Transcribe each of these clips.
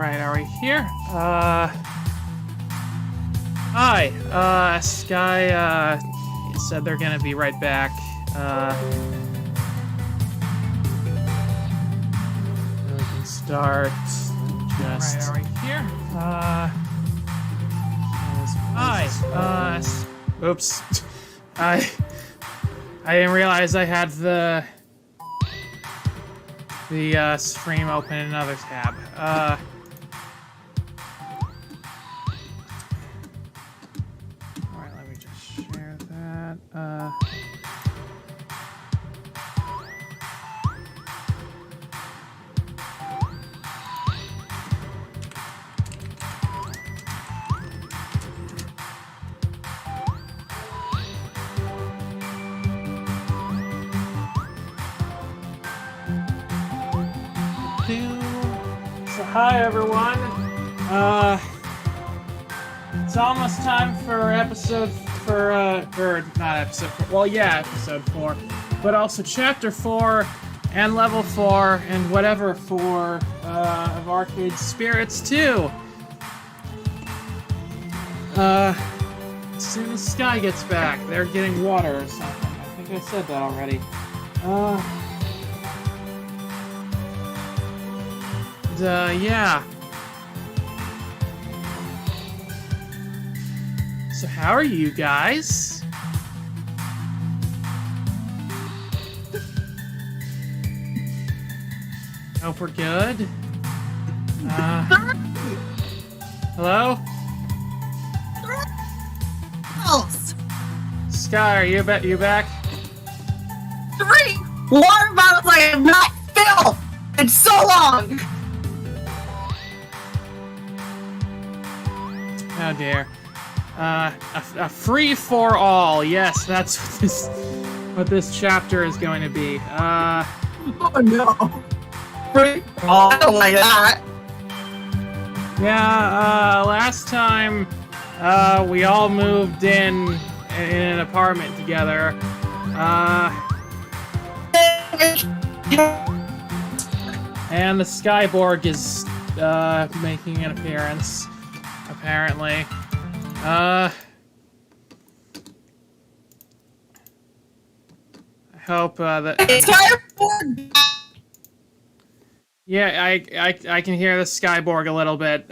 Alright, are we here? Hi, Sky, said they're gonna be right back. We can start. Just. Alright, are we here? Hi, oops. I didn't realize I had the stream open in another tab. Alright, let me just share that. So hi everyone. It's almost time for episode episode 4, but also chapter 4 and level 4 and whatever 4 of Arcade Spirits 2. As soon as Sky gets back, they're getting water or something. I think I said that already. Yeah. So how are you guys? Hope we're good. Hello? Sky, are you back? 3 water bottles I have not filled in so long! Oh dear. A free for all. Yes, that's what this chapter is going to be. Oh no. Free for all? I don't like that. Yeah, last time, we all moved in an apartment together. And the Skyborg is, making an appearance. Apparently. I hope, that... Yeah, I can hear the Skyborg a little bit,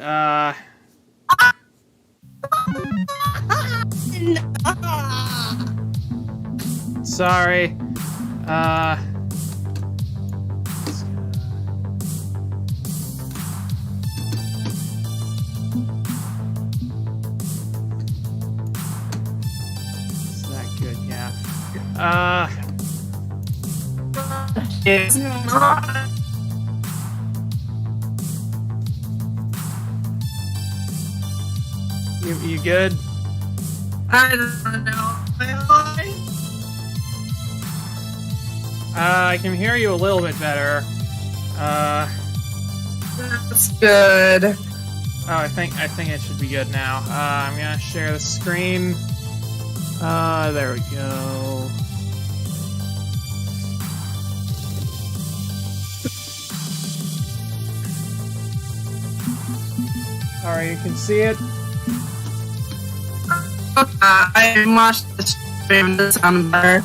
Sorry. It's not. You good? I don't know. I can hear you a little bit better. That's good. Oh, I think it should be good now. I'm gonna share the screen. There we go. Alright, you can see it. I watched the stream to sound better.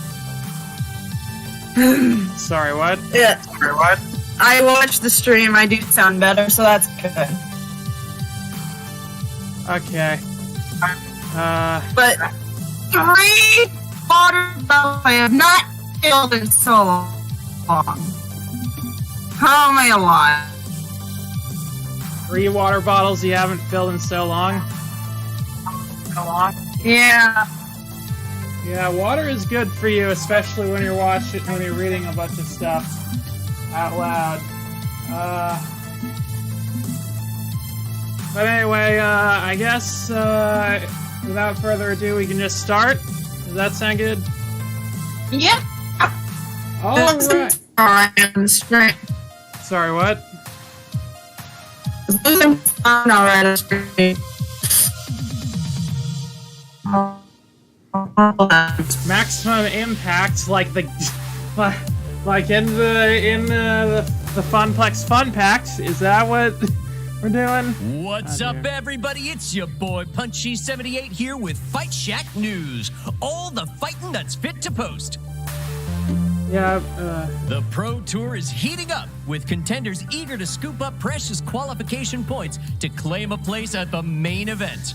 Sorry, what? Yeah. Sorry, what? I watched the stream, I do sound better, so that's good. Okay. But 3 water bottles I have not filled in so long. How am I alive? 3 water bottles you haven't filled in so long? Yeah. Yeah, water is good for you, especially when you're reading a bunch of stuff out loud. But anyway, I guess, without further ado, we can just start. Does that sound good? Yeah. Alright. Straight. Sorry, what? Losing sound already. Maximum impact, like in the Funplex Fun Pact. Is that what we're doing? What's Oh, up, dear. everybody? It's your boy Punchy78 here with Fight Shack News. All the fighting that's fit to post. Yeah, The Pro Tour is heating up, with contenders eager to scoop up precious qualification points to claim a place at the main event.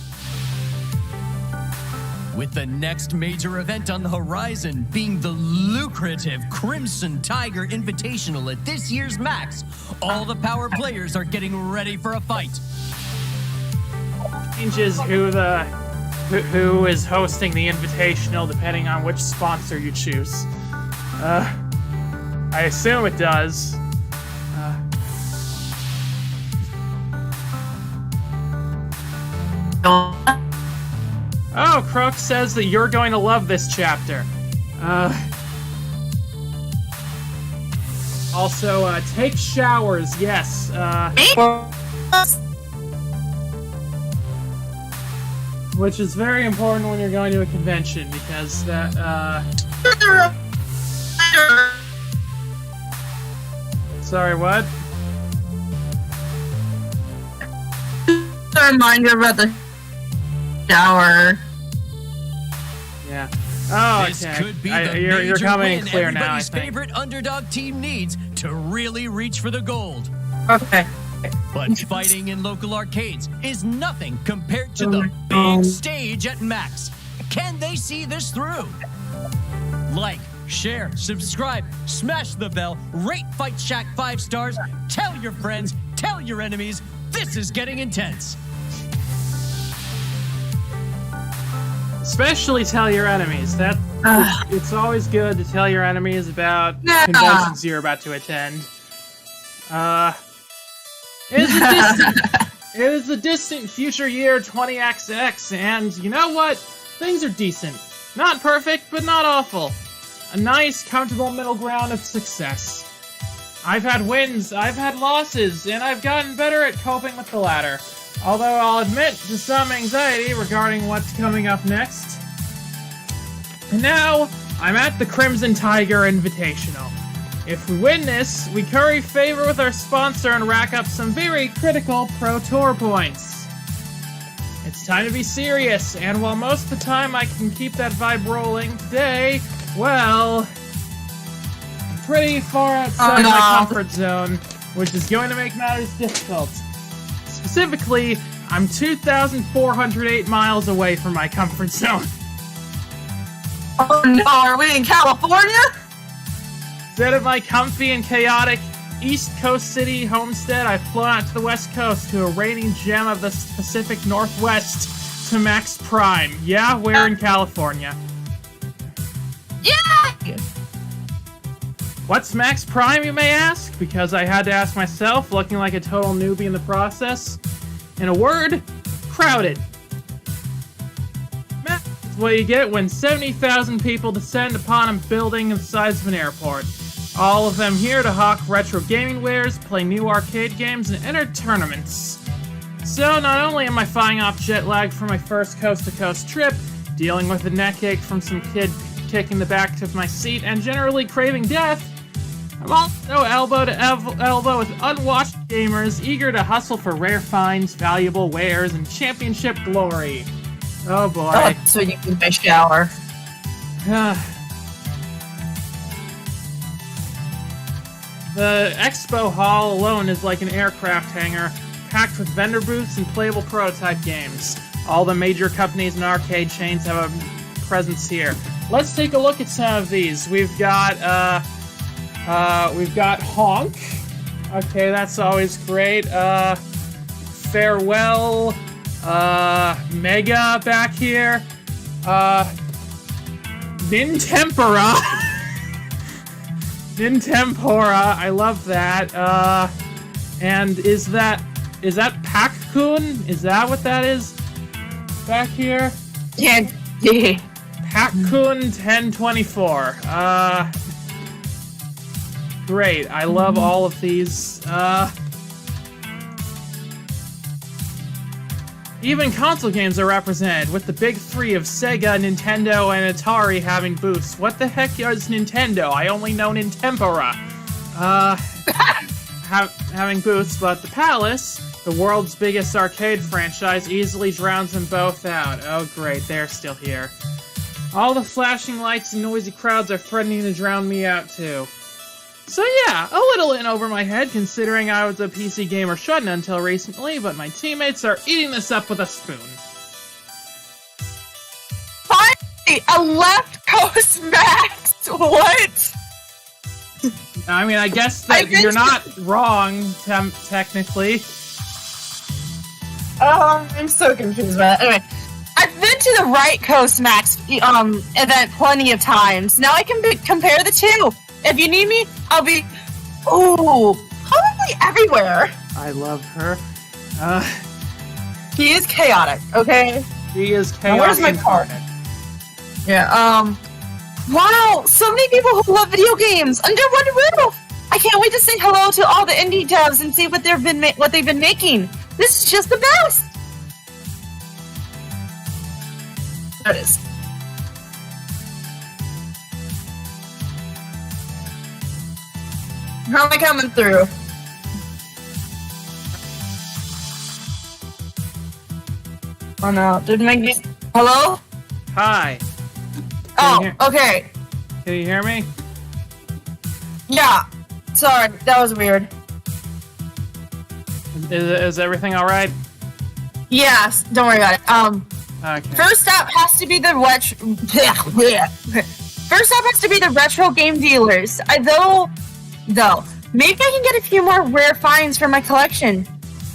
With the next major event on the horizon being the lucrative Crimson Tiger Invitational at this year's Max, all the power players are getting ready for a fight. changes who is hosting the invitational depending on which sponsor you choose. I assume it does. Oh, Croak says that you're going to love this chapter. Also, take showers, yes. Which is very important when you're going to a convention, because that, Sorry, what? Remind you about the shower. Yeah. Oh, This okay. could be the you're major coming in win clear now, I everybody's think. favorite underdog team needs to really reach for the gold. Okay. But fighting in local arcades is nothing compared to the big stage at Max. Can they see this through? Like, share, subscribe, smash the bell, rate Fight Shack 5 stars, tell your friends, tell your enemies. This is getting intense. Especially tell your enemies. It's always good to tell your enemies about Yeah. conventions you're about to attend. It is a distant future year 20XX, and you know what? Things are decent. Not perfect, but not awful. A nice, comfortable middle ground of success. I've had wins, I've had losses, and I've gotten better at coping with the latter. Although I'll admit to some anxiety regarding what's coming up next. And now, I'm at the Crimson Tiger Invitational. If we win this, we curry favor with our sponsor and rack up some very critical Pro Tour points. It's time to be serious, and while most of the time I can keep that vibe rolling, today, well, I'm pretty far outside my comfort zone, which is going to make matters difficult. Specifically, I'm 2,408 miles away from my comfort zone. Oh no, are we in California? Instead of my comfy and chaotic East Coast city homestead, I've flown out to the West Coast to a reigning gem of the Pacific Northwest to Max Prime. Yeah, we're in California. Yeah! What's Max Prime, you may ask? Because I had to ask myself, looking like a total newbie in the process. In a word, crowded. Max is what you get when 70,000 people descend upon a building the size of an airport. All of them here to hawk retro gaming wares, play new arcade games, and enter tournaments. So not only am I fighting off jet lag from my first coast-to-coast trip, dealing with a neck ache from some kid kicking the back of my seat, and generally craving death, I'm also elbow to elbow with unwashed gamers eager to hustle for rare finds, valuable wares, and championship glory. Oh boy. Oh, so you can my shower. The expo hall alone is like an aircraft hangar, packed with vendor booths and playable prototype games. All the major companies and arcade chains have a presence here. Let's take a look at some of these. We've got Honk. Okay, that's always great. Farewell. Mega back here. Nintempora. Nintempora. I love that. And is that Pac-kun? Is that what that is? Back here? Yeah. Pac-kun 1024. Great. I love all of these. Even console games are represented, with the big three of Sega, Nintendo, and Atari having booths. What the heck is Nintendo? I only know Nintempora. Having booths, but the Palace, The world's biggest arcade franchise easily drowns them both out. Oh great, they're still here. All the flashing lights and noisy crowds are threatening to drown me out too. So yeah, a little in over my head considering I was a PC gamer shouldn't until recently, but my teammates are eating this up with a spoon. Finally, a left coast Max! What? I mean, I guess that you're not wrong, technically. I'm so confused about that. Anyway, I've been to the right coast Max event plenty of times. Now I can compare the two. If you need me, I'll be... Ooh, probably everywhere. I love her. He is chaotic, okay? He is chaotic. Now, where's my card? Yeah, wow, so many people who love video games under one roof. I can't wait to say hello to all the indie devs and see what they've been making. This is just the best. There it is. How am I coming through? Oh no, didn't make me. Hello? Hi. Oh, okay. Can you hear me? Yeah. Sorry, that was weird. Is everything alright? Yes, don't worry about it. Okay. First up has to be the retro game dealers. Though, maybe I can get a few more rare finds for my collection.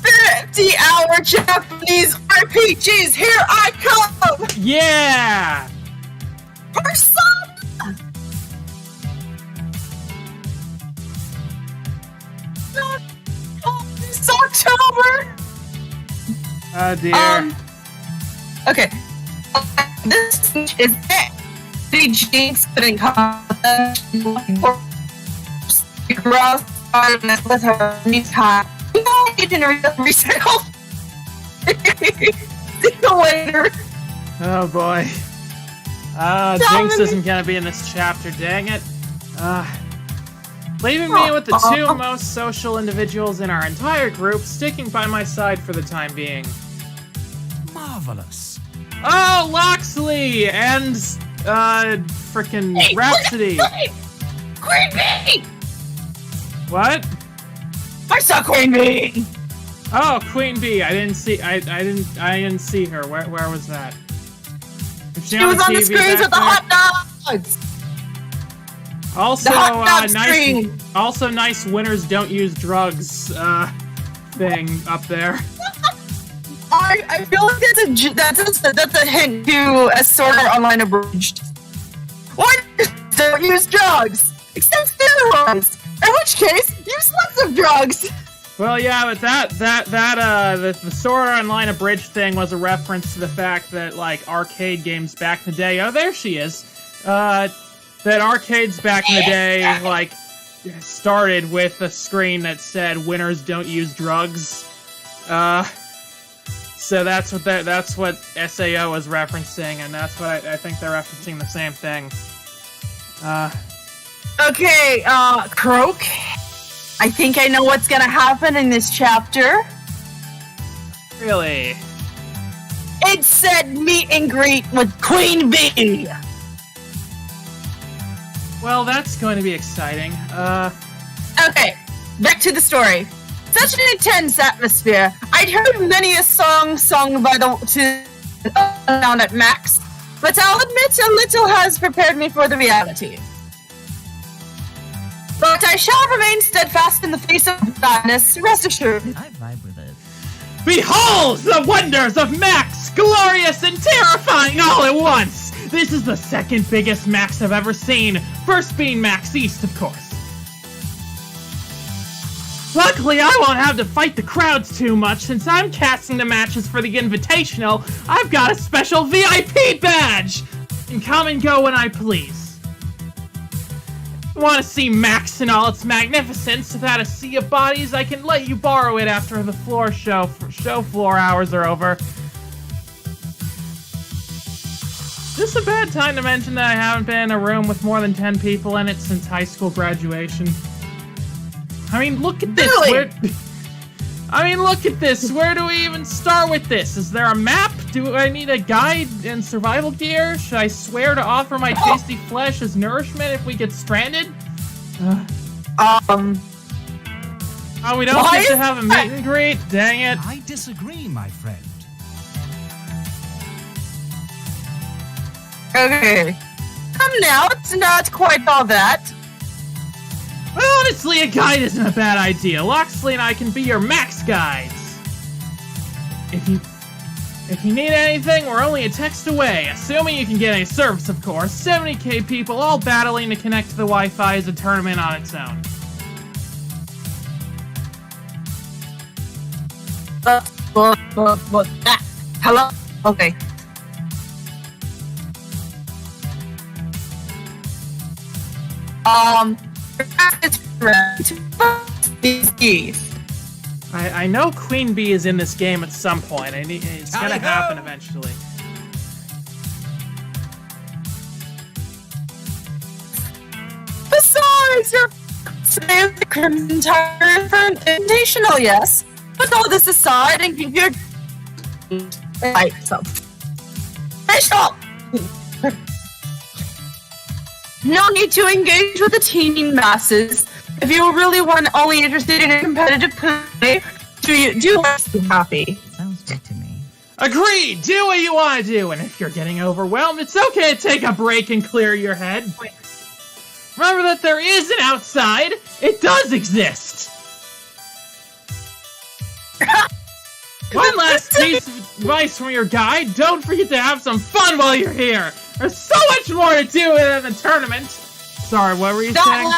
50-hour Japanese RPGs, here I come! Yeah! Persona! It's October! Oh dear. Okay. This is it. The Jinx couldn't come with her new time. You can resale. See you later. Oh boy. Jinx isn't gonna be in this chapter, dang it. Leaving me with the two most social individuals in our entire group, sticking by my side for the time being. Marvelous. Oh, Loxley and frickin' Rhapsody. Queen Bee! What? I saw Queen Bee! Oh, Queen Bee. I didn't see her. Where was that? She was on the screens with the hot dogs! Also, the hot dog also nice winners don't use drugs, thing up there. I feel like that's a hint to a Sword Art Online abridged. What? Don't use drugs! Except steroids! In which case, use lots of drugs! Well, yeah, but the Sword Art Online abridged thing was a reference to the fact that, like, arcade games back in the day, oh, there she is, that arcades back in the day, like, started with a screen that said, winners don't use drugs. So that's what SAO was referencing, and that's what I think they're referencing the same thing. Okay, Croak, I think I know what's gonna happen in this chapter. Really? It said meet and greet with Queen Bee! Well, that's going to be exciting. Okay, back to the story. Such an intense atmosphere. I'd heard many a song sung by down at Max, but I'll admit a little has prepared me for the reality. But I shall remain steadfast in the face of madness, rest assured. I vibe with it. Behold the wonders of Max, glorious and terrifying all at once! This is the second biggest Max I've ever seen, first being Max East, of course. Luckily, I won't have to fight the crowds too much since I'm casting the matches for the Invitational. I've got a special VIP badge! And come and go when I please. Want to see Max in all its magnificence without a sea of bodies? I can let you borrow it after the show floor hours are over. Is this a bad time to mention that I haven't been in a room with more than 10 people in it since high school graduation? I mean, look at this. Really? I mean, look at this. Where do we even start with this? Is there a map? Do I need a guide and survival gear? Should I swear to offer my tasty flesh as nourishment if we get stranded? Oh, we don't get to have a meet and greet? Dang it. I disagree, my friend. Okay. Now, it's not quite all that. Well, honestly, a guide isn't a bad idea. Loxley and I can be your max guides. If you need anything, we're only a text away. Assuming you can get any service, of course. 70k people all battling to connect to the Wi-Fi is a tournament on its own. Hello? Okay. I know Queen Bee is in this game at some point. It's gonna happen eventually. Besides, you're saying the Crimson Tiger for invitational, yes. But all this aside, and keep your right, so. No need to engage with the teen masses. If you really want only interested in a competitive play, do what's happy. Sounds good to me. Agreed! Do what you want to do, and if you're getting overwhelmed, it's okay to take a break and clear your head. Remember that there is an outside. It does exist. One last piece of advice from your guide. Don't forget to have some fun while you're here. There's so much more to do than the tournament. Sorry, what were you saying?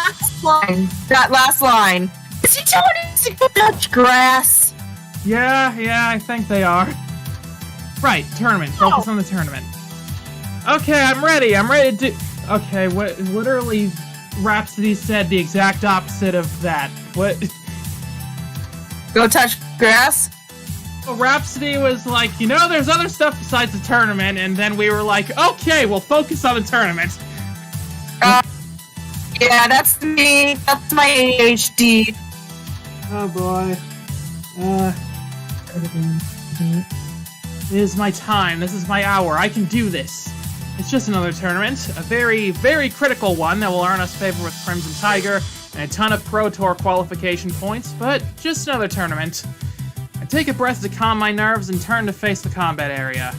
That last line. Is he telling us to go touch grass? Yeah, I think they are. Right, tournament. Focus on the tournament. Okay, I'm ready. I'm ready to do... Okay, what literally Rhapsody said the exact opposite of that. What? Go touch grass? Well, Rhapsody was like, you know, there's other stuff besides the tournament, and then we were like, okay, we'll focus on the tournament. Yeah, that's me. That's my ADHD. Oh boy. It is my time. This is my hour. I can do this. It's just another tournament. A very, very critical one that will earn us favor with Crimson Tiger and a ton of Pro Tour qualification points, but just another tournament. I take a breath to calm my nerves and turn to face the combat area.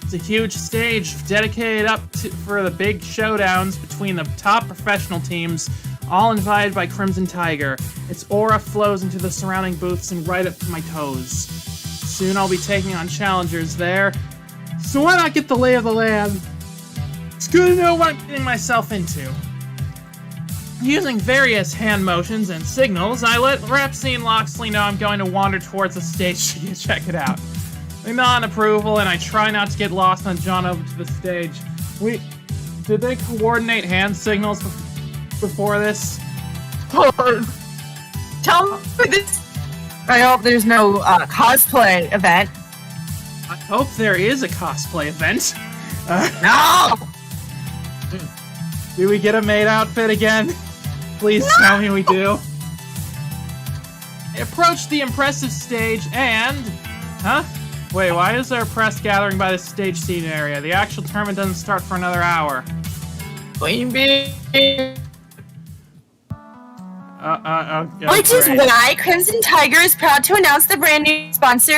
It's a huge stage dedicated for the big showdowns between the top professional teams, all invited by Crimson Tiger. Its aura flows into the surrounding booths and right up to my toes. Soon I'll be taking on challengers there, so why not get the lay of the land? It's good to know what I'm getting myself into. Using various hand motions and signals, I let Rhapsody and Loxley know I'm going to wander towards the stage to check it out. They nod in approval, and I try not to get lost on John over to the stage. Did they coordinate hand signals before this? Tell me this. I hope there's no cosplay event. I hope there is a cosplay event. No! Do we get a maid outfit again? Please tell me we do. I approach the impressive stage and... Huh? Wait, why is there a press gathering by the stage scene area? The actual tournament doesn't start for another hour. Queen Bee. Which is great. why Crimson Tiger is proud to announce the brand new sponsor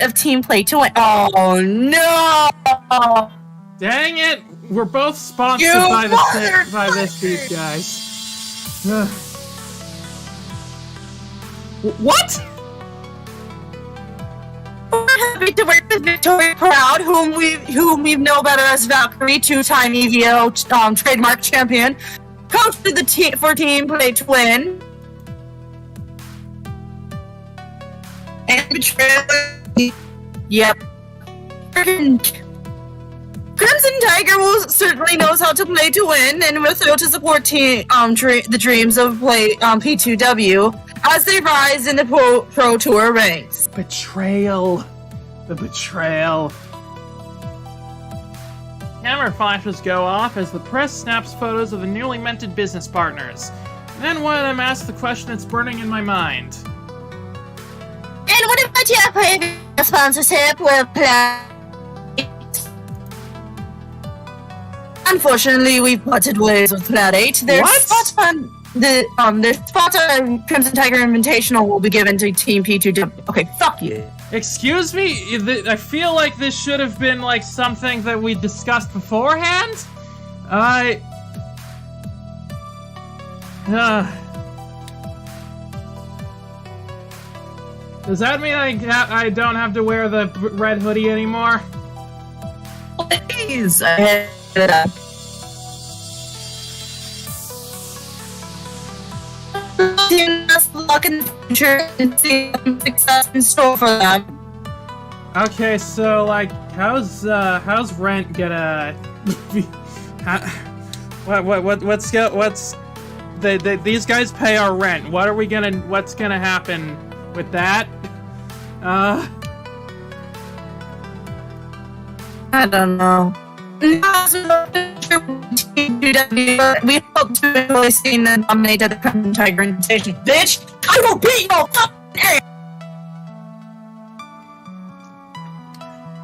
of Team Play to Win. Oh no! Dang it! We're both sponsored by these guys. What? We're happy to work with Victoria Proud, whom we know better as Valkyrie, two-time EVO trademark champion, coach for Team Play to Win, and Betrayal. Yep. Crimson Tiger will certainly knows how to play to win, and will throw to support the dreams of P2W as they rise in the Pro Tour ranks. Betrayal. The betrayal. Camera flashes go off as the press snaps photos of the newly minted business partners. And then one of them asks the question that's burning in my mind. The sponsorship will play. Unfortunately, we've parted ways with Plat 8. Their What? spot on their spot on Crimson Tiger Invitational will be given to Team P2W. Okay, fuck you. Excuse me? I feel like this should have been like something that we discussed beforehand. Does that mean I don't have to wear the red hoodie anymore? Please. Best luck in the future and see some success in store for them. Okay, so like, how's rent gonna? These guys pay our rent. What's gonna happen with that? I don't know. We hope to enjoy seeing them nominate at the Crimson Tiger Invitation. Bitch, I will beat your fucking ass!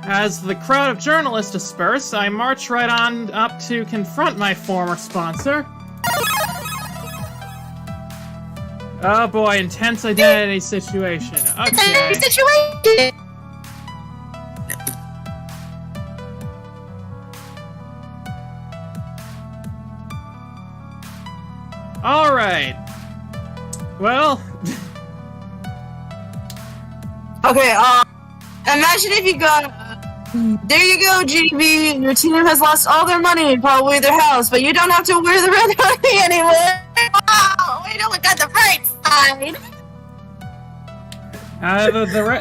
As the crowd of journalists disperse, I march right on up to confront my former sponsor. Oh boy, intense identity situation. Okay. Situation. Alright. Well... Okay, imagine if you got... there you go, GB. Your team has lost all their money, probably their house, but you don't have to wear the red hoodie anymore. Wow, we don't got the bright side.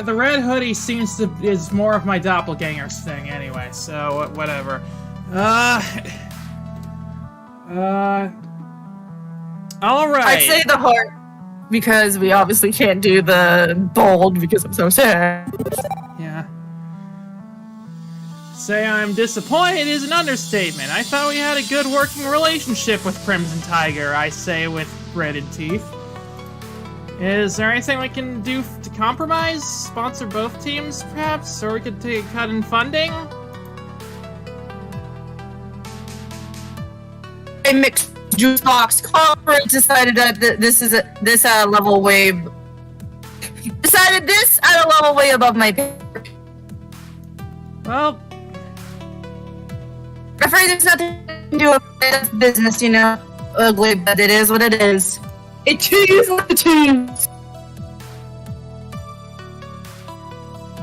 The red hoodie is more of my doppelganger's thing anyway, so whatever. Alright. I'd say the heart, because we obviously can't do the bold because I'm so sad. Yeah. Say I'm disappointed is an understatement. I thought we had a good working relationship with Crimson Tiger, I say with gritted teeth. Is there anything we can do to compromise? Sponsor both teams, perhaps? Or we could take a cut in funding? A mixed juice box corporate decided that this level way... decided this at a level way above my pay. Well... I'm afraid there's nothing to do with business, you know. Ugly, but it is what it is. It is what it is.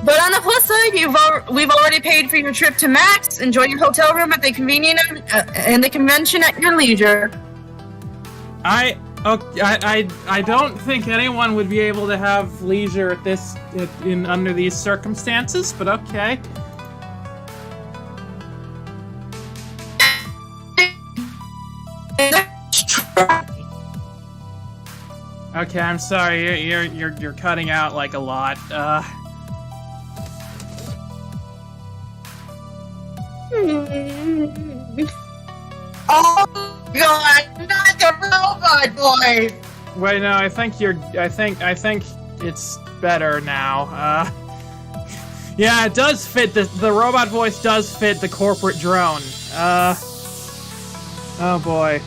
But on the plus side, we've already paid for your trip to Max. Enjoy your hotel room at the and the convention at your leisure. I don't think anyone would be able to have leisure under these circumstances, but okay. Okay, I'm sorry. You're cutting out like a lot. Oh God, not the robot boy! Wait, no, I think it's better now. Yeah, it does fit. The robot voice does fit the corporate drone. Oh boy.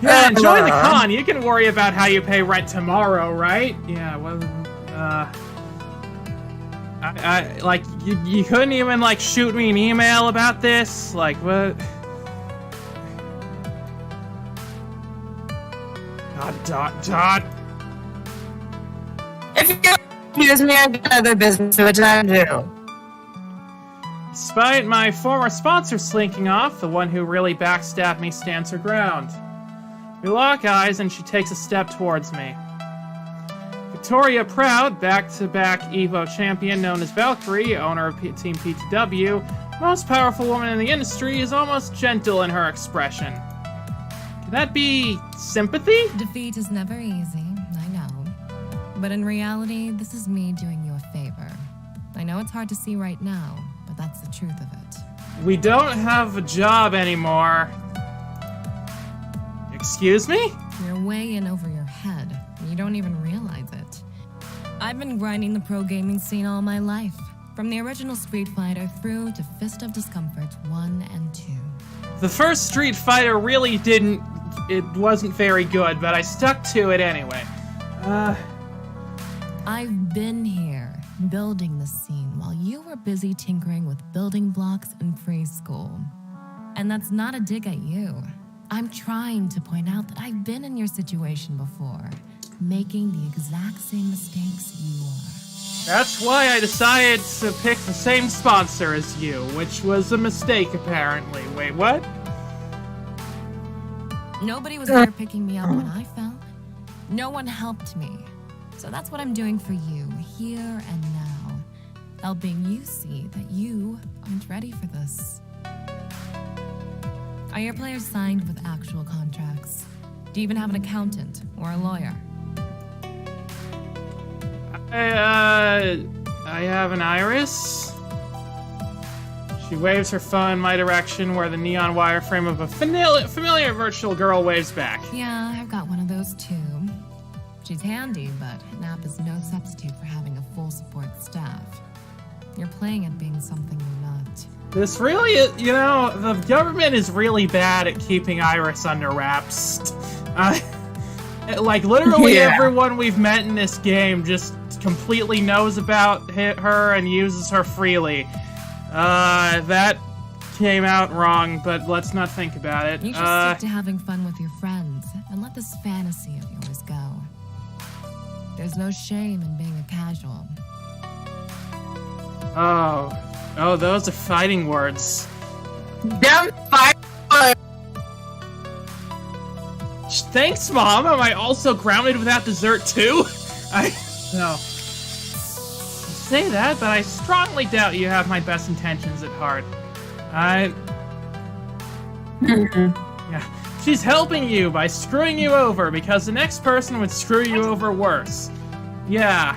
Yeah, enjoy the con. You can worry about how you pay rent tomorrow, right? Yeah, well, I like, you couldn't even, like, shoot me an email about this? Like, what? Dot. If you excuse me, I got other business which I do. Despite my former sponsor slinking off, the one who really backstabbed me stands her ground. We lock eyes and she takes a step towards me. Victoria Proud, back-to-back EVO champion known as Valkyrie, owner of Team P2W, most powerful woman in the industry, is almost gentle in her expression. Could that be sympathy? Defeat is never easy, I know. But in reality, this is me doing you a favor. I know it's hard to see right now, but that's the truth of it. We don't have a job anymore. Excuse me? You're way in over your head. You You don't even realize it. I've been grinding the pro gaming scene all my life, from the original Street Fighter through to Fist of Discomfort 1 and 2. The first Street Fighter really it wasn't very good, but I stuck to it anyway. I've been here, building the scene while you were busy tinkering with building blocks in preschool. And that's not a dig at you. I'm trying to point out that I've been in your situation before, making the exact same mistakes you are. That's why I decided to pick the same sponsor as you, which was a mistake, apparently. Wait, what? Nobody was there picking me up when I fell. No one helped me. So that's what I'm doing for you, here and now. Helping you see that you aren't ready for this. Are your players signed with actual contracts? Do you even have an accountant or a lawyer? I have an iris. She waves her phone in my direction where the neon wireframe of a familiar virtual girl waves back. Yeah, I've got one of those too. She's handy, but an app is no substitute for having a full support staff. You're playing at being something you're not. This really is, the government is really bad at keeping Iris under wraps. Like, literally everyone we've met in this game just completely knows about her and uses her freely. That came out wrong, but let's not think about it. You should stick to having fun with your friends and let this fantasy of yours go. There's no shame in being a casual. Oh, those are fighting words. Damn fight. Thanks, Mom. Am I also grounded without dessert, too? No. You say that, but I strongly doubt you have my best intentions at heart. Yeah. She's helping you by screwing you over, because the next person would screw you over worse. Yeah.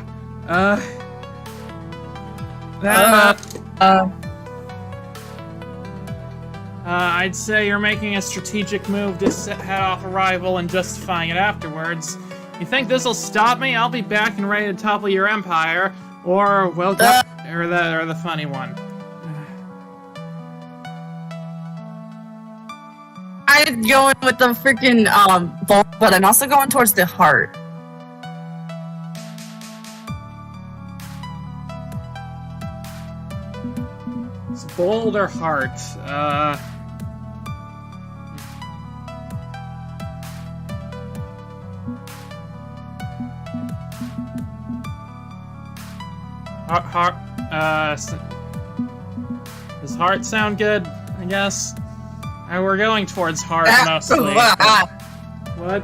I'd say you're making a strategic move to head off a rival and justifying it afterwards. You think this'll stop me? I'll be back and ready to topple your empire, or or the funny one. I'm going with the freaking bolt, but I'm also going towards the heart. It's bold or heart. Does heart sound good? I guess. We're going towards heart mostly. What?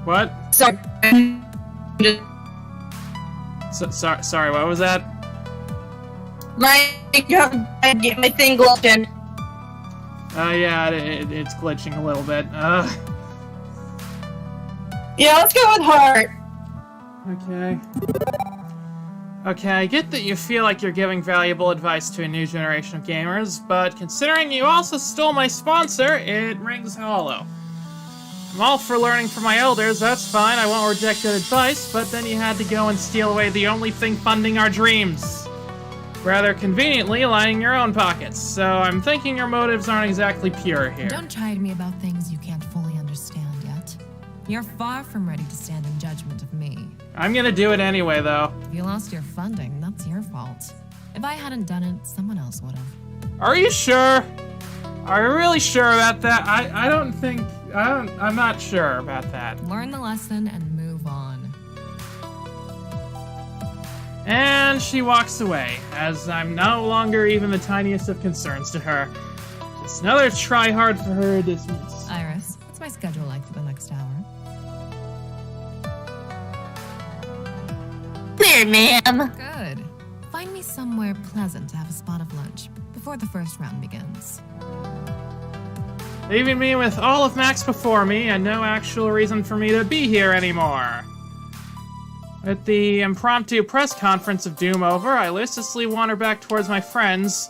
What? Sorry. Sorry, what was that? My thing glitching. Yeah, it's glitching a little bit. Yeah, let's go with heart. Okay. Okay, I get that you feel like you're giving valuable advice to a new generation of gamers, but considering you also stole my sponsor, it rings hollow. I'm all for learning from my elders, that's fine, I won't reject good advice, but then you had to go and steal away the only thing funding our dreams. Rather conveniently lining your own pockets, so I'm thinking your motives aren't exactly pure here. Don't chide me about things you can't fully understand yet. You're far from ready to stand in judgment of me. I'm gonna do it anyway, though. If you lost your funding, that's your fault. If I hadn't done it, someone else would have. Are you sure? Are you really sure about that? I'm not sure about that. Learn the lesson and move on. And she walks away, as I'm no longer even the tiniest of concerns to her. Just another try hard for her to dismiss. Iris, what's my schedule like for the next hour? There, ma'am. Good. Find me somewhere pleasant to have a spot of lunch before the first round begins. Leaving me with all of Max before me and no actual reason for me to be here anymore. With the impromptu press conference of Doom over, I listlessly wander back towards my friends.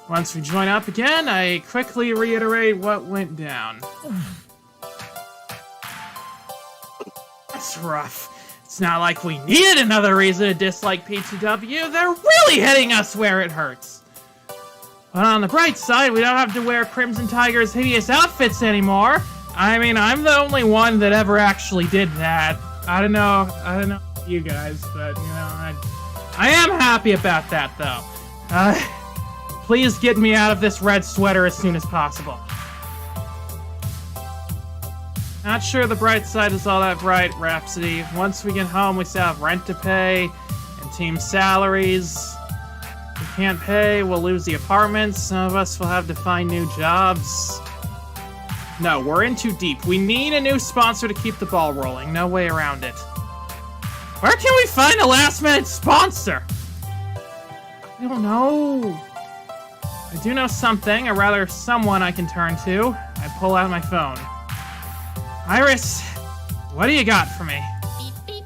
Once we join up again, I quickly reiterate what went down. That's rough. It's not like we needed another reason to dislike P2W. They're really hitting us where it hurts. But on the bright side, we don't have to wear Crimson Tiger's hideous outfits anymore. I mean, I'm the only one that ever actually did that. I don't know you guys, but, you know, I am happy about that, though. Please get me out of this red sweater as soon as possible. Not sure the bright side is all that bright, Rhapsody. Once we get home, we still have rent to pay and team salaries. If we can't pay, we'll lose the apartment. Some of us will have to find new jobs. No, we're in too deep. We need a new sponsor to keep the ball rolling. No way around it. Where can we find a last-minute sponsor? I don't know. I do know something, or rather someone I can turn to. I pull out my phone. Iris, what do you got for me? Beep, beep.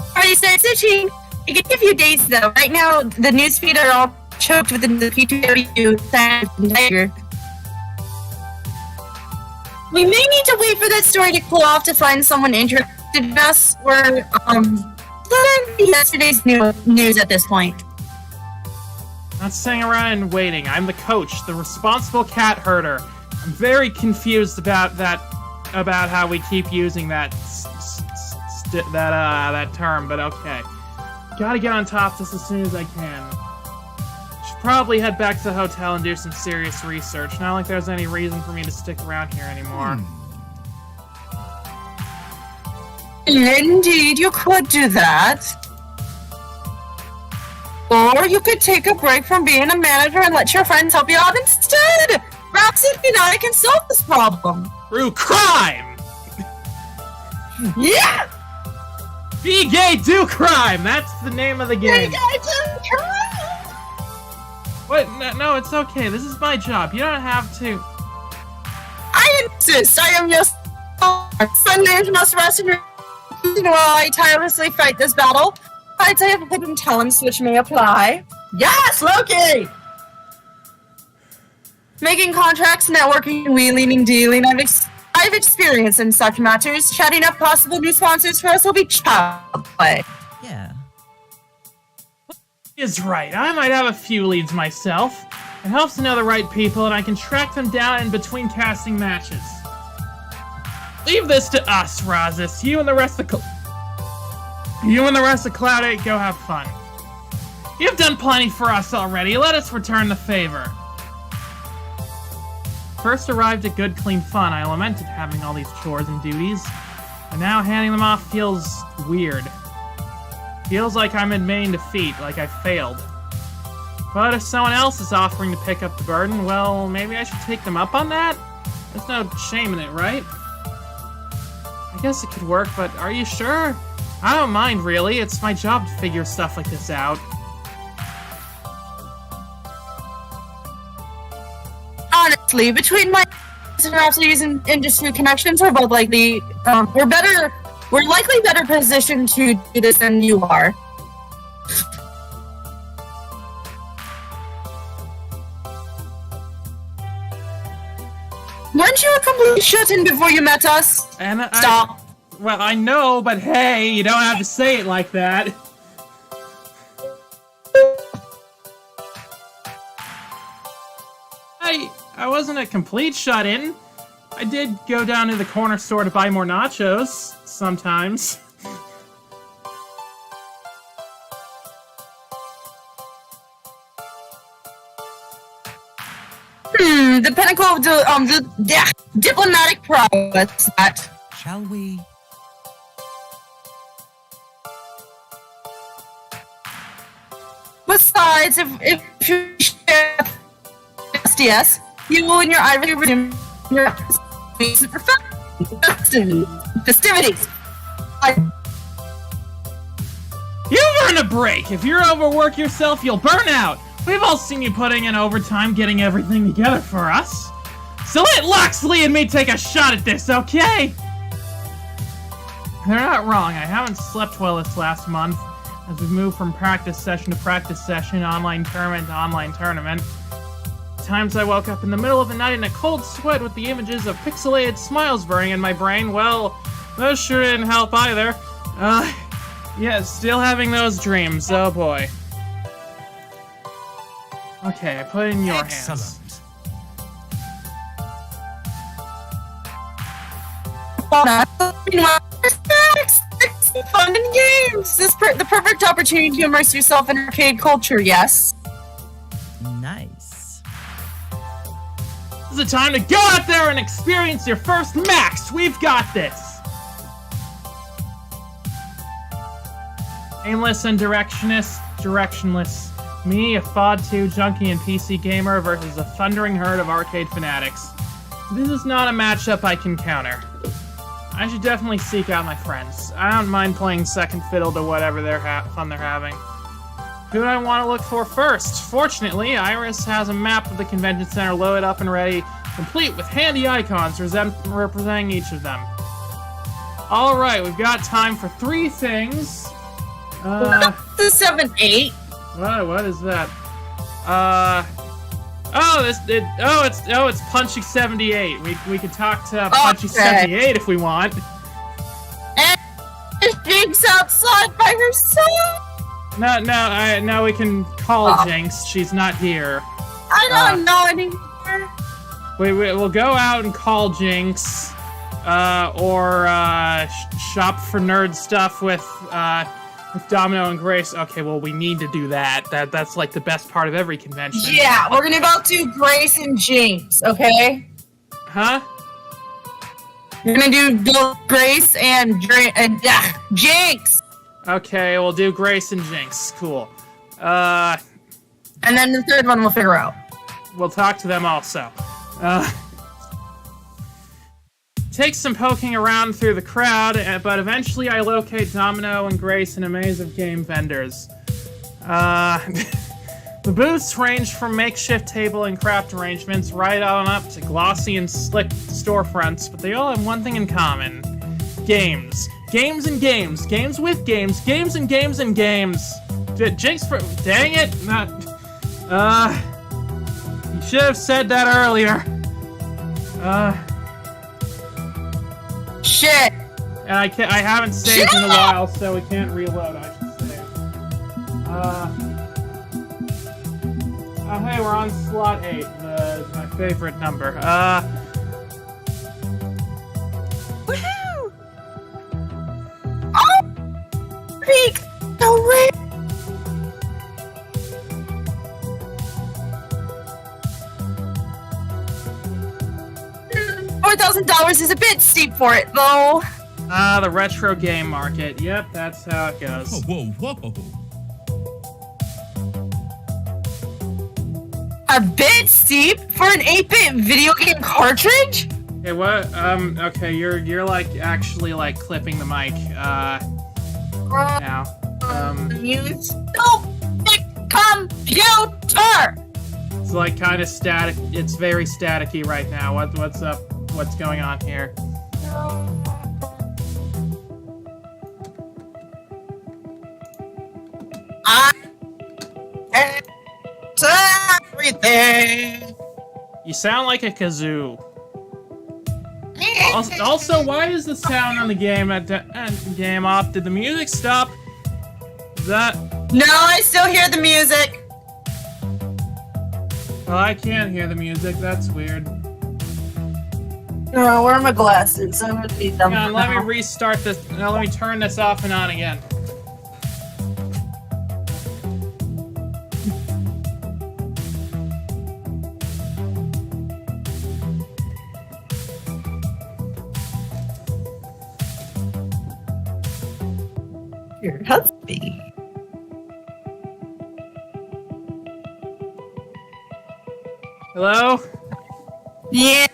Alright, start searching. It could give you days though. Right now, the newsfeed are all choked with the P2W Tiger. We may need to wait for that story to cool off to find someone interested in us, or, yesterday's news at this point. Not staying around and waiting. I'm the coach, the responsible cat herder. I'm very confused about how we keep using that that term, but okay. Gotta get on top of this as soon as I can. Should probably head back to the hotel and do some serious research. Not like there's any reason for me to stick around here anymore. Indeed, you could do that. Or you could take a break from being a manager and let your friends help you out instead! Rhapsody and I can solve this problem! Through crime! Yeah! Be gay, do crime! That's the name of the game. What? No, it's okay. This is my job. You don't have to. I insist! I am your Sundays must rest in your while I tirelessly fight this battle. I'd say have hidden talents which may apply. Yes, Loki! Making contracts, networking, wheeling, and dealing. I've experience in such matters. Chatting up possible new sponsors for us will be child play. Yeah. Is right. I might have a few leads myself. It helps to know the right people, and I can track them down in between casting matches. Leave this to us, Razis. You and the rest of Cloud 8 go have fun. You've done plenty for us already. Let us return the favor. First arrived at good, clean fun. I lamented having all these chores and duties, and now handing them off feels weird. Feels like I'm in main defeat, like I failed. But if someone else is offering to pick up the burden, well, maybe I should take them up on that? There's no shame in it, right? I guess it could work, but are you sure? I don't mind, really. It's my job to figure stuff like this out. Honestly, between my and Rhapsody's and industry connections, we're both likely, we're likely better positioned to do this than you are. Weren't you a complete shut-in before you met us? And Stop. Well, I know, but hey, you don't have to say it like that. I wasn't a complete shut-in. I did go down to the corner store to buy more nachos, sometimes. The pinnacle of the diplomatic prowess, that. Shall we? Besides, if you share SDS, you and your ivory resume your festivities. You earn a break! If you overwork yourself, you'll burn out! We've all seen you putting in overtime getting everything together for us. So let Loxley and me take a shot at this, okay? They're not wrong. I haven't slept well this last month as we've moved from practice session to practice session, online tournament to online tournament. Times I woke up in the middle of the night in a cold sweat with the images of pixelated smiles burning in my brain. Well, Those sure didn't help either. Yeah, still having those dreams. Oh boy. Okay, I put it in your hands. Excellent. Fun and games. This the perfect opportunity to immerse yourself in arcade culture. Yes. Nice. This is the time to go out there and experience your first Max. We've got this. Aimless and directionless. Me, a FOD 2 junkie and PC gamer versus a thundering herd of arcade fanatics. This is not a matchup I can counter. I should definitely seek out my friends. I don't mind playing second fiddle to whatever fun they're having. Who do I want to look for first? Fortunately, Iris has a map of the convention center loaded up and ready, complete with handy icons representing each of them. Alright, we've got time for 3 things. The 7-8. What is that? It's Punchy 78. We can talk to Punchy 78 if we want. And Jinx outside by herself. No, we can call Jinx. She's not here. I don't know anymore. We'll go out and call Jinx, or shop for nerd stuff with Domino and Grace. Okay, well, we need to do that. That's like the best part of every convention. Yeah, we're gonna go to Grace and Jinx, okay? Huh? We're gonna do Grace and Jinx! Okay, we'll do Grace and Jinx. Cool. And then the third one we'll figure out. We'll talk to them also. Takes some poking around through the crowd, but eventually I locate Domino and Grace in a maze of game vendors. The booths range from makeshift table and craft arrangements right on up to glossy and slick storefronts, but they all have one thing in common. Games. Games and games. Games with games. Games and games and games. Jinx for... Dang it! You should have said that earlier. Shit! And I haven't saved in a while, so we can't reload, I should say. Hey, we're on slot 8, my favorite number. Woohoo! Oh! Peak! No way! $4,000 is a bit steep for it, though. The retro game market. Yep, that's how it goes. Whoa. A bit steep for an 8-bit video game cartridge? Okay, what? Okay, you're like actually like clipping the mic. Now. You stupid computer! It's like kind of static. It's very staticky right now. What's up? What's going on here? Everything. You sound like a kazoo. Also, why is the sound on the game game off? Did the music stop? Is that? No, I still hear the music. Well, I can't hear the music. That's weird. No, where are my glasses? I'm gonna need them. Hang on, let me restart this. Now let me turn this off and on again. Your husband. Hello? Yeah.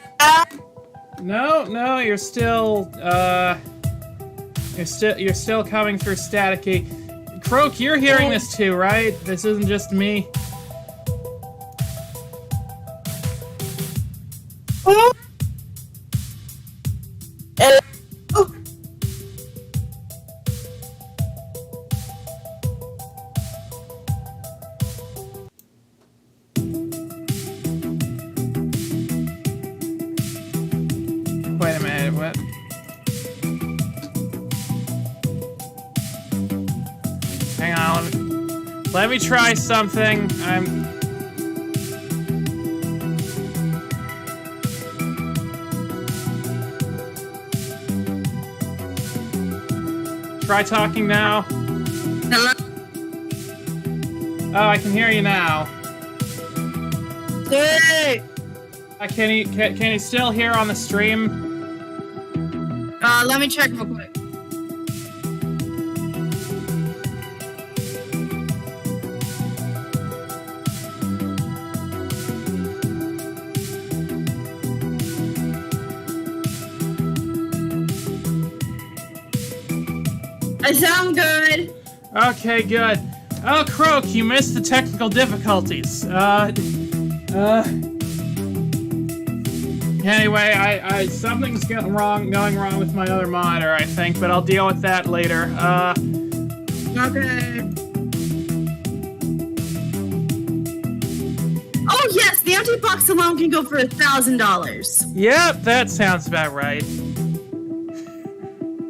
No, you're still you're still coming through staticky. Croak, you're hearing this too, right? This isn't just me. Wait a minute, what? let me try something. Try talking now. Hello? Oh, I can hear you now. Hey! Can you still hear on the stream? Let me check real quick. I sound good. Okay, good. Oh, Croak, you missed the technical difficulties. Anyway, I something's going wrong with my other monitor, I think, but I'll deal with that later. Okay. Oh yes, the empty box alone can go for $1,000. Yep, that sounds about right.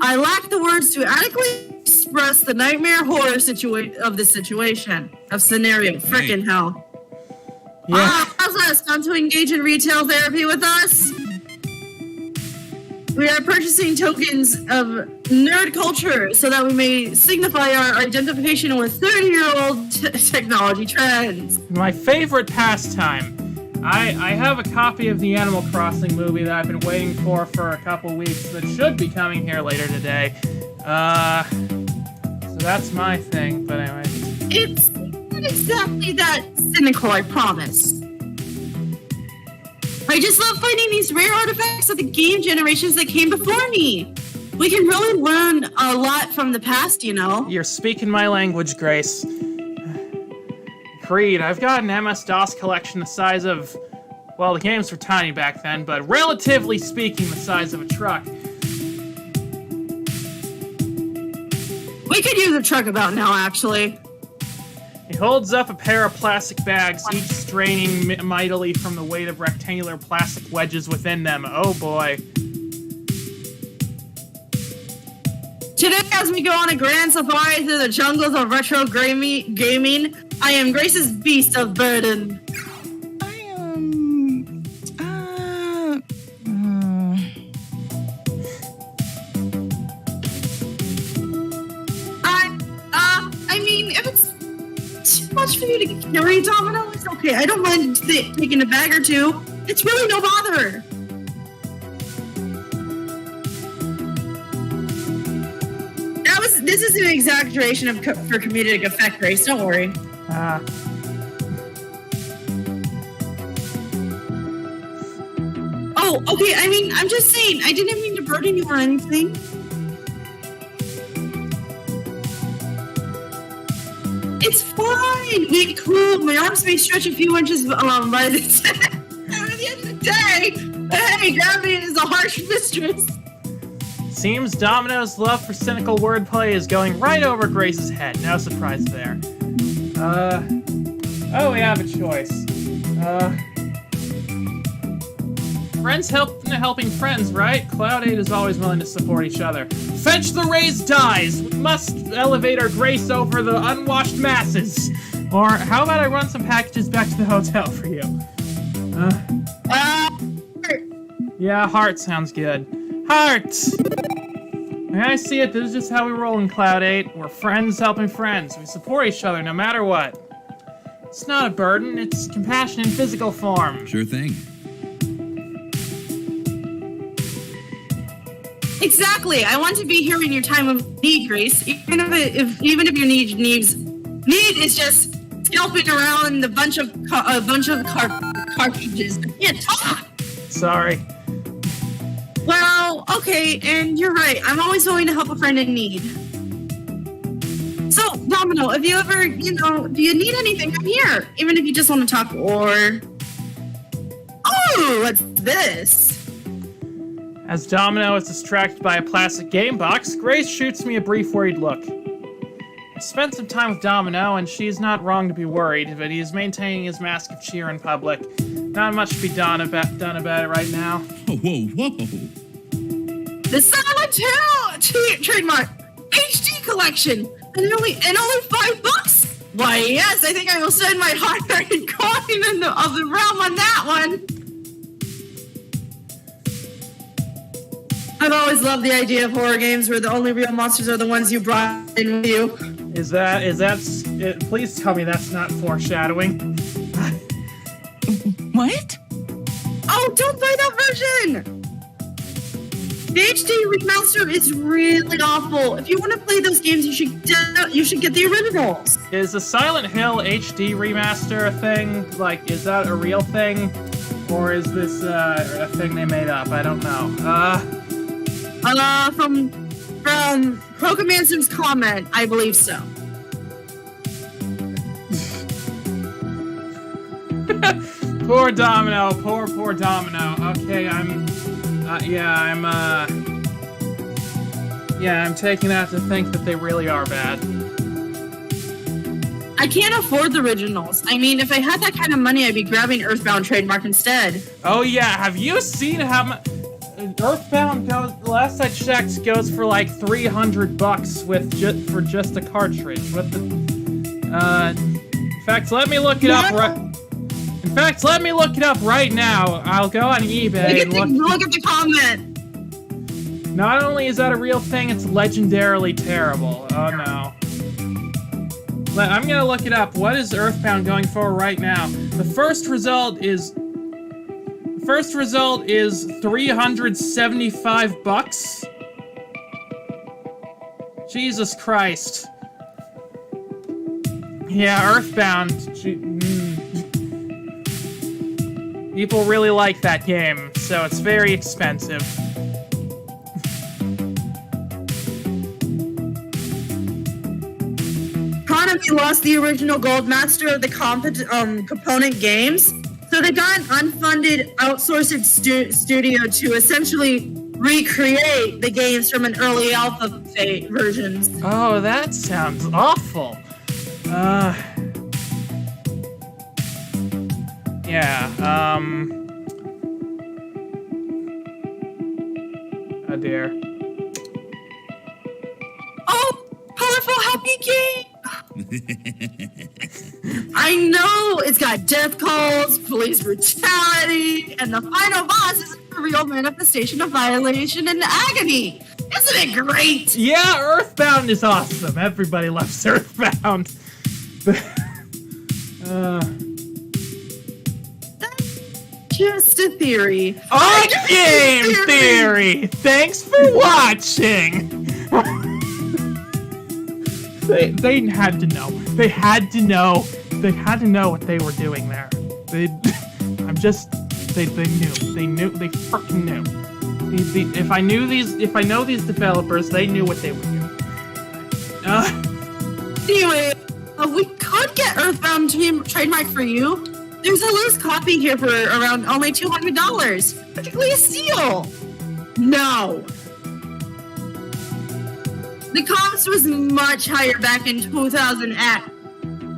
I lack the words to adequately express the nightmare horror of the situation. Of scenario. Frickin' hell. Yeah. How's us? Come to engage in retail therapy with us? We are purchasing tokens of nerd culture so that we may signify our identification with 30-year-old technology trends. My favorite pastime. I have a copy of the Animal Crossing movie that I've been waiting for a couple weeks that should be coming here later today. So that's my thing, but anyway. It's not exactly that cynical, I promise. I just love finding these rare artifacts of the game generations that came before me. We can really learn a lot from the past, you know. You're speaking my language, Grace. Agreed. I've got an MS-DOS collection the size of... Well, the games were tiny back then, but relatively speaking, the size of a truck. We could use a truck about now, actually. He holds up a pair of plastic bags, each straining mightily from the weight of rectangular plastic wedges within them. Oh boy. Today, as we go on a grand safari through the jungles of retro gaming, I am Grace's beast of burden. I mean, if it's too much for you to carry, Domino, it's okay. I don't mind taking a bag or two. It's really no bother. This is an exaggeration for comedic effect, Grace. Don't worry. Oh, okay. I mean, I'm just saying. I didn't mean to burden you or anything. It's fine. Be cool. My arms may stretch a few inches by the at the end of the day. Hey, gravity is a harsh mistress. Seems Domino's love for cynical wordplay is going right over Grace's head. No surprise there. Oh, we have a choice. Friends helping friends, right? Cloud 8 is always willing to support each other. Fetch the raised dies! We must elevate our Grace over the unwashed masses. Or how about I run some packages back to the hotel for you? Yeah, heart sounds good. Heart! I see it. This is just how we roll in Cloud 8. We're friends helping friends. We support each other no matter what. It's not a burden. It's compassion in physical form. Sure thing. Exactly. I want to be here in your time of need, Grace. Even if your need is just scalping around a bunch of cartridges. I can't talk. Sorry. Well, okay, and you're right. I'm always willing to help a friend in need. So, Domino, if you ever, do you need anything, I'm here. Even if you just want to talk, or... Oh, what's this? As Domino is distracted by a plastic game box, Grace shoots me a brief worried look. I spent some time with Domino, and she's not wrong to be worried, but he is maintaining his mask of cheer in public. Not much to be done about it right now. Whoa. The Silent Hill trademark HD collection, and only $5. Why, yes, I think I will spend my hard-earned coin of the realm on that one. I've always loved the idea of horror games where the only real monsters are the ones you brought in with you. Please tell me that's not foreshadowing. What? Oh, don't buy that version! The HD remaster is really awful. If you want to play those games, you should get the originals. Is the Silent Hill HD remaster a thing? Like, is that a real thing? Or is this a thing they made up? I don't know. From Procomancer's comment, I believe so. Poor Domino, poor Domino. Okay, I'm taking that to think that they really are bad. I can't afford the originals. I mean, if I had that kind of money, I'd be grabbing Earthbound trademark instead. Oh yeah, have you seen how much Earthbound goes? Last I checked, goes for like $300 for just a cartridge. With the, in fact, let me look it up right. In fact, let me look it up right now. I'll go on eBay and look at the comment. Not only is that a real thing, it's legendarily terrible. Oh no. I'm gonna look it up. What is Earthbound going for right now? The first result is $375. Jesus Christ. Yeah, Earthbound. People really like that game, so it's very expensive. Konami lost the original gold master of the component games, so they got an unfunded outsourced studio to essentially recreate the games from an early alpha versions. Oh, that sounds awful. Yeah, oh dear. Oh, colorful happy game! I know, it's got death calls, police brutality, and the final boss is a real manifestation of violation and agony. Isn't it great? Yeah, Earthbound is awesome. Everybody loves Earthbound. Just a theory. On game theory! Thanks for watching! They had to know. They had to know. They had to know what they were doing there. They knew. They fucking knew. If I know these developers, they knew what they were doing. Anyway, we could get Earthbound trademark for you. There's a loose copy here for around only $200. Particularly a steal. No. The cost was much higher back in 2008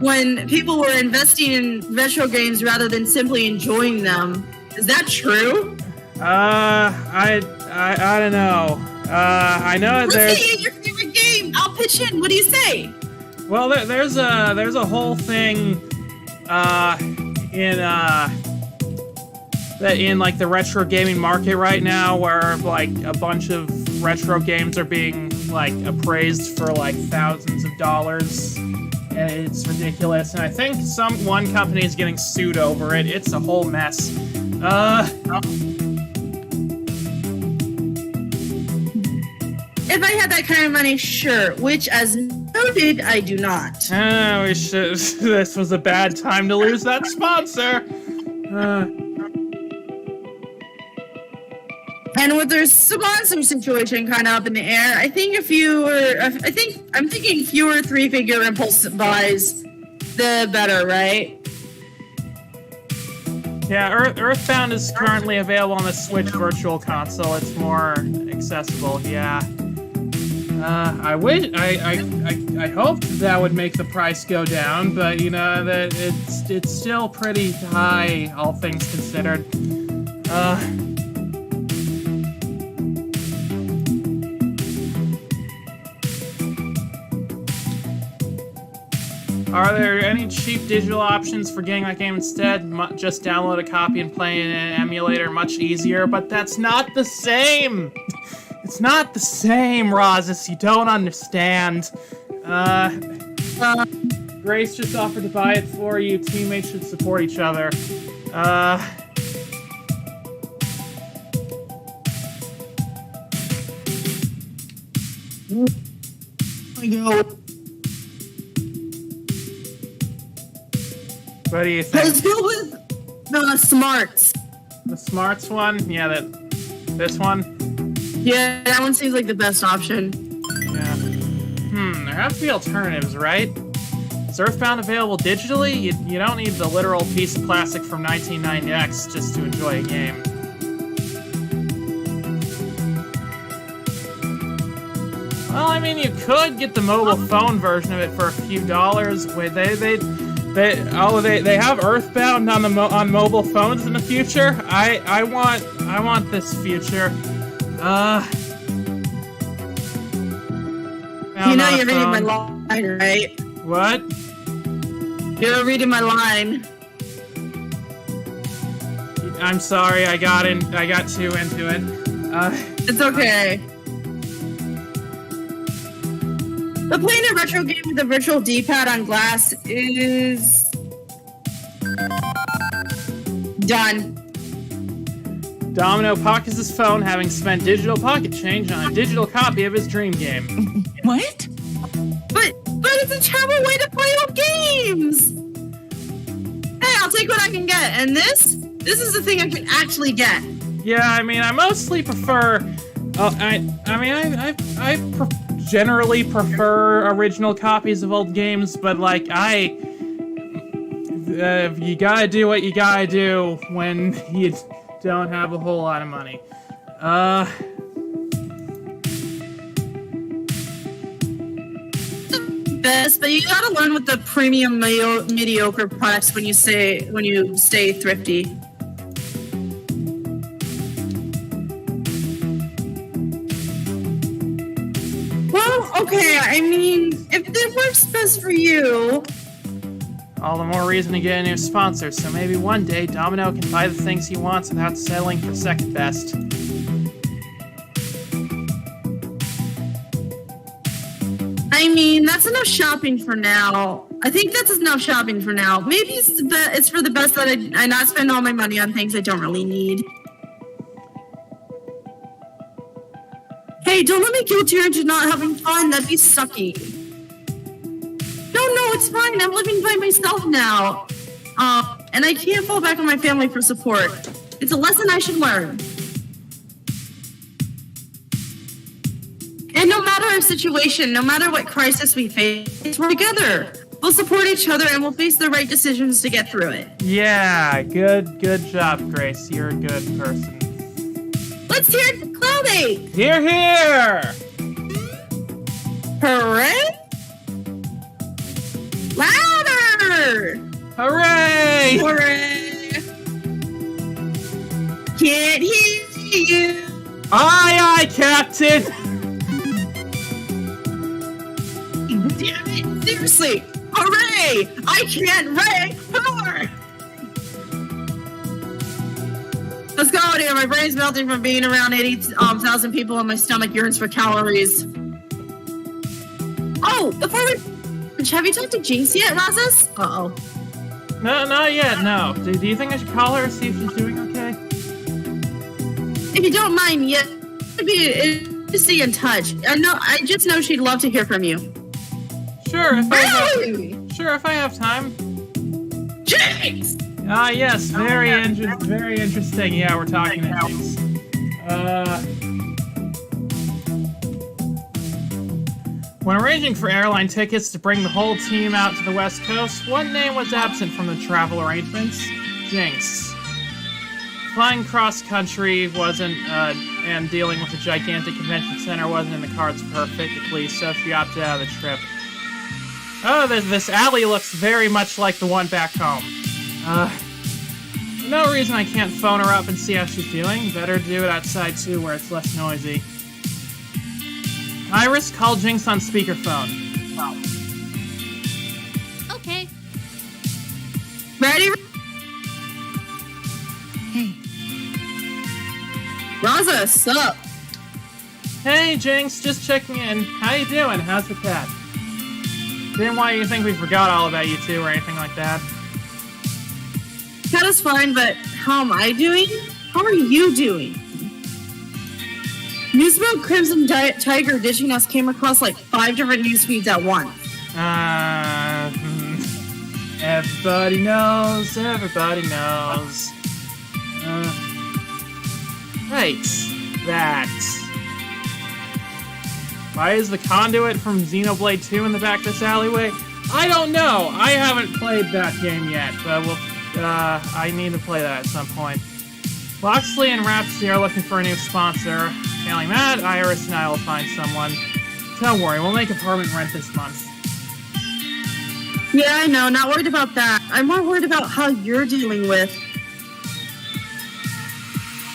when people were investing in retro games rather than simply enjoying them. Is that true? I don't know. I know there's. Let's say your favorite game. I'll pitch in. What do you say? Well, there's a whole thing, in like the retro gaming market right now, where like a bunch of retro games are being like appraised for like thousands of dollars, and it's ridiculous. And I think one company is getting sued over it. It's a whole mess. If I had that kind of money, sure. Which, as noted, I do not. We should. This was a bad time to lose that sponsor. And with their sponsor situation kind of up in the air, I'm thinking fewer three-figure impulse buys, the better, right? Yeah, Earthbound is currently available on the Switch Virtual Console. It's more accessible. Yeah. I hoped that would make the price go down, but you know that it's still pretty high, all things considered. Are there any cheap digital options for getting that game instead? Just download a copy and play in an emulator, much easier, but that's not the same! It's not the same, Rozis, you don't understand. Grace just offered to buy it for you. Teammates should support each other. I go. What do you think? Let's go with the smarts. The smarts one? Yeah, this one? Yeah, that one seems like the best option. Yeah. There have to be alternatives, right? Is Earthbound available digitally? You don't need the literal piece of plastic from 1990X just to enjoy a game. Well, I mean, you could get the mobile phone version of it for a few dollars. Wait, they have Earthbound on mobile phones in the future. I want this future. You know you're reading my line, right? What? You're reading my line. I'm sorry, I got too into it. It's okay. The playing a retro game with a virtual D-pad on glass is done. Domino pockets his phone, having spent digital pocket change on a digital copy of his dream game. What? But it's a terrible way to play old games. Hey, I'll take what I can get, and this is the thing I can actually get. Yeah, I mean, I mostly prefer. I generally prefer original copies of old games, but like you gotta do what you gotta do when you don't have a whole lot of money. Best, but you gotta learn with the premium mediocre products when you stay thrifty. Well, okay, I mean, if it works best for you. All the more reason to get a new sponsor, so maybe one day Domino can buy the things he wants without settling for second best. I mean, that's enough shopping for now. I think that's enough shopping for now. Maybe it's for the best that I not spend all my money on things I don't really need. Hey, don't let me guilt you into not having fun. That'd be sucky. No, it's fine. I'm living by myself now. And I can't fall back on my family for support. It's a lesson I should learn. And no matter our situation, no matter what crisis we face, we're together. We'll support each other and we'll face the right decisions to get through it. Yeah, good job, Grace. You're a good person. Let's hear it for Cloud8! Hear, hear! Hooray! Louder! Hooray! Hooray! Can't hear you. Aye, Captain! Damn it! Seriously! Hooray! I can't ray more! Let's go out here. My brain's melting from being around 80,000 people and my stomach yearns for calories. Oh, before we... Have you talked to Jinx yet, Razas? Uh-oh. No, not yet, no. Do you think I should call her, see if she's doing okay? If you don't mind, yeah, it'd be to stay in touch. I just know she'd love to hear from you. Sure, if Really? if I have time. Jinx! Ah, yes, very interesting. Yeah, we're talking to Jinx. When arranging for airline tickets to bring the whole team out to the West Coast, one name was absent from the travel arrangements: Jinx. Flying cross-country wasn't, and dealing with a gigantic convention center wasn't in the cards perfectly, so she opted out of the trip. Oh, this alley looks very much like the one back home. No reason I can't phone her up and see how she's doing. Better do it outside, too, where it's less noisy. Iris, call Jinx on speakerphone. Okay. Ready? Hey. Raza, sup? Hey, Jinx, just checking in. How you doing? How's the cat? Didn't want you to think we forgot all about you two or anything like that. Cat is fine, but how am I doing? How are you doing? News about Crimson Tiger ditching us came across like 5 different news feeds at once. Everybody knows, everybody knows. Right, that. Why is the conduit from Xenoblade 2 in the back of this alleyway? I don't know. I haven't played that game yet, but I need to play that at some point. Loxley and Rhapsody are looking for a new sponsor. Failing that, Iris and I will find someone. Don't worry, we'll make apartment rent this month. Yeah, I know. Not worried about that. I'm more worried about how you're dealing with.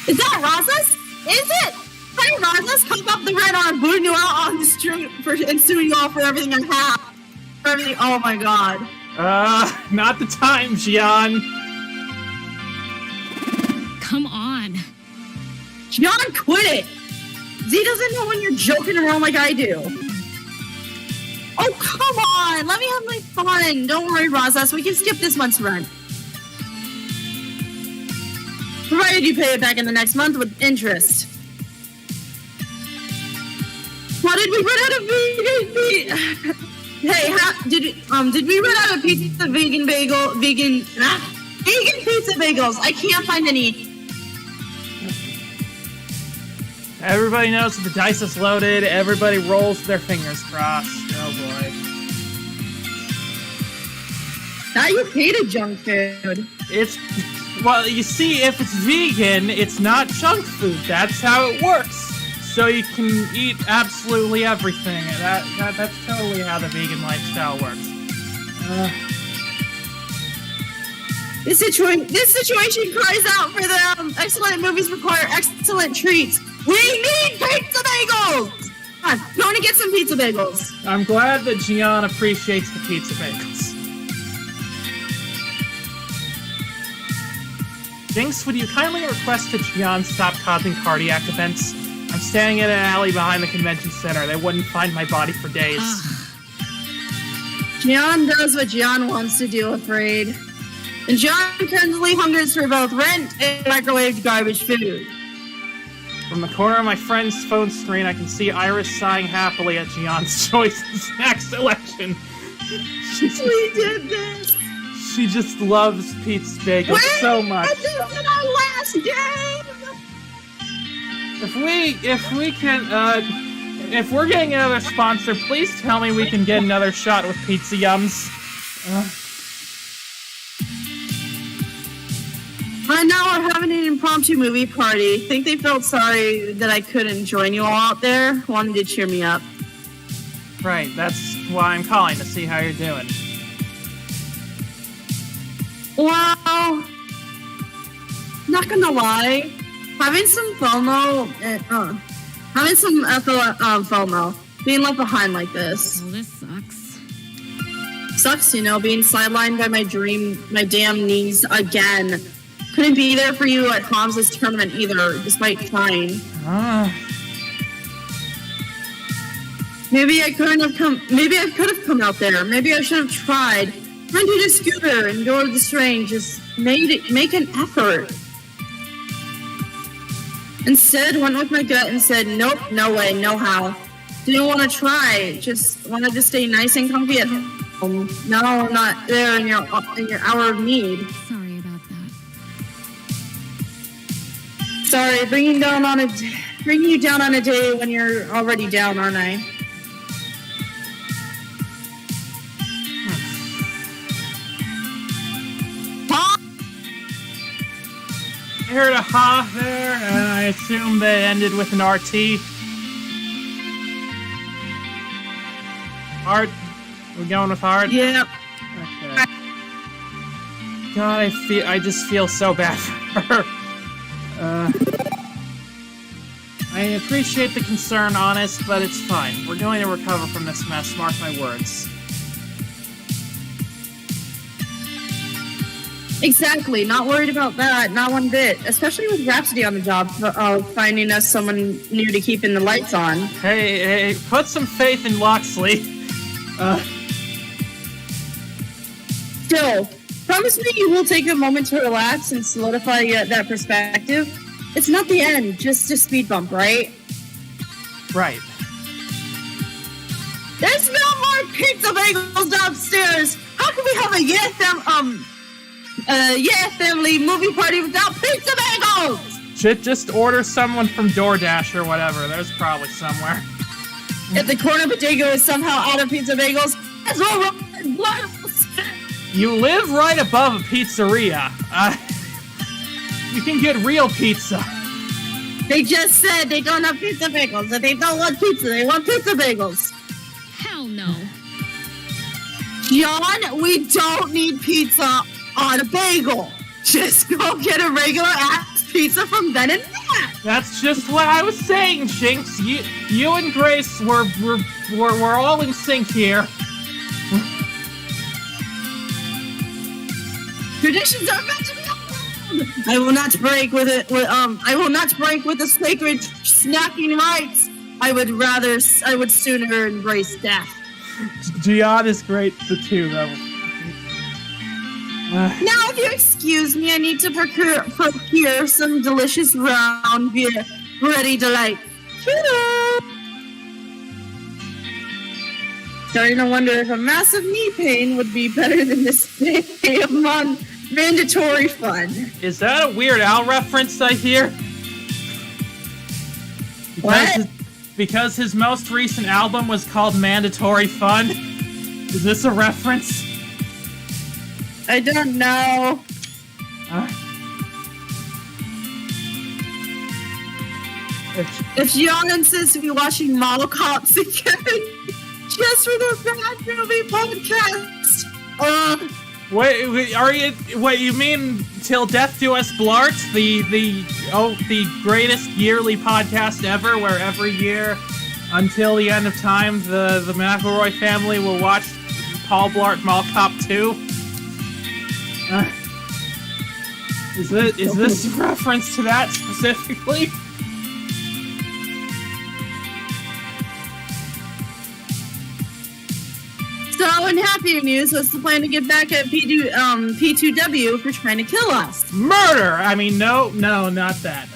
Is that Raza's? Is it? Hey, Raza's come up the red arm, booting you out on the street and suing you all for everything I have. For everything. Oh my god. Not the time, Gian. Come on. John, quit it! Z doesn't know when you're joking around like I do. Oh, come on! Let me have my fun! Don't worry, Raza, so we can skip this month's rent. Provided you pay it back in the next month with interest. What did we run out of vegan? Hey, did we run out of pizza vegan vegan pizza bagels? I can't find any. Everybody knows that the dice is loaded. Everybody rolls with their fingers crossed. Oh boy. Now you hated junk food. Well, you see, if it's vegan, it's not junk food. That's how it works. So you can eat absolutely everything. That's totally how the vegan lifestyle works. This situation cries out for the excellent movies require excellent treats. We need pizza bagels! Come on, going to get some pizza bagels. I'm glad that Gian appreciates the pizza bagels. Jinx, would you kindly request that Gian stop causing cardiac events? I'm staying in an alley behind the convention center. They wouldn't find my body for days. Gian does what Gian wants to do, afraid. And Gian currently hungers for both rent and microwaved garbage food. From the corner of my friend's phone screen, I can see Iris sighing happily at Gian's choice of snack selection. We did this! She just loves pizza bagels so much. This is our last game! If we're getting another sponsor, please tell me we can get another shot with Pizza Yums. Right now we're having an impromptu movie party. Think they felt sorry that I couldn't join you all out there. Wanted to cheer me up. Right, that's why I'm calling, to see how you're doing. Well, not gonna lie, having some FOMO, FOMO, being left behind like this. Well, this sucks. Sucks, you know, being sidelined by my damn knees again. Couldn't be there for you at Tom's tournament either, despite trying. Maybe I could have come out there. Maybe I should have tried. Rented a scooter and go to the train. Just make an effort. Instead, went with my gut and said, nope, no way, no how. Didn't want to try. Just wanted to stay nice and comfy at home. No, not there in your hour of need. Sorry about that. Sorry, bringing you down on a day when you're already down, aren't I? I heard a ha there, and I assume they ended with an RT. Art? We're going with art? Yep. Okay. God, I just feel so bad for her. I appreciate the concern, Honest, but it's fine. We're going to recover from this mess, mark my words. Exactly. Not worried about that. Not one bit. Especially with Rhapsody on the job, finding us someone new to keep in the lights on. Hey, put some faith in Loxley. Still, promise me you will take a moment to relax and solidify that perspective. It's not the end, just a speed bump, right? Right. There's no more pizza bagels downstairs. How can we have a family movie party without pizza bagels? Just order someone from DoorDash or whatever. There's probably somewhere. If the corner bodega is somehow out of pizza bagels, that's all wrong. You live right above a pizzeria. You can get real pizza. They just said they don't have pizza bagels. That they don't want pizza. They want pizza bagels. Hell no. John, we don't need pizza on a bagel. Just go get a regular ass pizza from Ben and Matt. That's just what I was saying, Jinx. You and Grace we're all in sync here. Traditions are meant to be upheld. I will not break with it. I will not break with the sacred snacking rights. I would sooner embrace death. Gian is great, the two, though. Now, if you excuse me, I need to procure some delicious round beer. Ready to light. Starting to wonder if a massive knee pain would be better than this day of mandatory fun. Is that a Weird Al reference I hear? What? Because his most recent album was called Mandatory Fun? Is this a reference? I don't know. If John insists to be watching Model Cops again, just for the Bad Movie podcast. Wait, you mean Till Death Do Us Blart? The greatest yearly podcast ever, where every year, until the end of time, the McElroy family will watch Paul Blart Mall Cop 2? Is this a reference to that specifically? So, in happier news, what's the plan to get back at P2W for trying to kill us? Murder! I mean, no, not that.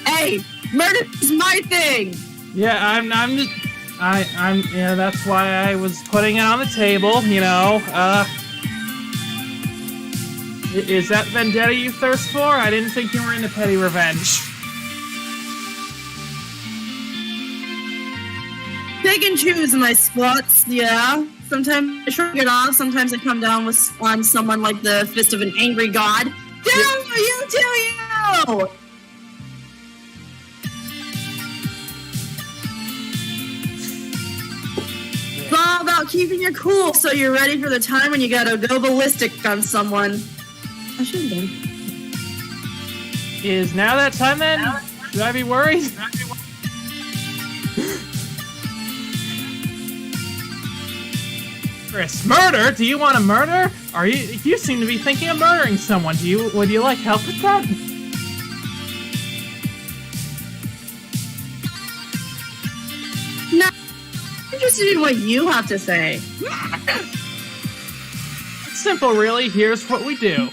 Hey, murder is my thing! Yeah, that's why I was putting it on the table, you know, Is that vendetta you thirst for? I didn't think you were into petty revenge. Pick and choose my spots, yeah. Sometimes I shrug it off, sometimes I come down on someone like the fist of an angry god. Do you! It's all about keeping your cool so you're ready for the time when you gotta go ballistic on someone. I should have done. Is now that time then? Should I be worried? Chris, murder? Do you want to murder? You seem to be thinking of murdering someone. Would you like help with that? No, I'm interested in what you have to say. It's simple, really. Here's what we do.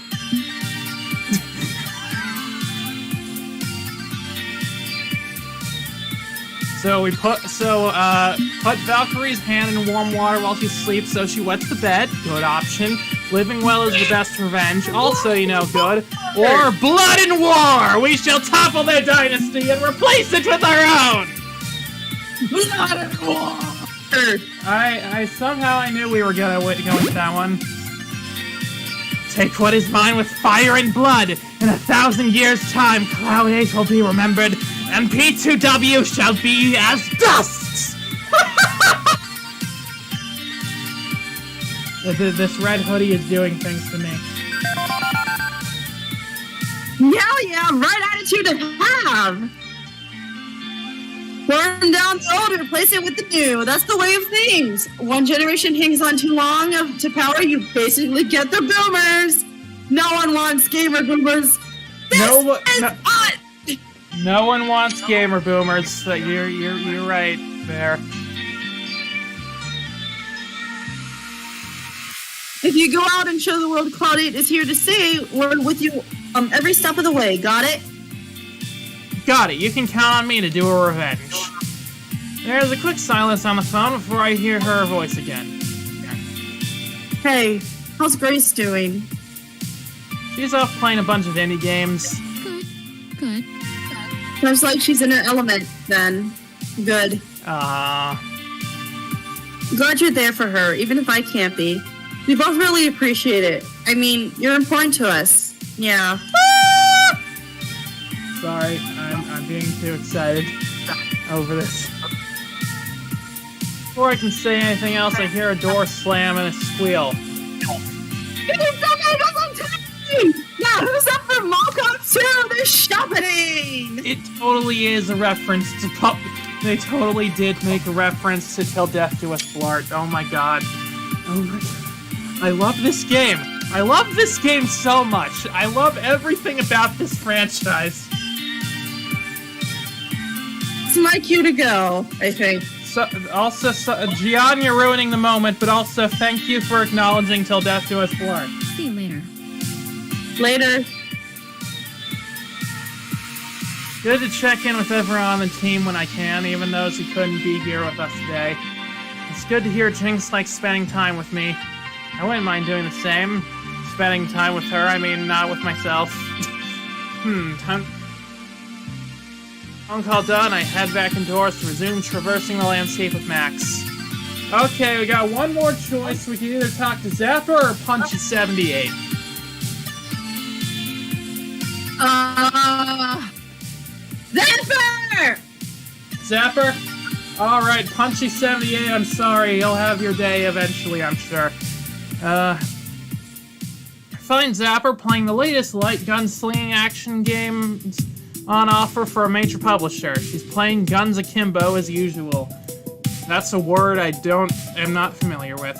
So we put Valkyrie's hand in warm water while she sleeps so she wets the bed. Good option. Living well is the best revenge. Also, good. Or blood and war! We shall topple their dynasty and replace it with our own! Blood and war! I somehow knew we were gonna go with that one. Take what is mine with fire and blood. In 1,000 years' time, Cloud 8 will be remembered, and P2W shall be as dust! This red hoodie is doing things to me. Yeah, right attitude to have! Burn down the old, replace it with the new. That's the way of things. One generation hangs on too long to power, you basically get the boomers. No one wants gamer boomers. No one wants gamer boomers. So you're right there. If you go out and show the world Cloud 8 is here to stay, we're with you every step of the way. Got it? Got it. You can count on me to do a revenge. There's a quick silence on the phone before I hear her voice again. Hey, how's Grace doing? She's off playing a bunch of indie games. Good. Sounds like she's in her element, then. Good. Glad you're there for her, even if I can't be. We both really appreciate it. I mean, you're important to us. Yeah. Sorry, I'm being too excited over this. Before I can say anything else, I hear a door slam and a squeal. Yeah, who's up for Malcolm 2? They're shopping! It totally is a reference to They totally did make a reference to Till Death Do Us Blart. Oh my god. Oh my god. I love this game. I love this game so much. I love everything about this franchise. It's my cue to go, I think. Gian, you're ruining the moment, but also thank you for acknowledging Till Death Do Us Blart. See you later. Later. Good to check in with everyone on the team when I can, even those who couldn't be here with us today. It's good to hear Jinx likes spending time with me. I wouldn't mind doing the same. Spending time with her, I mean, not with myself. Phone call done, I head back indoors to resume traversing the landscape with Max. Okay, we got one more choice. We can either talk to Zapper or Punchy78. Zapper! Zapper? Alright, Punchy78, I'm sorry. You'll have your day eventually, I'm sure. Find Zapper playing the latest light gunslinging action game on offer for a major publisher. She's playing Guns Akimbo as usual. That's a word I am not familiar with.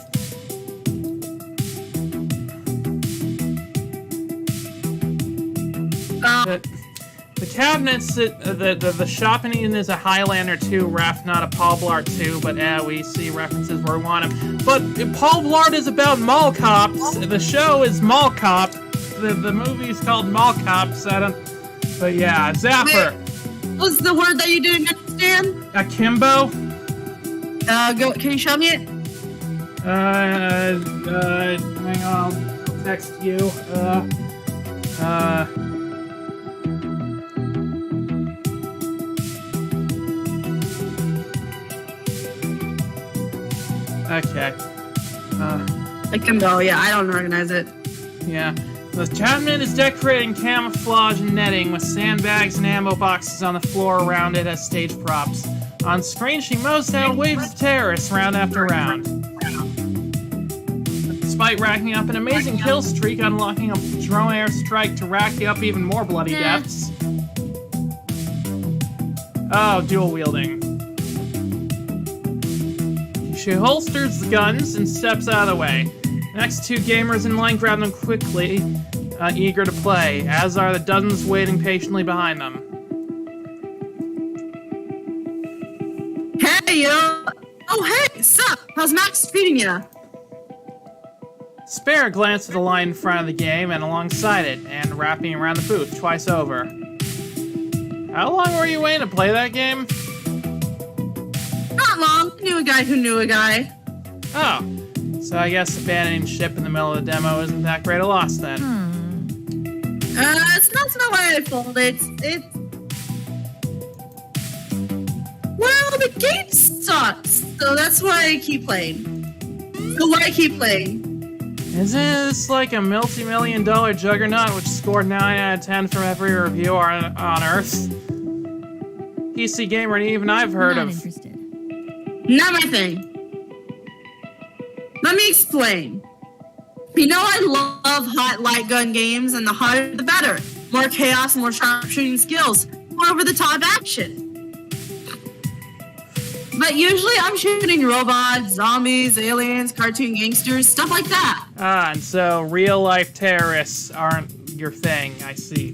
The cabinets, the shopping is a Highlander 2 ref, not a Paul Blart 2, but we see references where we want them. But Paul Blart is about mall cops. The show is Mall Cop. The movie is called Mall Cops. But yeah, Zapper. Wait, what's the word that you didn't understand? Akimbo? Can you show me it? Hang on, I'll text you. Okay. Akimbo, yeah, I don't recognize it. Yeah. The cabinet is decorated in camouflage and netting with sandbags and ammo boxes on the floor around it as stage props. On screen, she mows down waves of terrorists round after round. Despite racking up an amazing kill streak, unlocking a drone airstrike to rack up even more bloody deaths. Oh, dual wielding. She holsters the guns and steps out of the way. The next two gamers in line grab them quickly, eager to play, as are the dozens waiting patiently behind them. Hey, yo! Oh, hey, sup? How's Max treating ya? Spare glanced at the line in front of the game and alongside it, and wrapping around the booth twice over. How long were you waiting to play that game? Not long. I knew a guy who knew a guy. Oh. So I guess abandoning ship in the middle of the demo isn't that great a loss then. It's not my fault. It's... Well, the game sucks, so that's why I keep playing. Isn't this like a multi-million-dollar juggernaut which scored 9 out of 10 from every review on Earth? PC Gamer, and even I've heard Not of... interested. Not my thing. Let me explain. You know I love hot light gun games, and the hotter the better. More chaos, more sharpshooting skills, more over-the-top action. But usually I'm shooting robots, zombies, aliens, cartoon gangsters, stuff like that. Ah, and so real-life terrorists aren't your thing, I see.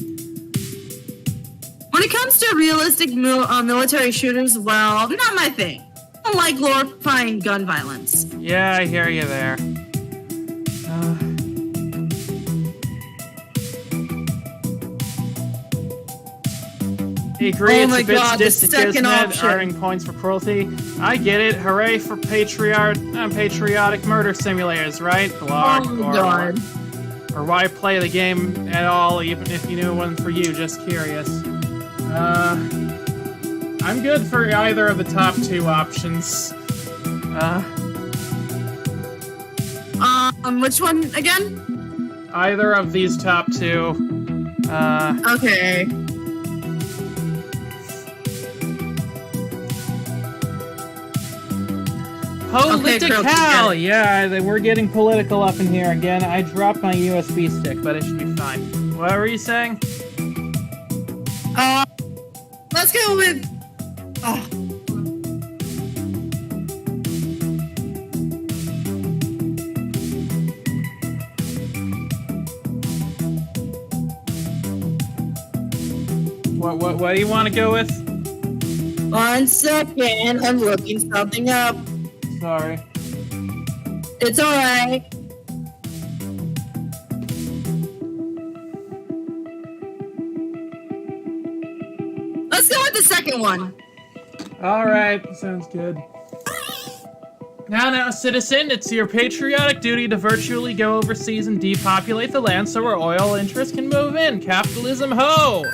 When it comes to realistic military shooters, well, not my thing. I don't like glorifying gun violence. Yeah, I hear you there. I agree, Oh it's my a bit God, the sadistic, second isn't it? option. Earning points for cruelty. I get it. Hooray for patriotic murder simulators, right? Blarg, Oh God. or why play the game at all, even if you knew one for you? Just curious. I'm good for either of the top two options. Which one again? Either of these top two. Okay. Political! girl, Yeah, we're getting political up in here again. I dropped my USB stick, but it should be fine. What were you saying? Let's go with. What do you want to go with? 1 second, I'm looking something up. Sorry. It's alright. Let's go with the second one. Alright, sounds good. Now, citizen, it's your patriotic duty to virtually go overseas and depopulate the land so our oil interests can move in. Capitalism, ho!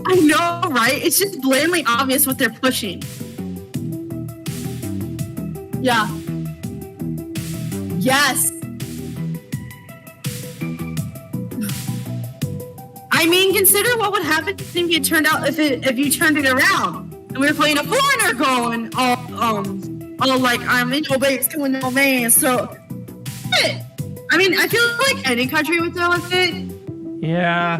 I know, right? It's just blatantly obvious what they're pushing. Yeah. Yes. I mean, consider what would happen if it turned out if you turned it around and we were playing a foreigner going, like I'm in your base going no man. So, shit. I mean, I feel like any country would throw a fit. Yeah.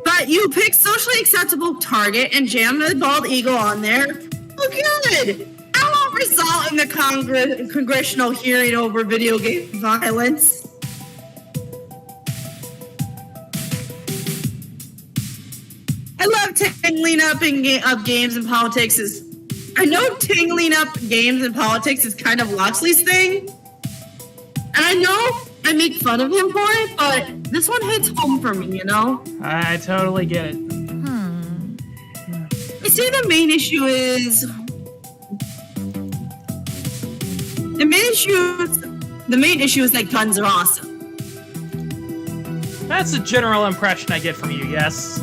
But you pick socially acceptable target and jam the bald eagle on there. Oh, good. That won't result in the congressional hearing over video game violence. I love tangling up games and politics. I know tangling up games and politics is kind of Loxley's thing. And I know I make fun of him for it, but this one hits home for me, you know? I totally get it. You see, the main issue is... The main issue is that guns are awesome. That's the general impression I get from you, yes?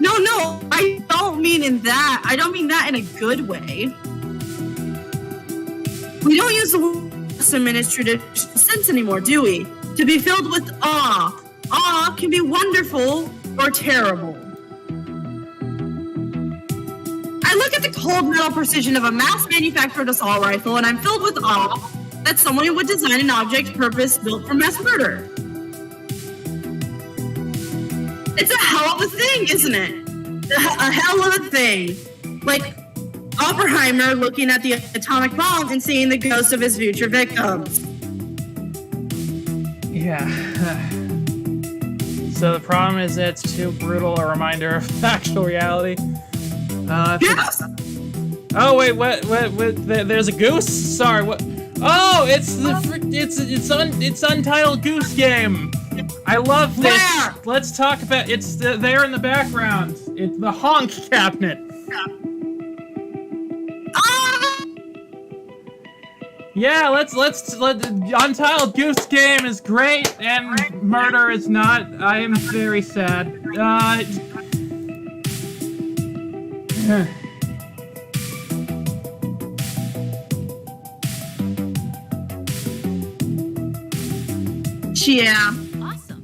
No, I don't mean in that. I don't mean that in a good way. We don't use the word awesome in its traditional sense anymore, do we? To be filled with awe. Awe can be wonderful or terrible. I look at the cold metal precision of a mass-manufactured assault rifle, and I'm filled with awe that someone would design an object purpose-built for mass murder. It's a hell of a thing, isn't it? A hell of a thing. Like Oppenheimer looking at the atomic bomb and seeing the ghosts of his future victims. Yeah. So the problem is that it's too brutal a reminder of factual reality. Yes! Oh wait, what? There's a goose. Sorry, what? Oh, it's it's Untitled Goose Game. I love this. Where? Let's talk about it's there in the background. It's the honk cabinet. Ah! Yeah, let's Untitled Goose Game is great and murder is not. I am very sad. Yeah. Awesome.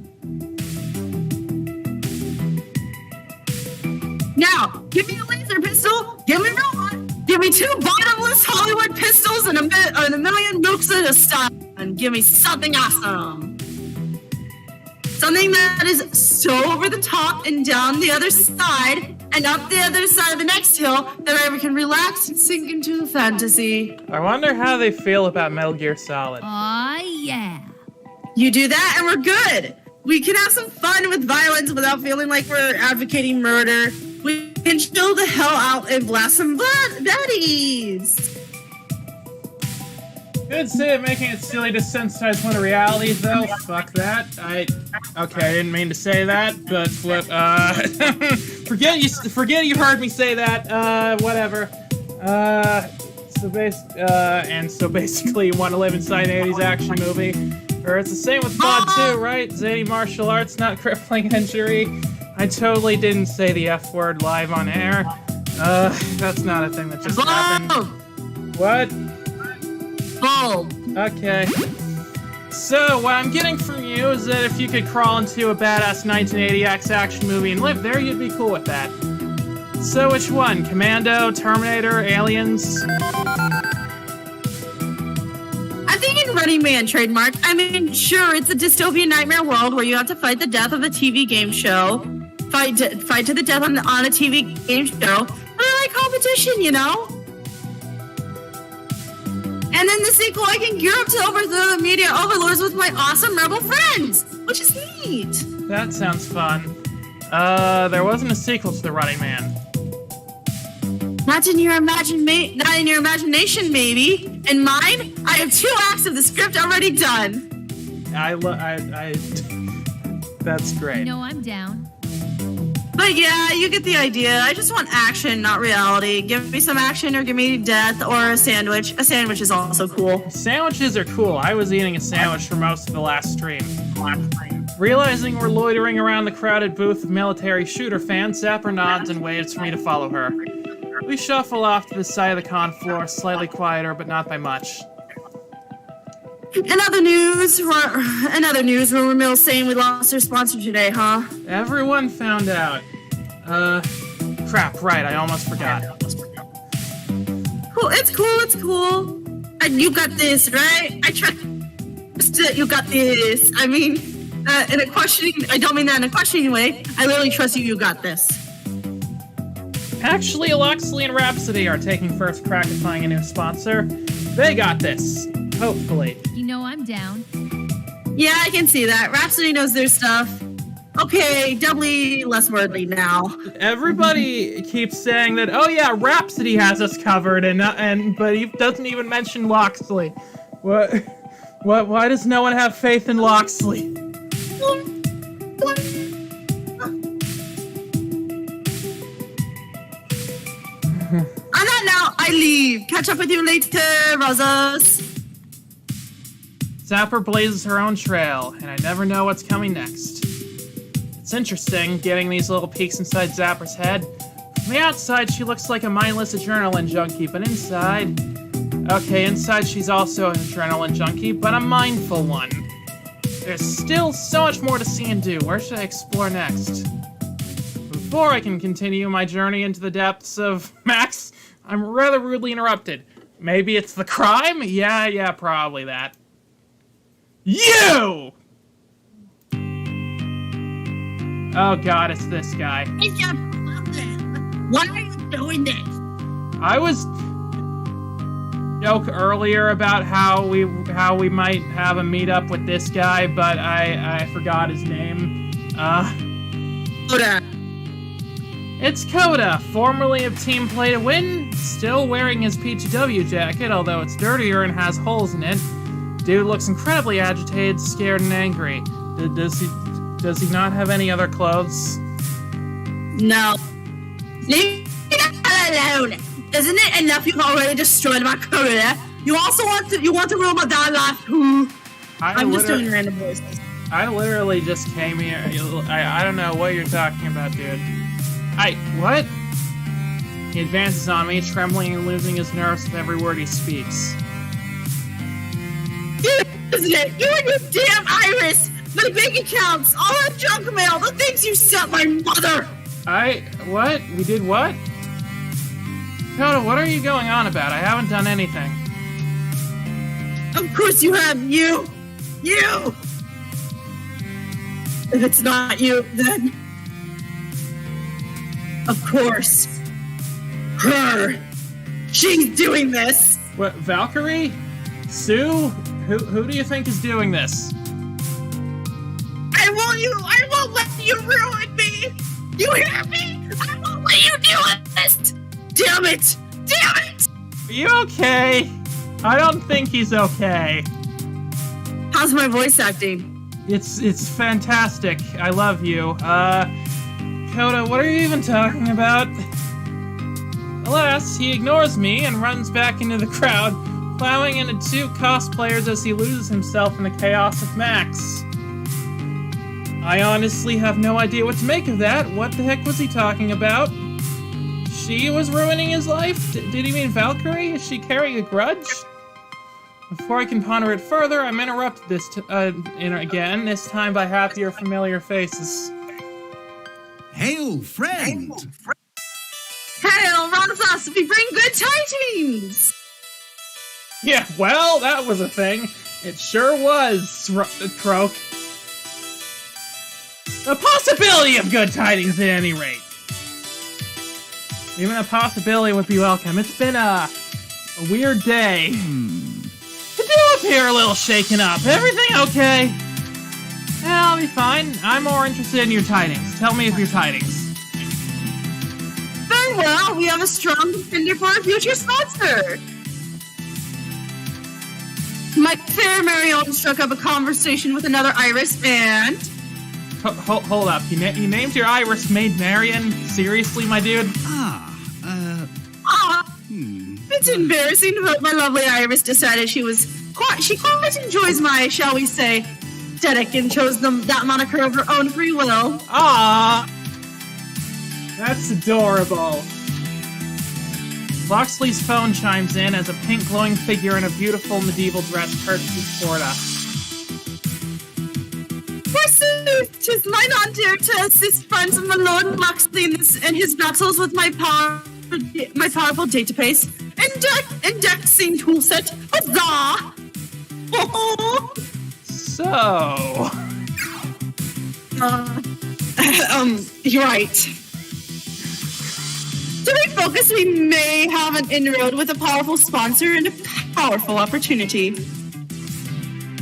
Now, give me a laser pistol. Give me one. Give me 2 bottomless Hollywood pistols and a million nukes at a stop. And give me something awesome. Something that is so over the top and down the other side and up the other side of the next hill, then I can relax and sink into the fantasy. I wonder how they feel about Metal Gear Solid. Aw, yeah. You do that and we're good. We can have some fun with violence without feeling like we're advocating murder. We can chill the hell out and blast some baddies. Good say it making it silly to sensitize one to reality, though. Fuck that. Okay, I didn't mean to say that, but what, forget you heard me say that, whatever. So basically you want to live inside an 80s action movie. Or it's the same with Mod 2, right? Zany martial arts, not crippling injury. I totally didn't say the F word live on air. That's not a thing that just happened. What? Bulb. Okay. So, what I'm getting from you is that if you could crawl into a badass 1980X action movie and live there, you'd be cool with that. So, which one? Commando, Terminator, Aliens? I think in Running Man trademark. I mean, sure, it's a dystopian nightmare world where you have to fight the death of a TV game show. Fight to the death on a TV game show. But I like competition, you know? And then the sequel, I can gear up to overthrow the media overlords with my awesome rebel friends, which is neat. That sounds fun. There wasn't a sequel to The Running Man. Not in your imagination, maybe. In mine, I have 2 acts of the script already done. That's great. No, I'm down. But yeah, you get the idea. I just want action, not reality. Give me some action or give me death or a sandwich. A sandwich is also cool. Sandwiches are cool. I was eating a sandwich for most of the last stream. Realizing we're loitering around the crowded booth of military shooter fans, Zapper nods and waves for me to follow her. We shuffle off to the side of the con floor, slightly quieter, but not by much. In other news, rumor mill saying we lost our sponsor today, huh? Everyone found out. Crap, right, I almost forgot. Cool, it's cool. And you got this, right? I trust that you got this. I mean, I don't mean that in a questioning way. I literally trust you got this. Actually, Loxley and Rhapsody are taking first crack at finding a new sponsor. They got this. Hopefully. You know I'm down. Yeah, I can see that. Rhapsody knows their stuff. Okay, doubly less worldly now. Everybody keeps saying that, oh yeah, Rhapsody has us covered, but he doesn't even mention Loxley. Why does no one have faith in Loxley? On that note, I leave. Catch up with you later, Rosas. Zapper blazes her own trail, and I never know what's coming next. It's interesting, getting these little peeks inside Zapper's head. From the outside, she looks like a mindless adrenaline junkie, but inside... Okay, inside she's also an adrenaline junkie, but a mindful one. There's still so much more to see and do. Where should I explore next? Before I can continue my journey into the depths of Max, I'm rather rudely interrupted. Maybe it's the crime? Yeah, probably that. You! Oh god, it's this guy. Why are you doing this? I was joke earlier about how we might have a meetup with this guy, but I forgot his name. Coda. It's Coda, formerly of Team Play to Win, still wearing his PTW jacket, although it's dirtier and has holes in it. Dude looks incredibly agitated, scared, and angry. Does he not have any other clothes? No. Leave it alone. Isn't it enough you've already destroyed my career? You also want to ruin my dad life too. I'm just doing random voices. I literally just came here. I don't know what you're talking about, dude. What? He advances on me, trembling and losing his nerves with every word he speaks. Isn't it? You and your damn iris! My bank accounts! All that junk mail! The things you sent my mother! What? We did what? Coda, what are you going on about? I haven't done anything. Of course you have, you! If it's not you, then... Of course. Her. She's doing this. What, Valkyrie? Sue? Who do you think is doing this? I won't let you ruin me. You hear me? I won't let you do this. Damn it. Are you okay? I don't think he's okay. How's my voice acting? It's fantastic. I love you. Coda, what are you even talking about? Alas, he ignores me and runs back into the crowd, plowing into two cosplayers as he loses himself in the chaos of Max. I honestly have no idea what to make of that. What the heck was he talking about? She was ruining his life? Did he mean Valkyrie? Is she carrying a grudge? Before I can ponder it further, I'm interrupted again, this time by happier, familiar faces. Hail, friend! Hail, Rothos, we bring good tidings! Yeah, well, that was a thing. It sure was, Croak. A possibility of good tidings at any rate. Even a possibility would be welcome. It's been a weird day. The deal up here a little shaken up. Everything okay? Yeah, I'll be fine. I'm more interested in your tidings. Tell me of your tidings. Very well, we have a strong contender for a future sponsor. My fair Marion struck up a conversation with another Iris and... Hold up. You named your Iris Maid Marion? Seriously, my dude? It's embarrassing, but my lovely Iris decided she quite enjoys my, shall we say, aesthetic and chose that moniker of her own free will. Ah, that's adorable. Loxley's phone chimes in as a pink glowing figure in a beautiful medieval dress curtsies toward us. Forsooth, 'tis mine honor to assist friends of my Lord Loxley in his battles with my powerful database indexing toolset. Huzzah! So, You're right. To refocus, we may have an inroad with a powerful sponsor and a powerful opportunity.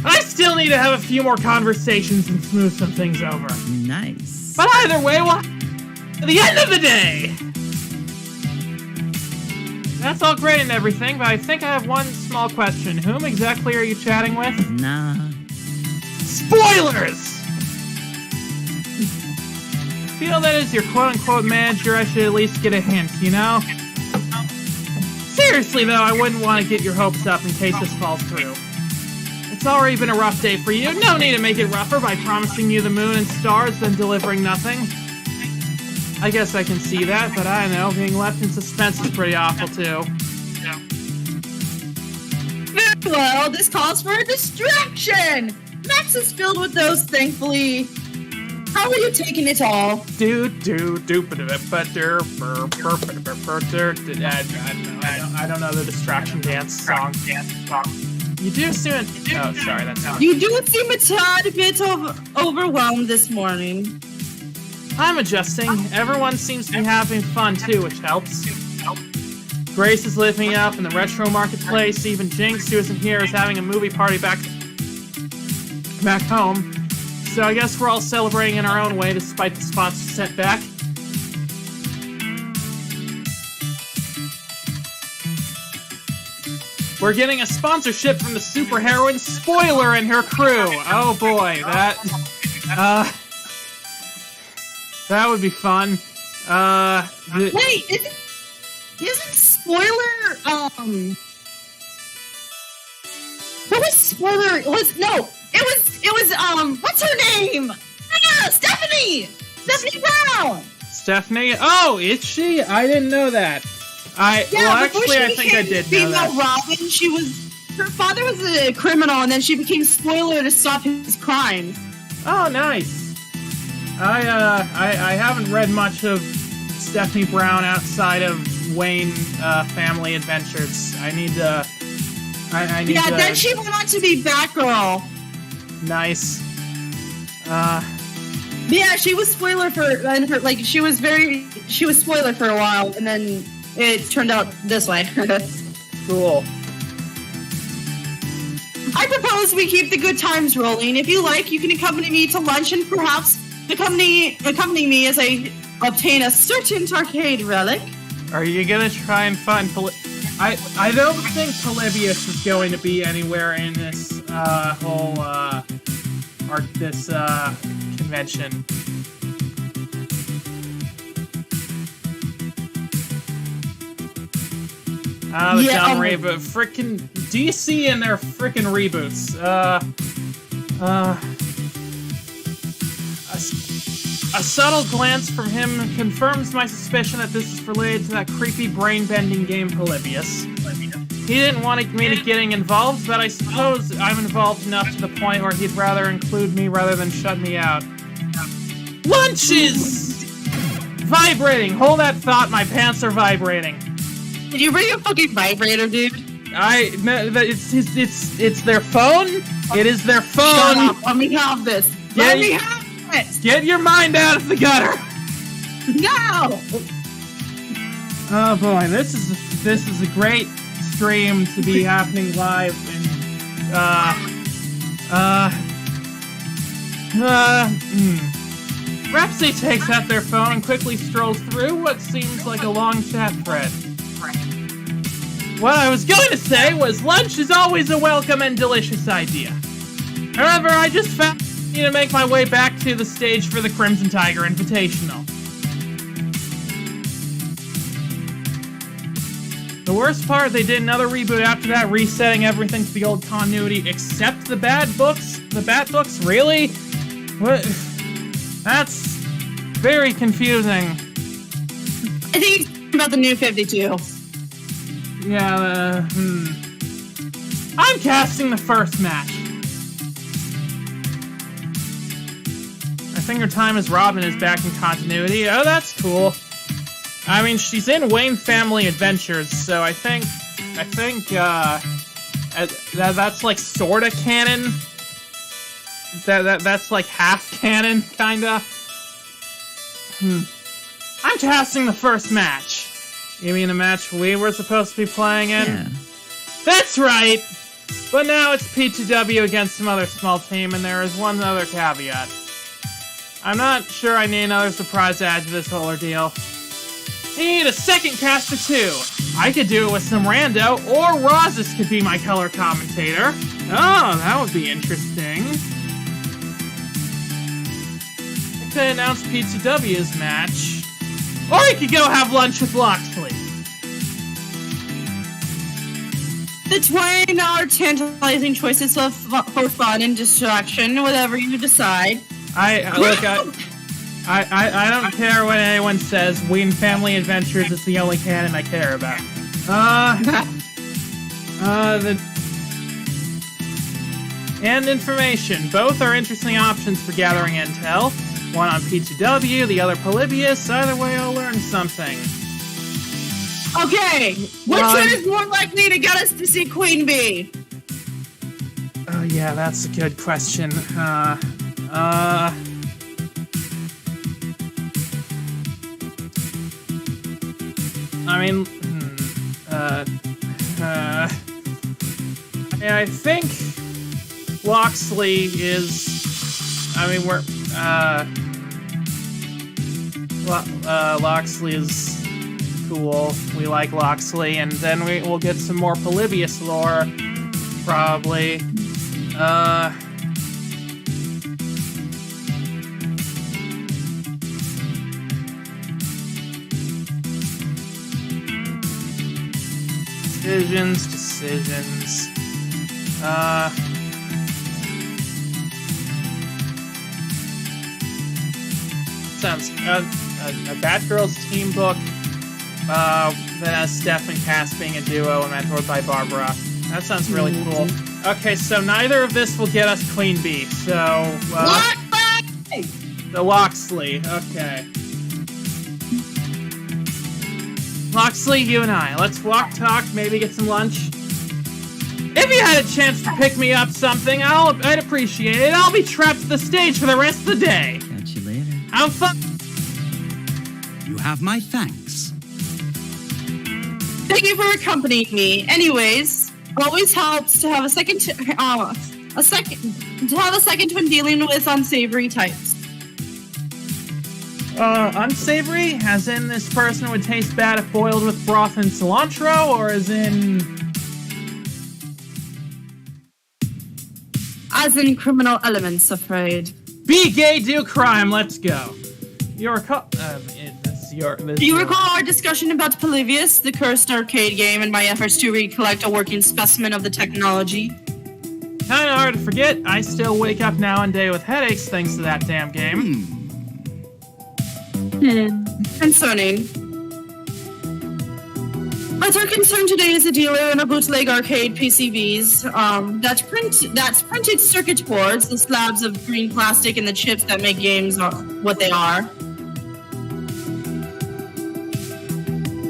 I still need to have a few more conversations and smooth some things over. Nice. But either way, at the end of the day, that's all great and everything, but I think I have one small question. Whom exactly are you chatting with? Nah. Spoilers! Feel that as your quote-unquote manager, I should at least get a hint, you know? Seriously, though, I wouldn't want to get your hopes up in case this falls through. It's already been a rough day for you. No need to make it rougher by promising you the moon and stars, then delivering nothing. I guess I can see that, but I don't know, being left in suspense is pretty awful, too. Very well, this calls for a distraction! Max is filled with those, thankfully. How are you taking it all? I don't know the distraction dance song. You do soon. Oh, sorry, that's not. You do seem a tad bit overwhelmed this morning. I'm adjusting. Everyone seems to be having fun too, which helps. Grace is living up in the retro marketplace. Even Jinx, who isn't here, is having a movie party back home. So I guess we're all celebrating in our own way despite the sponsor setback. We're getting a sponsorship from the superheroine Spoiler and her crew. Oh boy, that would be fun. Wait, isn't Spoiler, what was Spoiler, it was, what's her name? Stephanie Brown! Stephanie? Oh, is she? I didn't know that. I think I did know that. Robin, her father was a criminal, and then she became Spoiler to stop his crimes. Oh, nice. I haven't read much of Stephanie Brown outside of Wayne Family Adventures. I need to. Then she went on to be Batgirl. Nice. Yeah, she was spoiler for like she was spoiler for a while, and then it turned out this way. Cool. I propose we keep the good times rolling. If you like, you can accompany me to lunch and perhaps accompany me as I obtain a certain arcade relic. Are you gonna try and find I don't think Polybius is going to be anywhere in this whole convention. The dumb reboot. Frickin' DC and their frickin' reboots. A subtle glance from him confirms my suspicion that this is related to that creepy brain-bending game Polybius. He didn't want me to getting involved, but I suppose I'm involved enough to the point where he'd rather include me rather than shut me out. Lunch is vibrating! Hold that thought, my pants are vibrating. Did you bring a fucking vibrator, dude? It's their phone? It is their phone! Shut up, let me have this! Let me have this! Get your mind out of the gutter! No! Oh boy, this is a great stream to be happening live Repsy takes out their phone and quickly strolls through what seems like a long chat thread. What I was going to say was lunch is always a welcome and delicious idea. However, I just found I need to make my way back to the stage for the Crimson Tiger Invitational. The worst part, they did another reboot after that, resetting everything to the old continuity except the bad books. The Bat books? Really? What? That's very confusing. I think it's about the new 52. Yeah, I'm casting the first match. I think her time as Robin is back in continuity. Oh, that's cool. I mean, she's in Wayne Family Adventures, so I think that's like sorta canon. That's like half canon, kinda. I'm casting the first match. You mean the match we were supposed to be playing in? Yeah. That's right! But now it's P2W against some other small team, and there is one other caveat. I'm not sure I need another surprise add to this whole ordeal. I need a second caster too. I could do it with some rando, or Rozis could be my color commentator. Oh, that would be interesting. I could announce P2W's match. Or you could go have lunch with Loxley. The twain are tantalizing choices for fun and distraction, whatever you decide. I don't care what anyone says. Wayne Family Adventures is the only canon I care about. And information. Both are interesting options for gathering intel. One on P2W, the other Polybius. Either way, I'll learn something. Okay, which one is more likely to get us to see Queen Bee? Oh yeah, that's a good question. I mean, I think Loxley is. I mean, Loxley is cool. We like Loxley, and then we'll get some more Polybius lore, probably. Decisions. Sounds a Batgirls team book that has Steph and Cass being a duo and mentored by Barbara. That sounds really cool. Okay, so neither of this will get us Queen Bee. So the Loxley. Okay. Loxley, you and I. Let's walk, talk, maybe get some lunch. If you had a chance to pick me up something, I'd appreciate it. I'll be trapped to the stage for the rest of the day. Catch you later. I'm You have my thanks. Thank you for accompanying me. Anyways, always helps to have a second when dealing with unsavory types. Unsavory? As in this person would taste bad if boiled with broth and cilantro, or as in... As in criminal elements, afraid. Be gay, do crime, let's go. You recall our discussion about Polybius, the cursed arcade game, and my efforts to recollect a working specimen of the technology? Kinda hard to forget, I still wake up now and day with headaches thanks to that damn game. Concerning. But our concern today is a dealer in a bootleg arcade PCBs that's printed circuit boards, the slabs of green plastic, and the chips that make games are what they are.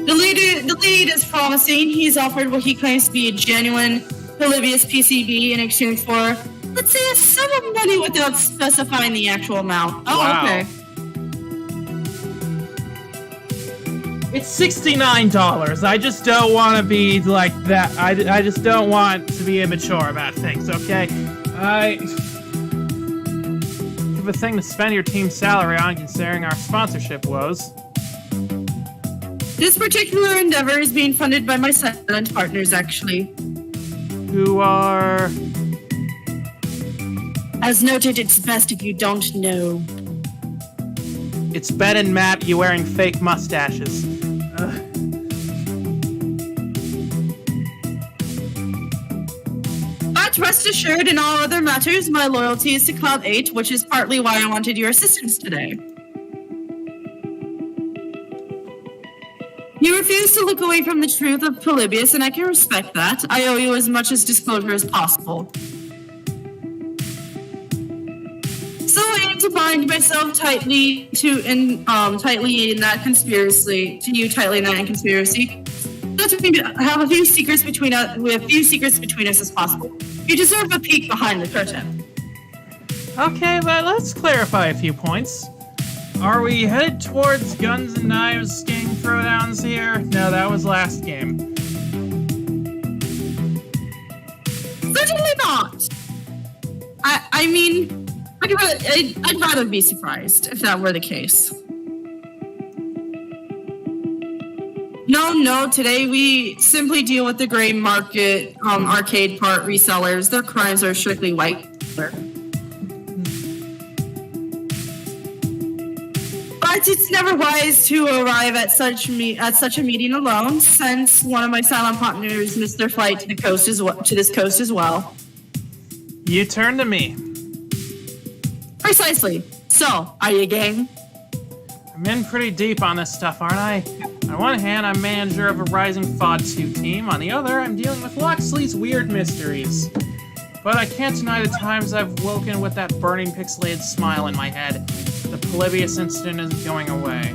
The lead is promising. He's offered what he claims to be a genuine Polybius PCB in exchange for, let's say, a sum of money without specifying the actual amount. Oh, wow. Okay. It's $69. I just don't want to be like that. I just don't want to be immature about things, okay? Give a thing to spend your team's salary on considering our sponsorship woes. This particular endeavor is being funded by my silent partners, actually. Who are... As noted, it's best if you don't know. It's Ben and Matt, you wearing fake mustaches. But rest assured, in all other matters, my loyalty is to Cloud 8, which is partly why I wanted your assistance today. You refuse to look away from the truth of Polybius, and I can respect that. I owe you as much as disclosure as possible. So I aim to bind myself tightly in that conspiracy. So to have a few secrets between us as possible. You deserve a peek behind the curtain. Okay, but let's clarify a few points. Are we headed towards guns and knives gang throwdowns here? No, that was last game. Certainly not. I mean, I'd rather be surprised if that were the case. No, today we simply deal with the gray market arcade part resellers. Their crimes are strictly white. But it's never wise to arrive at such a meeting alone, since one of my silent partners missed their flight to this coast as well. You turn to me. Precisely. So, are you game? I'm in pretty deep on this stuff, aren't I? On one hand, I'm manager of a rising FOD 2 team. On the other, I'm dealing with Loxley's weird mysteries. But I can't deny the times I've woken with that burning pixelated smile in my head. The Polybius incident isn't going away.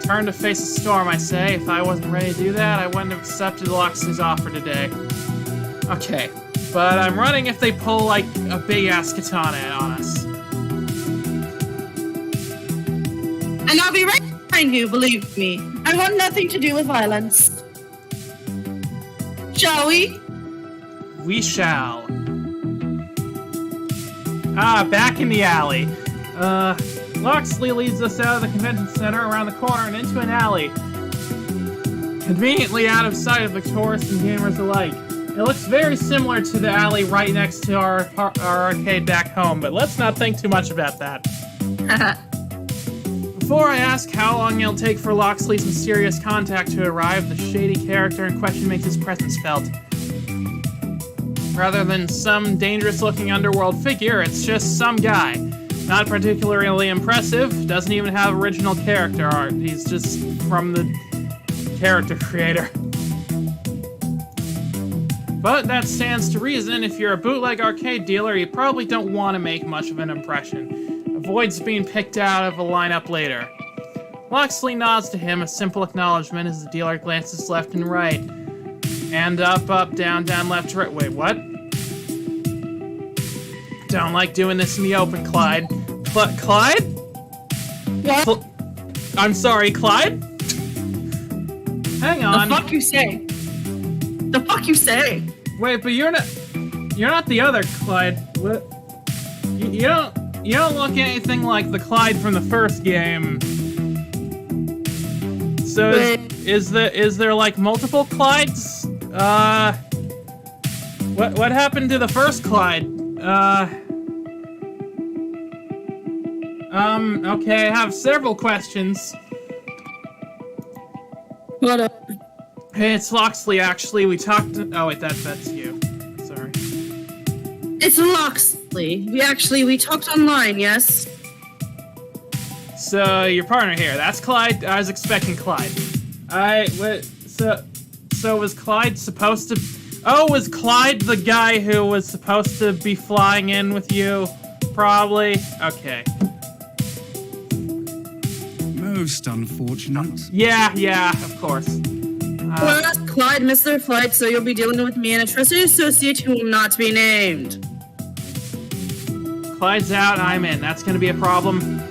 Turn to face the storm, I say. If I wasn't ready to do that, I wouldn't have accepted Loxley's offer today. Okay, but I'm running if they pull, like, a big-ass katana on us. And I'll be right behind you, believe me. I want nothing to do with violence. Shall we? We shall. Back in the alley. Loxley leads us out of the convention center, around the corner, and into an alley. Conveniently out of sight of the tourists and gamers alike. It looks very similar to the alley right next to our arcade back home, but let's not think too much about that. Before I ask how long it'll take for Loxley's mysterious contact to arrive, the shady character in question makes his presence felt. Rather than some dangerous-looking underworld figure, it's just some guy. Not particularly impressive, doesn't even have original character art. He's just from the character creator. But that stands to reason. If you're a bootleg arcade dealer, you probably don't want to make much of an impression. Avoids being picked out of a lineup later. Loxley nods to him, a simple acknowledgement as the dealer glances left and right. And up, down, left, right. Wait, what? Don't like doing this in the open, Clyde. Clyde? What? I'm sorry, Clyde? Hang on. The fuck you say? The fuck you say? Wait, but you're not the other Clyde. What? You don't look anything like the Clyde from the first game. So is there like multiple Clydes? What happened to the first Clyde? Okay, I have several questions. What up? Hey, it's Loxley, actually. We talked. Oh, wait, that's you. Sorry. It's Loxley. We talked online, yes? So, your partner here, that's Clyde? I was expecting Clyde. So was Clyde supposed to... Oh, was Clyde the guy who was supposed to be flying in with you? Probably. Okay. Most unfortunate. Yeah, of course. Well, that's Clyde missed their flight, so you'll be dealing with me and a trusted associate who will not be named. Clyde's out, I'm in. That's gonna be a problem.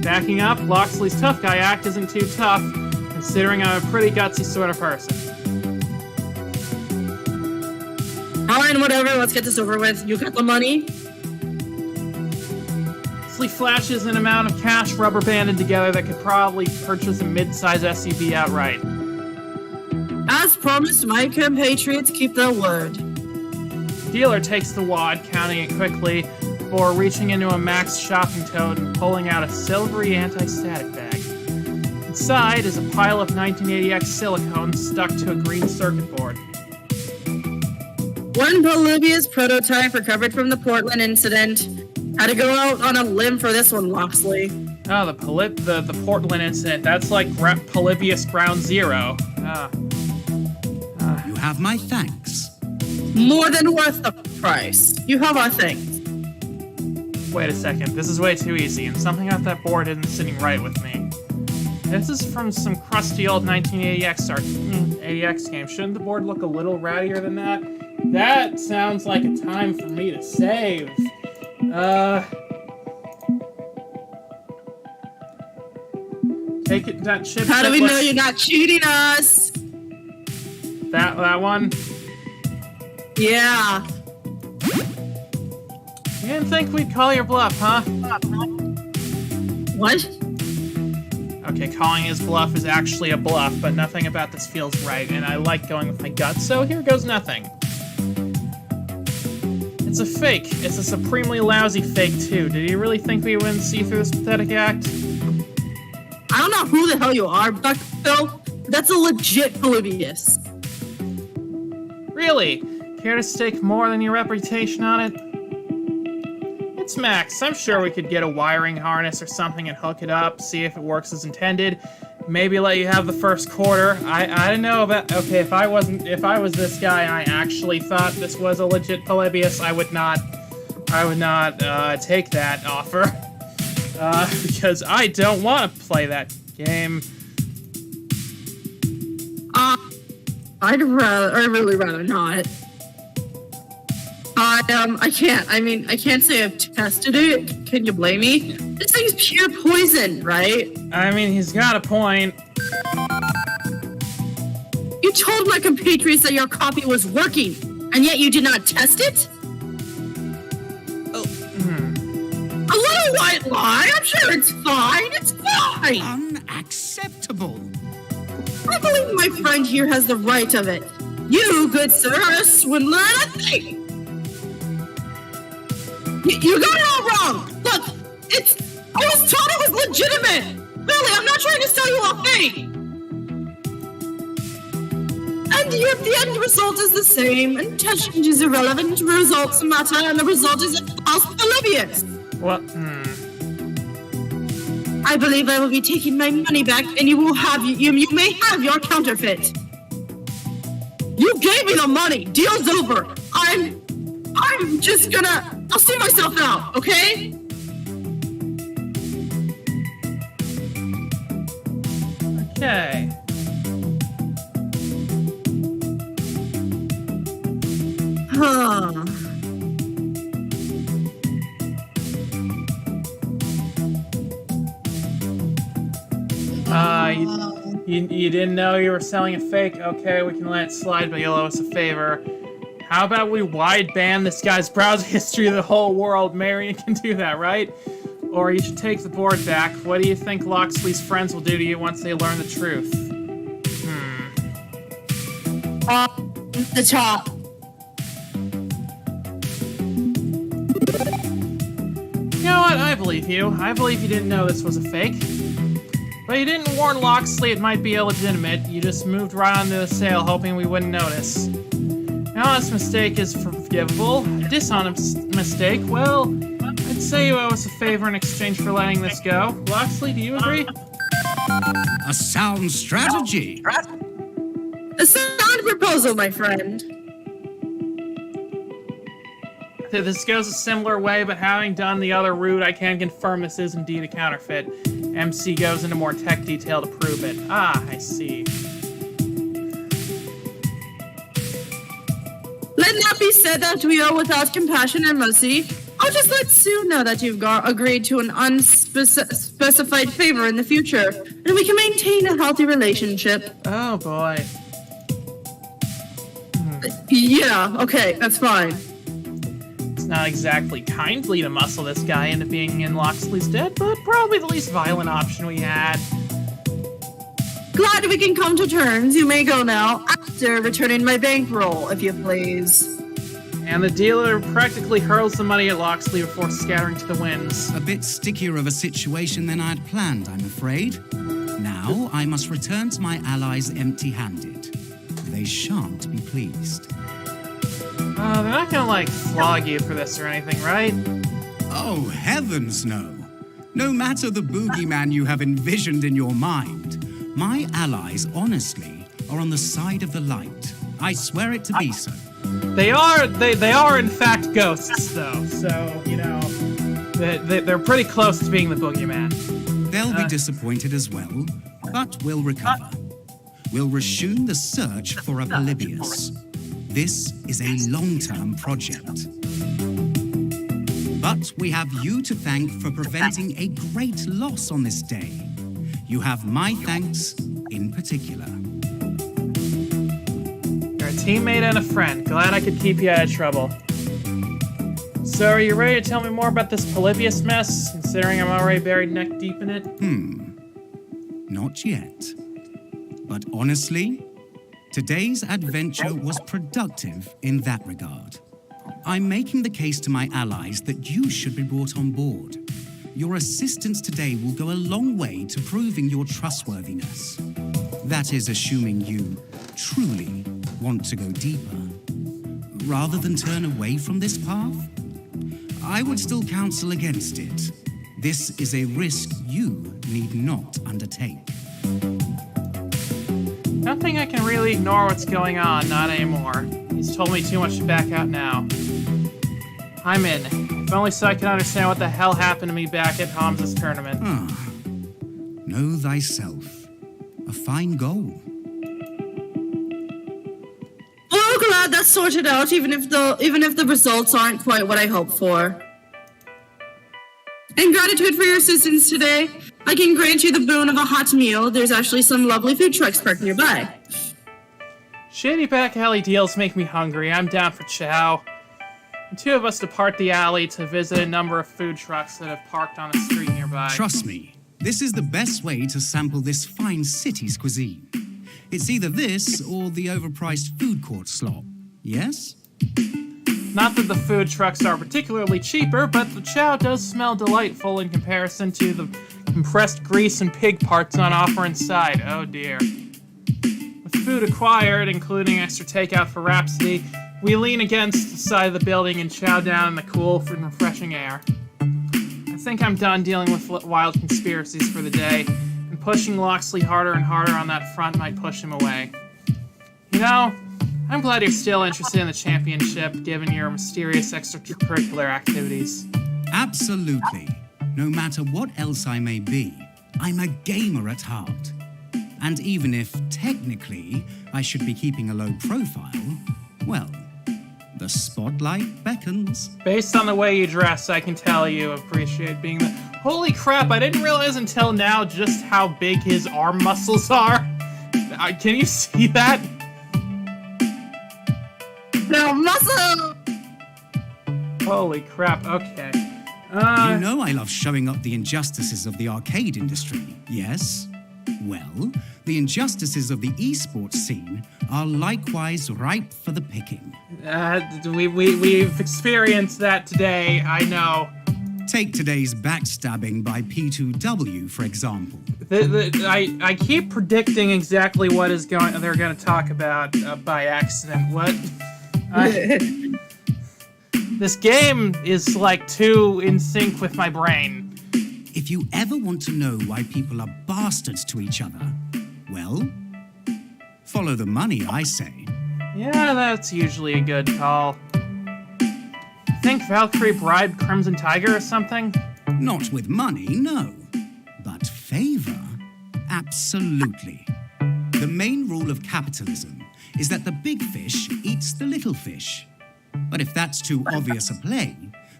Backing up, Loxley's tough guy act isn't too tough, considering I'm a pretty gutsy sort of person. Fine, whatever, let's get this over with. You got the money? Loxley flashes an amount of cash rubber banded together that could probably purchase a mid-size SUV outright. As promised, my compatriots keep their word. Dealer takes the wad, counting it quickly, before reaching into a Max shopping tote and pulling out a silvery anti-static bag. Inside is a pile of 1980X silicone stuck to a green circuit board. One Bolivia's prototype recovered from the Portland incident. Had to go out on a limb for this one, Loxley. Oh, the Portland incident. That's like Polybius Ground Zero. You have my thanks. More than worth the price. You have our things. Wait a second, this is way too easy, and something off that board isn't sitting right with me. This is from some crusty old 1980X game. Shouldn't the board look a little rattier than that? That sounds like a time for me to save. Take it, that chip. How do we know you're not cheating us? That one? Yeah. You didn't think we'd call your bluff, huh? What? Okay, calling his bluff is actually a bluff, but nothing about this feels right, and I like going with my gut, so here goes nothing. It's a fake. It's a supremely lousy fake, too. Did you really think we wouldn't see through this pathetic act? I don't know who the hell you are, Dr. Phil. But that's a legit Polybius. Really? Care to stake more than your reputation on it? It's Max. I'm sure we could get a wiring harness or something and hook it up, see if it works as intended. Maybe let you have the first quarter. I don't know about... Okay, if I was this guy and I actually thought this was a legit Polybius, I would not take that offer. Because I don't want to play that game. I'd really rather not. I can't. I mean, I can't say I've tested it. Can you blame me? This thing's pure poison, right? I mean, he's got a point. You told my compatriots that your copy was working, and yet you did not test it? A little white lie? I'm sure it's fine. It's fine. Unacceptable. I believe my friend here has the right of it. You, good sir, are a swindler and a thief. You got it all wrong. Look, I was told it was legitimate. Really, I'm not trying to sell you a fake. And yet the end result is the same. Intention is irrelevant. Results matter, and the result is a false Polybius. What? I believe I will be taking my money back, and you will have you may have your counterfeit. You gave me the money. Deal's over. I'm just gonna. I'll see myself out. Okay? Okay. Huh. You didn't know you were selling a fake? Okay, we can let it slide, but you'll owe us a favor. How about we wide ban this guy's browser history of the whole world? Marion can do that, right? Or you should take the board back. What do you think Loxley's friends will do to you once they learn the truth? The top. You know what? I believe you. I believe you didn't know this was a fake. But you didn't warn Loxley it might be illegitimate. You just moved right onto the sale hoping we wouldn't notice. An honest mistake is forgivable. A dishonest mistake, well, I'd say you owe us a favor in exchange for letting this go. Loxley, do you agree? A sound strategy. A sound proposal, my friend. This goes a similar way, but having done the other route, I can confirm this is indeed a counterfeit. MC goes into more tech detail to prove it. Ah, I see. Let not be said that we are without compassion and mercy. I'll just let Sue know that you've agreed to an unspecified favor in the future, and we can maintain a healthy relationship. Oh boy. Yeah, okay, that's fine. It's not exactly kindly to muscle this guy into being in Loxley's debt, but probably the least violent option we had. Glad we can come to terms. You may go now, after returning my bankroll, if you please. And the dealer practically hurls the money at Loxley before scattering to the winds. A bit stickier of a situation than I'd planned, I'm afraid. Now I must return to my allies empty-handed. They shan't be pleased. They're not gonna, like, flog you for this or anything, right? Oh, heavens no. No matter the boogeyman you have envisioned in your mind, my allies, honestly, are on the side of the light. I swear it to be so. They are in fact ghosts, though, so, you know, they're pretty close to being the boogeyman. They'll be disappointed as well, but we'll recover. We'll resume the search for a Polybius. This is a long-term project. But we have you to thank for preventing a great loss on this day. You have my thanks in particular. You're a teammate and a friend. Glad I could keep you out of trouble. So, are you ready to tell me more about this Polybius mess, considering I'm already buried neck deep in it? Not yet. But honestly, today's adventure was productive in that regard. I'm making the case to my allies that you should be brought on board. Your assistance today will go a long way to proving your trustworthiness. That is assuming you truly want to go deeper. Rather than turn away from this path, I would still counsel against it. This is a risk you need not undertake. I don't think I can really ignore what's going on, not anymore. He's told me too much to back out now. I'm in. If only so I can understand what the hell happened to me back at Hamza's tournament. Know thyself. A fine goal. Oh, glad that's sorted out, even if the results aren't quite what I hoped for. In gratitude for your assistance today, I can grant you the boon of a hot meal. There's actually some lovely food trucks parked nearby. Shady back alley deals make me hungry. I'm down for chow. The two of us depart the alley to visit a number of food trucks that have parked on a street nearby. Trust me, this is the best way to sample this fine city's cuisine. It's either this or the overpriced food court slop. Yes? Not that the food trucks are particularly cheaper, but the chow does smell delightful in comparison to the compressed grease and pig parts on offer inside. Oh dear. With food acquired, including extra takeout for Rhapsody, we lean against the side of the building and chow down in the cool and refreshing air. I think I'm done dealing with wild conspiracies for the day, and pushing Loxley harder and harder on that front might push him away. You know, I'm glad you're still interested in the championship, given your mysterious extracurricular activities. Absolutely. No matter what else I may be, I'm a gamer at heart. And even if, technically, I should be keeping a low profile, well, the spotlight beckons. Based on the way you dress, I can tell you appreciate being the... Holy crap, I didn't realize until now just how big his arm muscles are. Can you see that? No muscle. Holy crap, okay. You know I love showing up the injustices of the arcade industry, yes? Well, the injustices of the esports scene are likewise ripe for the picking. We've experienced that today, I know. Take today's backstabbing by P2W, for example. I keep predicting exactly what they're going to talk about by accident. What? This game is like too in sync with my brain. If you ever want to know why people are bastards to each other, well, follow the money, I say. Yeah, that's usually a good call. Think Valkyrie bribed Crimson Tiger or something? Not with money, no. But favor? Absolutely. The main rule of capitalism is that the big fish eats the little fish. But if that's too obvious a play,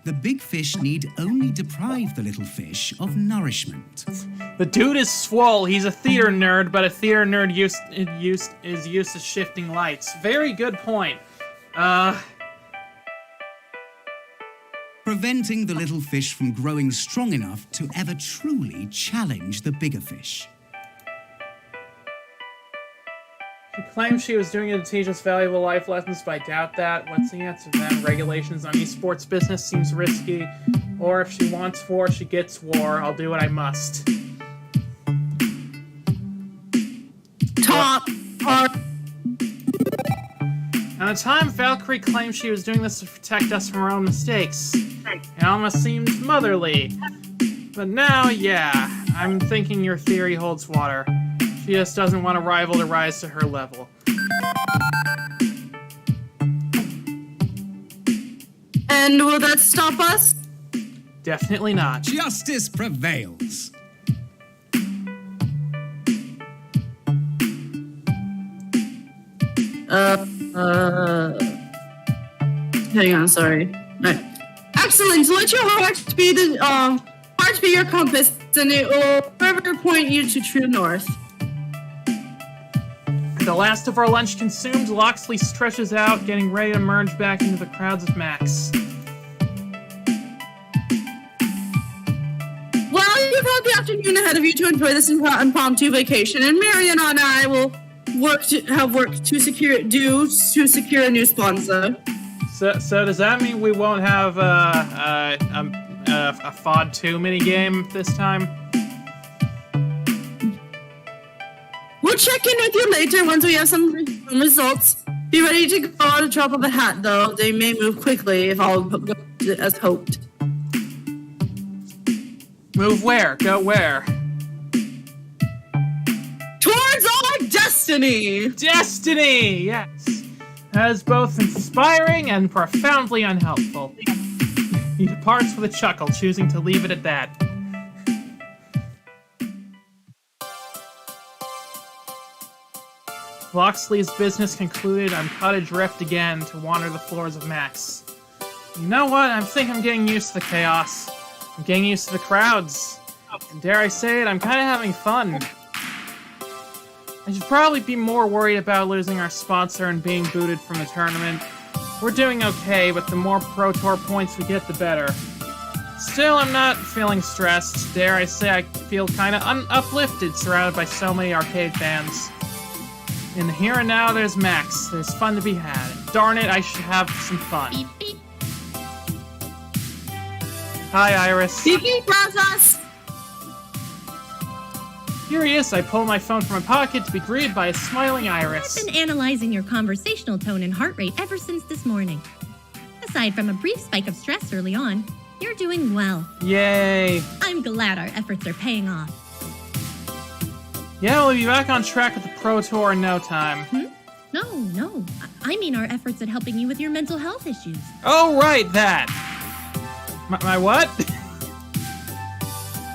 the big fish need only deprive the little fish of nourishment. The dude is swole. He's a theater nerd, but a theater nerd is used to shifting lights. Very good point. Preventing the little fish from growing strong enough to ever truly challenge the bigger fish. She claims she was doing it to teach us valuable life lessons, but I doubt that. What's the answer then? Regulations on esports business seems risky. Or if she wants war, she gets war. I'll do what I must. Top part. At the time, Valkyrie claimed she was doing this to protect us from our own mistakes. It almost seemed motherly. But now, yeah, I'm thinking your theory holds water. She just doesn't want a rival to rise to her level. And will that stop us? Definitely not. Justice prevails. Hang on, sorry. Right. Excellent. Let your heart be your compass, and it will forever point you to true north. The last of our lunch consumed, Loxley stretches out, getting ready to merge back into the crowds of Max. Well, you've had the afternoon ahead of you to enjoy this impromptu vacation, and Marion and I will work to secure a new sponsor. So does that mean we won't have a FOD 2 minigame this time? We'll check in with you later once we have some results. Be ready to go at a drop of a hat, though. They may move quickly if all goes as hoped. Move where? Go where? Towards our destiny! Destiny! Yes. That is both inspiring and profoundly unhelpful. He departs with a chuckle, choosing to leave it at that. Loxley's business concluded, I'm cut adrift again to wander the floors of Max. You know what? I think I'm getting used to the chaos. I'm getting used to the crowds. And dare I say it, I'm kind of having fun. I should probably be more worried about losing our sponsor and being booted from the tournament. We're doing okay, but the more Pro Tour points we get, the better. Still, I'm not feeling stressed. Dare I say I feel kind of uplifted, surrounded by so many arcade fans. In the here and now, there's Max. There's fun to be had. Darn it, I should have some fun. Beep, beep. Hi, Iris. Beep, beep, process! Curious, I pull my phone from my pocket to be greeted by a smiling Iris. I've been analyzing your conversational tone and heart rate ever since this morning. Aside from a brief spike of stress early on, you're doing well. Yay. I'm glad our efforts are paying off. Yeah, we'll be back on track with the Pro Tour in no time. No. I mean our efforts at helping you with your mental health issues. Oh, right, that. My what?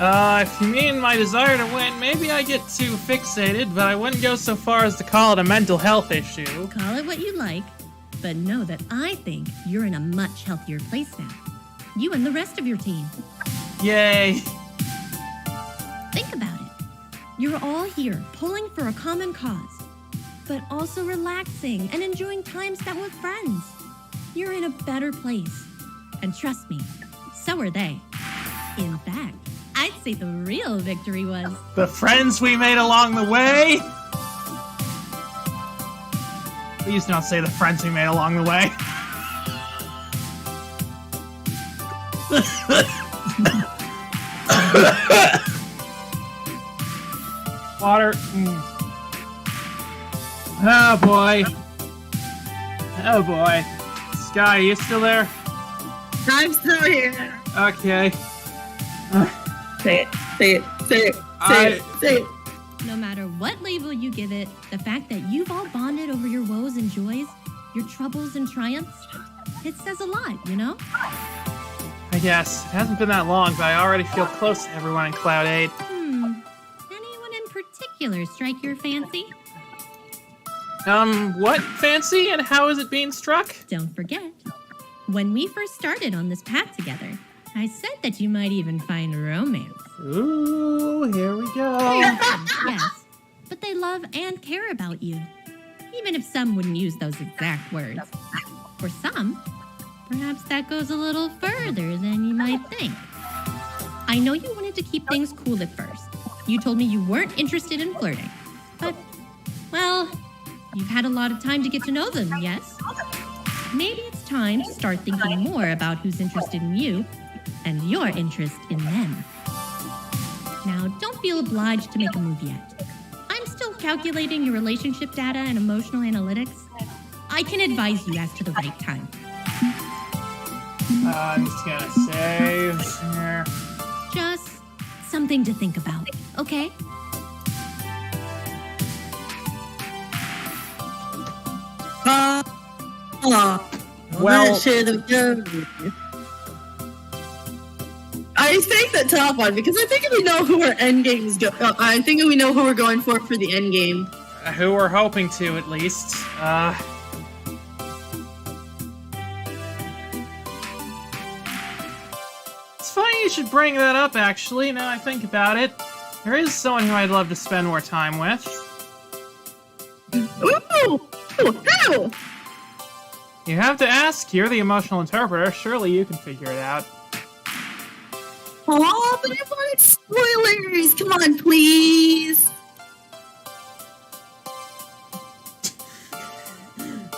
If you mean my desire to win, maybe I get too fixated, but I wouldn't go so far as to call it a mental health issue. Call it what you like, but know that I think you're in a much healthier place now. You and the rest of your team. Yay. Think about it. You're all here, pulling for a common cause. but also relaxing and enjoying time spent with friends. You're in a better place. And trust me, so are they. In fact, I'd say the real victory was... The friends we made along the way? Please don't say the friends we made along the way. Water. Oh boy. Oh boy. Sky, you still there? I'm still here. Okay. Say it. Say it. Say it. Say it. Say it. No matter what label you give it, the fact that you've all bonded over your woes and joys, your troubles and triumphs, it says a lot, you know? I guess. It hasn't been that long, but I already feel close to everyone in Cloud 8. Anyone in particular strike your fancy? What fancy and how is it being struck? Don't forget, when we first started on this path together, I said that you might even find romance. Ooh, here we go. Yes, but they love and care about you, even if some wouldn't use those exact words. For some, perhaps that goes a little further than you might think. I know you wanted to keep things cool at first. You told me you weren't interested in flirting, but, well, you've had a lot of time to get to know them, yes? Maybe it's time to start thinking more about who's interested in you and your interest in them. Now, don't feel obliged to make a move yet. I'm still calculating your relationship data and emotional analytics. I can advise you as to the right time. I'm just gonna save here. Just something to think about, okay? Well, I think the top one because I think we know who our end games go. I think we know who we're going for the end game. who we're hoping to, at least. It's funny you should bring that up, actually, now I think about it. There is someone who I'd love to spend more time with. Ooh! Who? You have to ask. You're the emotional interpreter. Surely you can figure it out. Oh, but I wanted spoilers! Come on, please!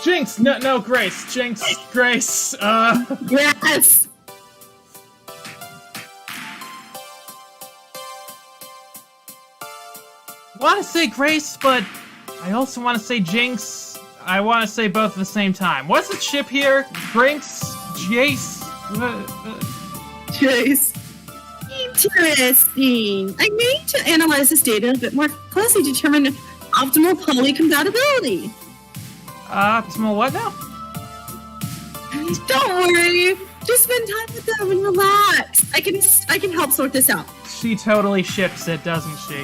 Jinx! No, Grace. Jinx, Grace, Yes! I want to say Grace, but I also want to say Jinx. I want to say both at the same time. What's the chip here? Jinx? Jace? Chase. Interesting. I need to analyze this data a bit more closely to determine optimal poly compatibility. Optimal what now? Don't worry. Just spend time with them and relax. I can help sort this out. She totally ships it, doesn't she?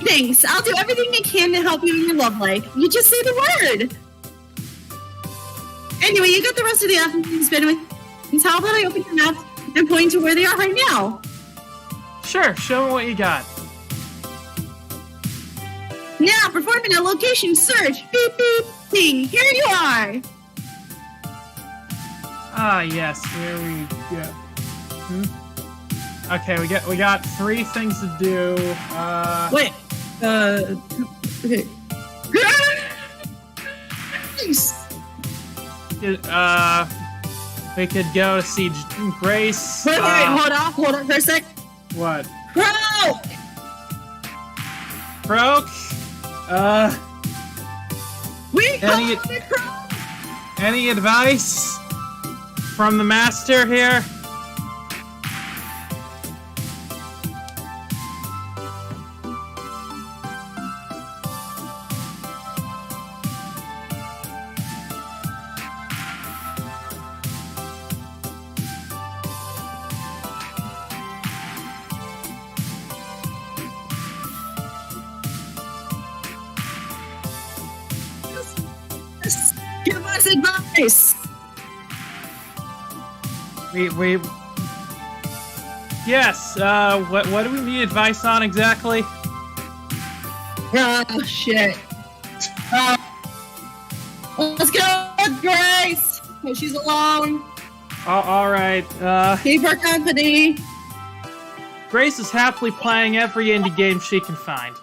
Thanks. I'll do everything I can to help you in your love life. You just say the word. Anyway, you got the rest of the afternoon to spend with. And how about I open your map and point to where they are right now? Sure, show me what you got. Now, performing a location search. Beep, beep, ding. Here you are. Ah, yes, here we go. Okay, we got 3 things to do. Wait. Okay. Nice. We could go to see Grace. Wait, hold on for a sec. What? Croak! Croak? We call Any- it Croak! Any advice from the master here? Give us advice! We Yes, what do we need advice on exactly? Oh, shit. Let's go with Grace. Oh, she's alone. All right. Keep her company. Grace is happily playing every indie game she can find.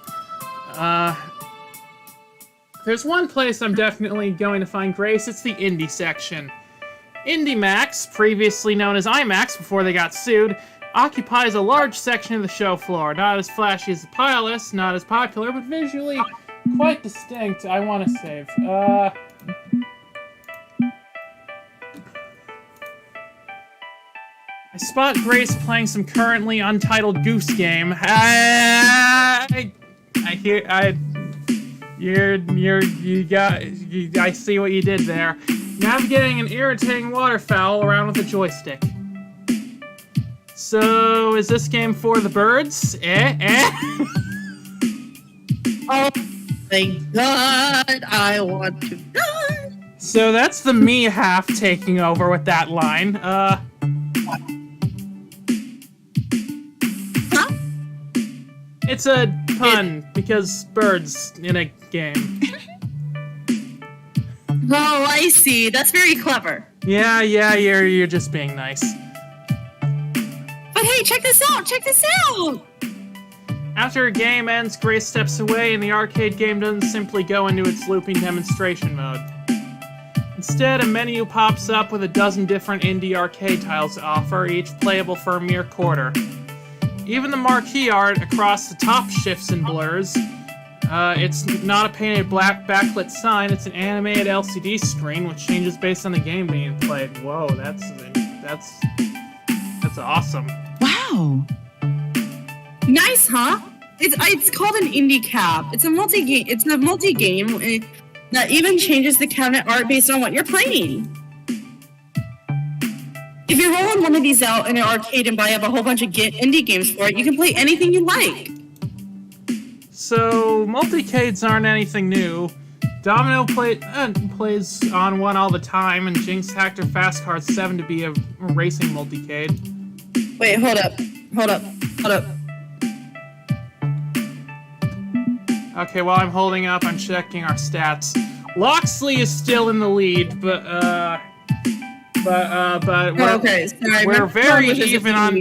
There's one place I'm definitely going to find Grace. It's the indie section. IndieMax, previously known as IMAX before they got sued, occupies a large section of the show floor. Not as flashy as the pile list, not as popular, but visually quite distinct. I want to save. I spot Grace playing some currently untitled Goose Game. I see what you did there. Navigating an irritating waterfowl around with a joystick. So, is this game for the birds? Oh, thank God, I want to die. So that's the me half taking over with that line. It's a pun, because birds in a game. Oh, I see. That's very clever. Yeah, you're just being nice. But hey, check this out! Check this out! After a game ends, Grace steps away and the arcade game doesn't simply go into its looping demonstration mode. Instead, a menu pops up with a dozen different indie arcade titles to offer, each playable for a mere quarter. Even the marquee art across the top shifts and blurs. It's not a painted black backlit sign, it's an animated LCD screen which changes based on the game being played. Whoa, that's awesome. Wow. Nice, huh? It's called an indie cap. It's a multi-game that even changes the cabinet art based on what you're playing. If you're rolling one of these out in an arcade and buy up a whole bunch of indie games for it, you can play anything you like. So, multicades aren't anything new. Domino plays on one all the time, and Jinx hacked her Fast Card 7 to be a racing multicade. Wait, hold up. Okay, while I'm holding up, I'm checking our stats. Loxley is still in the lead, but we're very even on.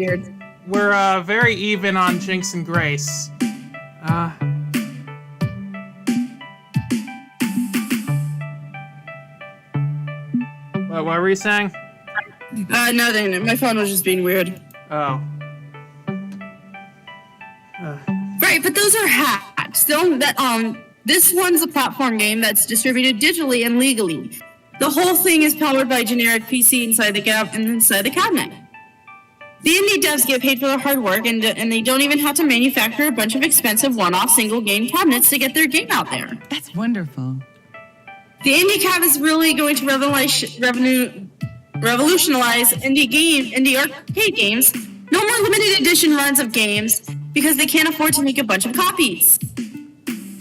We're very even on Jinx and Grace. What were you saying? Nothing. My phone was just being weird. Oh. Right, but those are hacks. This one's a platform game that's distributed digitally and legally. The whole thing is powered by generic PC inside the cabinet. The indie devs get paid for their hard work, and they don't even have to manufacture a bunch of expensive one-off single-game cabinets to get their game out there. That's wonderful. The indie cab is really going to revolutionize indie arcade games. No more limited edition runs of games because they can't afford to make a bunch of copies.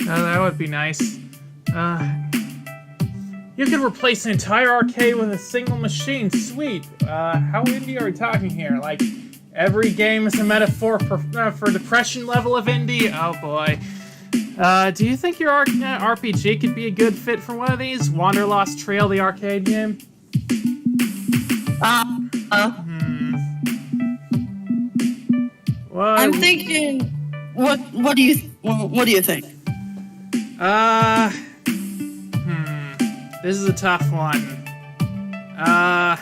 That would be nice. You could replace an entire arcade with a single machine. Sweet. How indie are we talking here? Like, every game is a metaphor for depression level of indie? Oh boy. Do you think your RPG could be a good fit for one of these? Wanderlost Trail, the arcade game? What? I'm thinking. What do you think? This is a tough one. I'm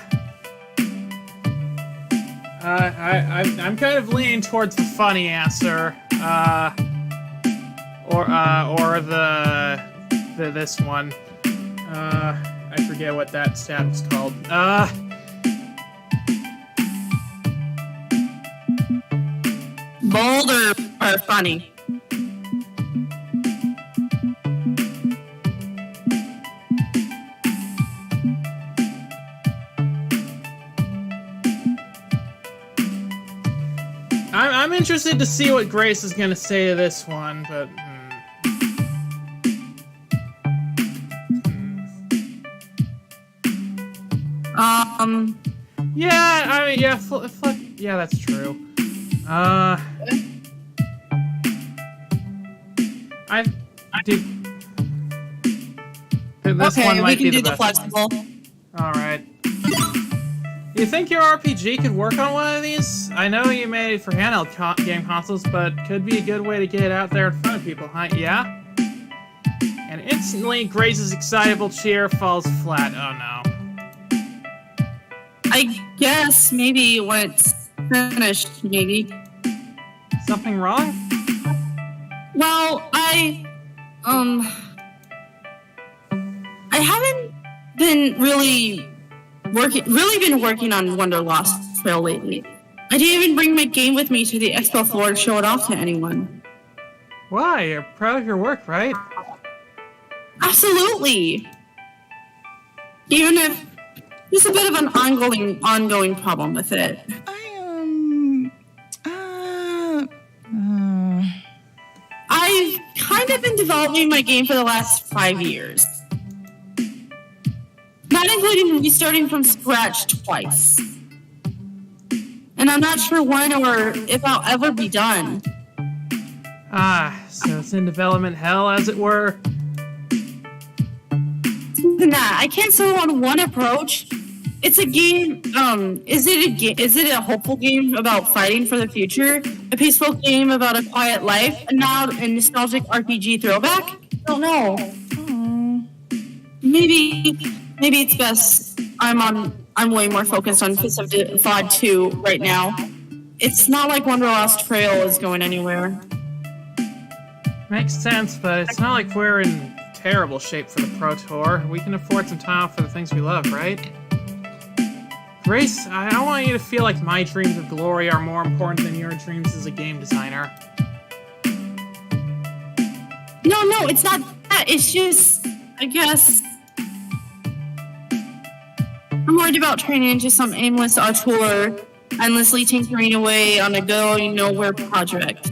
kind of leaning towards the funny answer. Or this one. I forget what that stat was called. Bold or funny? I'm interested to see what Grace is gonna say to this one, but. Yeah, I mean, yeah, yeah, that's true. This Okay, one we might can be do the the best. flexible. All right. You think your RPG could work on one of these? I know you made it for handheld game consoles, but could be a good way to get it out there in front of people, huh? Yeah? And instantly, Grace's excitable cheer falls flat. Oh no. I guess maybe when it's finished, maybe. Something wrong? Well, I haven't been really been working on Wonderlost Trail lately. I didn't even bring my game with me to the expo floor to show it off to anyone. Why? You're proud of your work, right? Absolutely. Even if there's a bit of an ongoing problem with it. I've kind of been developing my game for the last 5 years. Not including restarting from scratch twice. And I'm not sure when or if I'll ever be done. Ah, so it's in development hell, as it were. Nah, I can't settle on one approach. It's a game. Is it a hopeful game about fighting for the future? A peaceful game about a quiet life? A nostalgic RPG throwback? I don't know. Maybe it's best. I'm way more focused on Fist of VOD 2 right now. It's not like Wonderlost Trail is going anywhere. Makes sense, but it's not like we're in terrible shape for the Pro Tour. We can afford some time off for the things we love, right? Grace, I don't want you to feel like my dreams of glory are more important than your dreams as a game designer. No, it's not that. It's just, I guess, I'm worried about turning into some aimless auteur, endlessly tinkering away on a going nowhere project.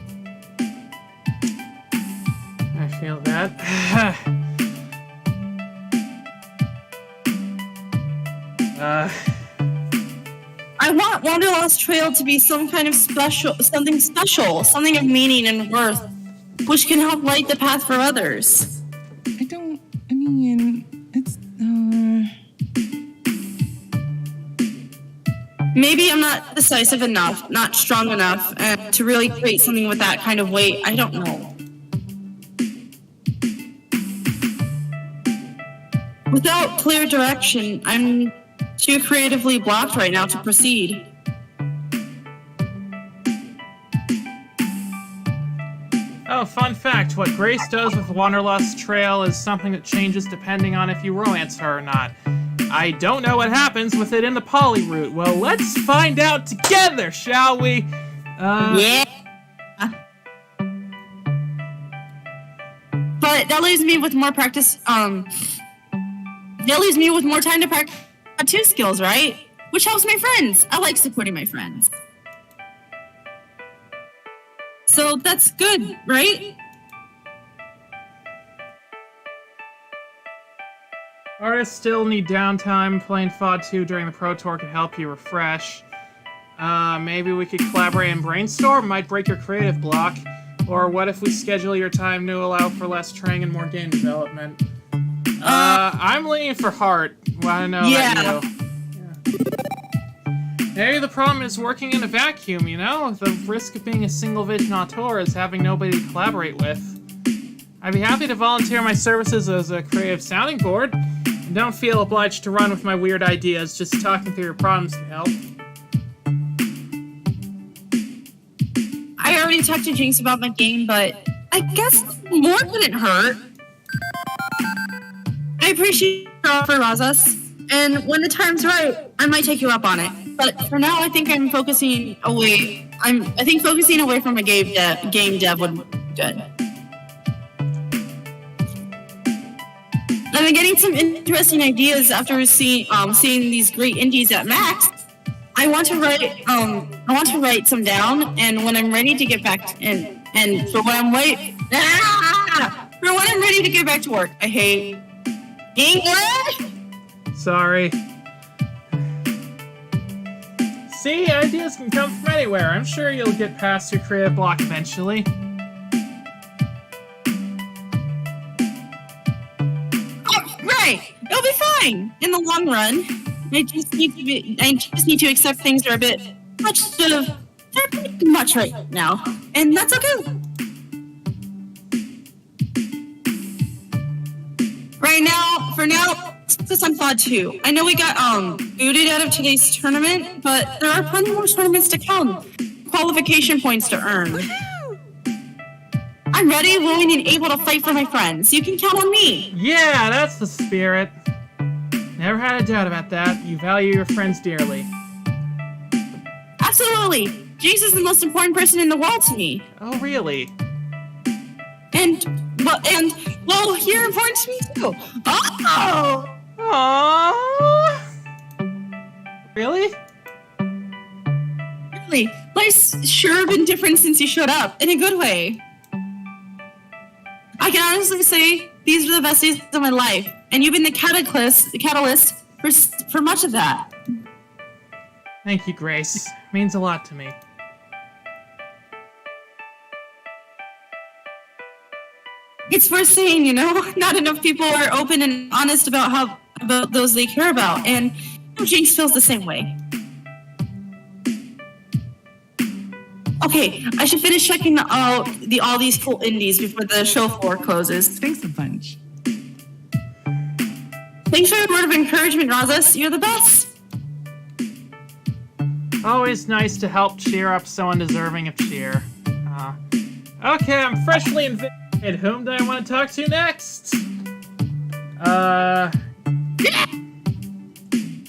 I feel that. I want Wanderlost Trail to be some kind of something of meaning and worth, which can help light the path for others. Maybe I'm not decisive enough, not strong enough, to really create something with that kind of weight. I don't know. Without clear direction, I'm too creatively blocked right now to proceed. Oh, fun fact, what Grace does with Wanderlust Trail is something that changes depending on if you romance her or not. I don't know what happens with it in the poly route. Well, let's find out together, shall we? Yeah. But that leaves me with more practice, that leaves me with more time to practice tattoo skills, right? Which helps my friends. I like supporting my friends. So that's good, right? Artists still need downtime. Playing FOD 2 during the Pro Tour could help you refresh. Maybe we could collaborate and brainstorm. Might break your creative block. Or what if we schedule your time to allow for less training and more game development? I'm leaning for Heart. Wanna know about you? Yeah. Maybe the problem is working in a vacuum, you know? The risk of being a single vision auteur is having nobody to collaborate with. I'd be happy to volunteer my services as a creative sounding board. And don't feel obliged to run with my weird ideas, just talking through your problems can help. I already talked to Jinx about my game, but I guess more wouldn't hurt. I appreciate your offer, Razas, and when the time's right, I might take you up on it. But for now, I think I'm focusing away. I think focusing away from a game dev would be good. I've been getting some interesting ideas after seeing these great indies at Max. I want to write some down, and when I'm ready to get back for when I'm ready to get back to work. I hate English. Sorry. See, ideas can come from anywhere. I'm sure you'll get past your creative block eventually. be fine in the long run. I just need to accept things are a bit they're pretty much right now, and that's okay. For now, focus on Pod 2. I know we got booted out of today's tournament, but there are plenty more tournaments to come. Qualification points to earn. I'm ready, willing, and able to fight for my friends. You can count on me. Yeah, that's the spirit. Never had a doubt about that. You value your friends dearly. Absolutely. Jace is the most important person in the world to me. Oh, really? Well, you're important to me too. Oh! Aww. Really? Really? Life's sure been different since you showed up, in a good way. I can honestly say these are the best days of my life, and you've been the catalyst for much of that. Thank you, Grace. Means a lot to me. It's worth saying, you know, not enough people are open and honest about those they care about, and Jace feels the same way. Okay, I should finish checking out all these cool indies before the show floor closes. Thanks a bunch. Thanks for your word of encouragement, Razas. You're the best. Always nice to help cheer up someone deserving of cheer. Okay, I'm freshly invigorated. Whom do I want to talk to next?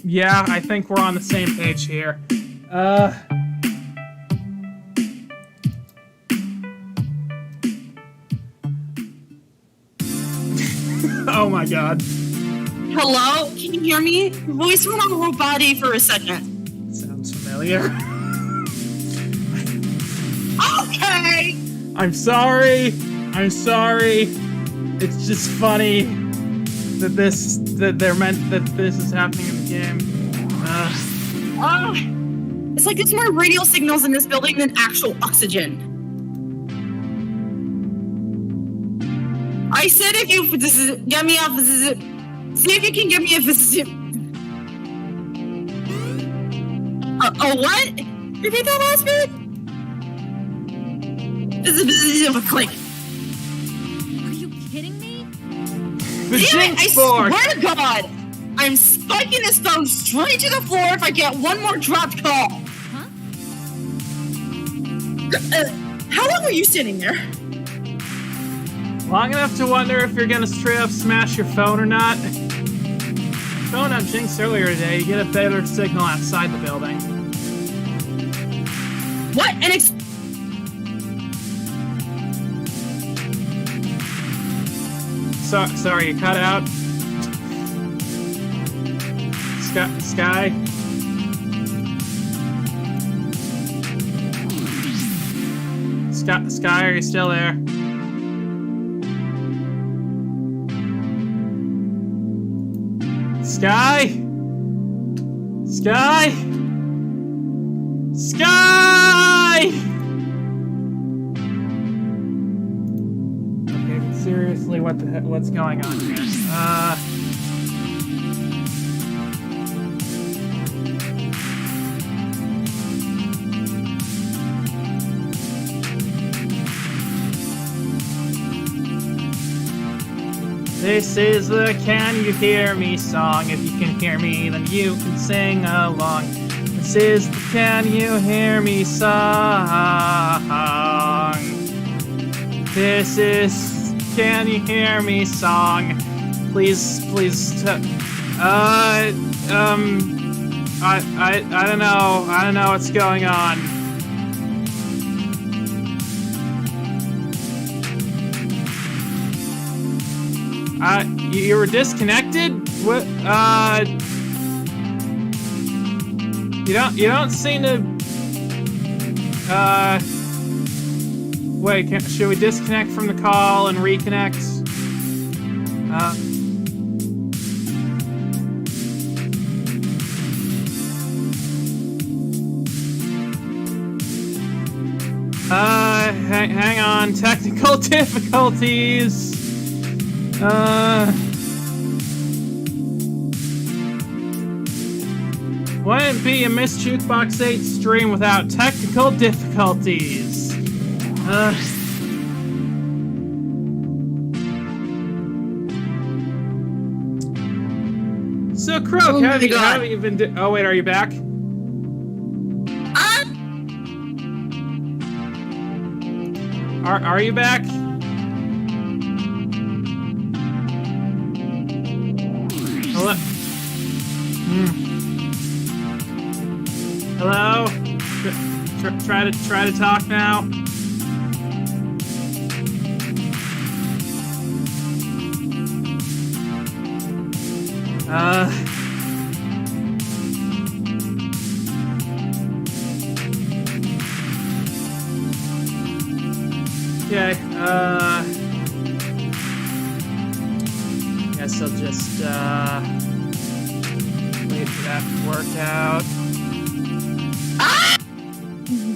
Yeah, I think we're on the same page here. Oh my god. Hello? Can you hear me? Your voice went on whole body for a second. Sounds familiar. Okay! I'm sorry. It's just funny that this is happening in the game. It's like there's more radio signals in this building than actual oxygen. I said if you get me off, see if you can get me a what? Repeat that last bit? Click. Are you kidding me? The Damn it, I Jinx board. swear to God, I'm spiking this phone straight to the floor if I get one more dropped call. Huh? How long were you standing there? Long enough to wonder if you're gonna straight up smash your phone or not. Phone up Jinx earlier today, you get a better signal outside the building. What? Sorry, you cut out. Sky? Sky, are you still there? Sky? Sky? Sky! Okay, but seriously, what's going on here? This is the Can You Hear Me song. If you can hear me, then you can sing along. This is the Can You Hear Me song. This is Can You Hear Me song. Please, I don't know what's going on. You were disconnected? What? You don't seem to. Wait. Should we disconnect from the call and reconnect? Hang on. Technical difficulties. Wouldn't be a Miss Jukebox 8 stream without technical difficulties. So, Croak, how have you been oh, wait, are you back? Are you back? Hello? Hello? Try to talk now. Okay, guess I'll just, wait for that to work out.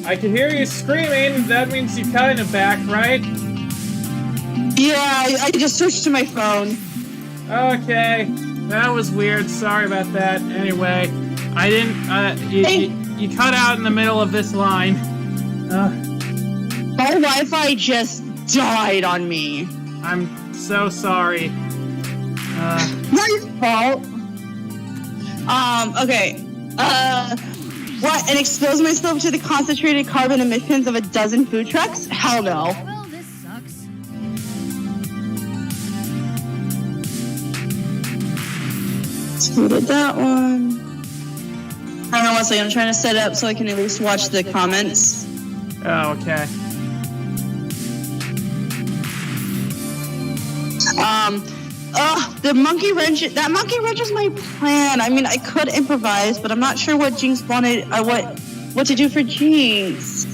I can hear you screaming. That means you're kind of back, right? Yeah, I just switched to my phone. Okay, that was weird. Sorry about that. Anyway, I didn't, you cut out in the middle of this line. My Wi-Fi just died on me. I'm so sorry. Not your fault. Okay. What? And expose myself to the concentrated carbon emissions of a dozen food trucks? Hell no. Well, this sucks. Scooted that one. I don't know, one second. I'm trying to set it up so I can at least watch the comments. Oh, okay. The monkey wrench. That monkey wrench is my plan. I mean, I could improvise, but I'm not sure what Jinx wanted. What to do for Jinx.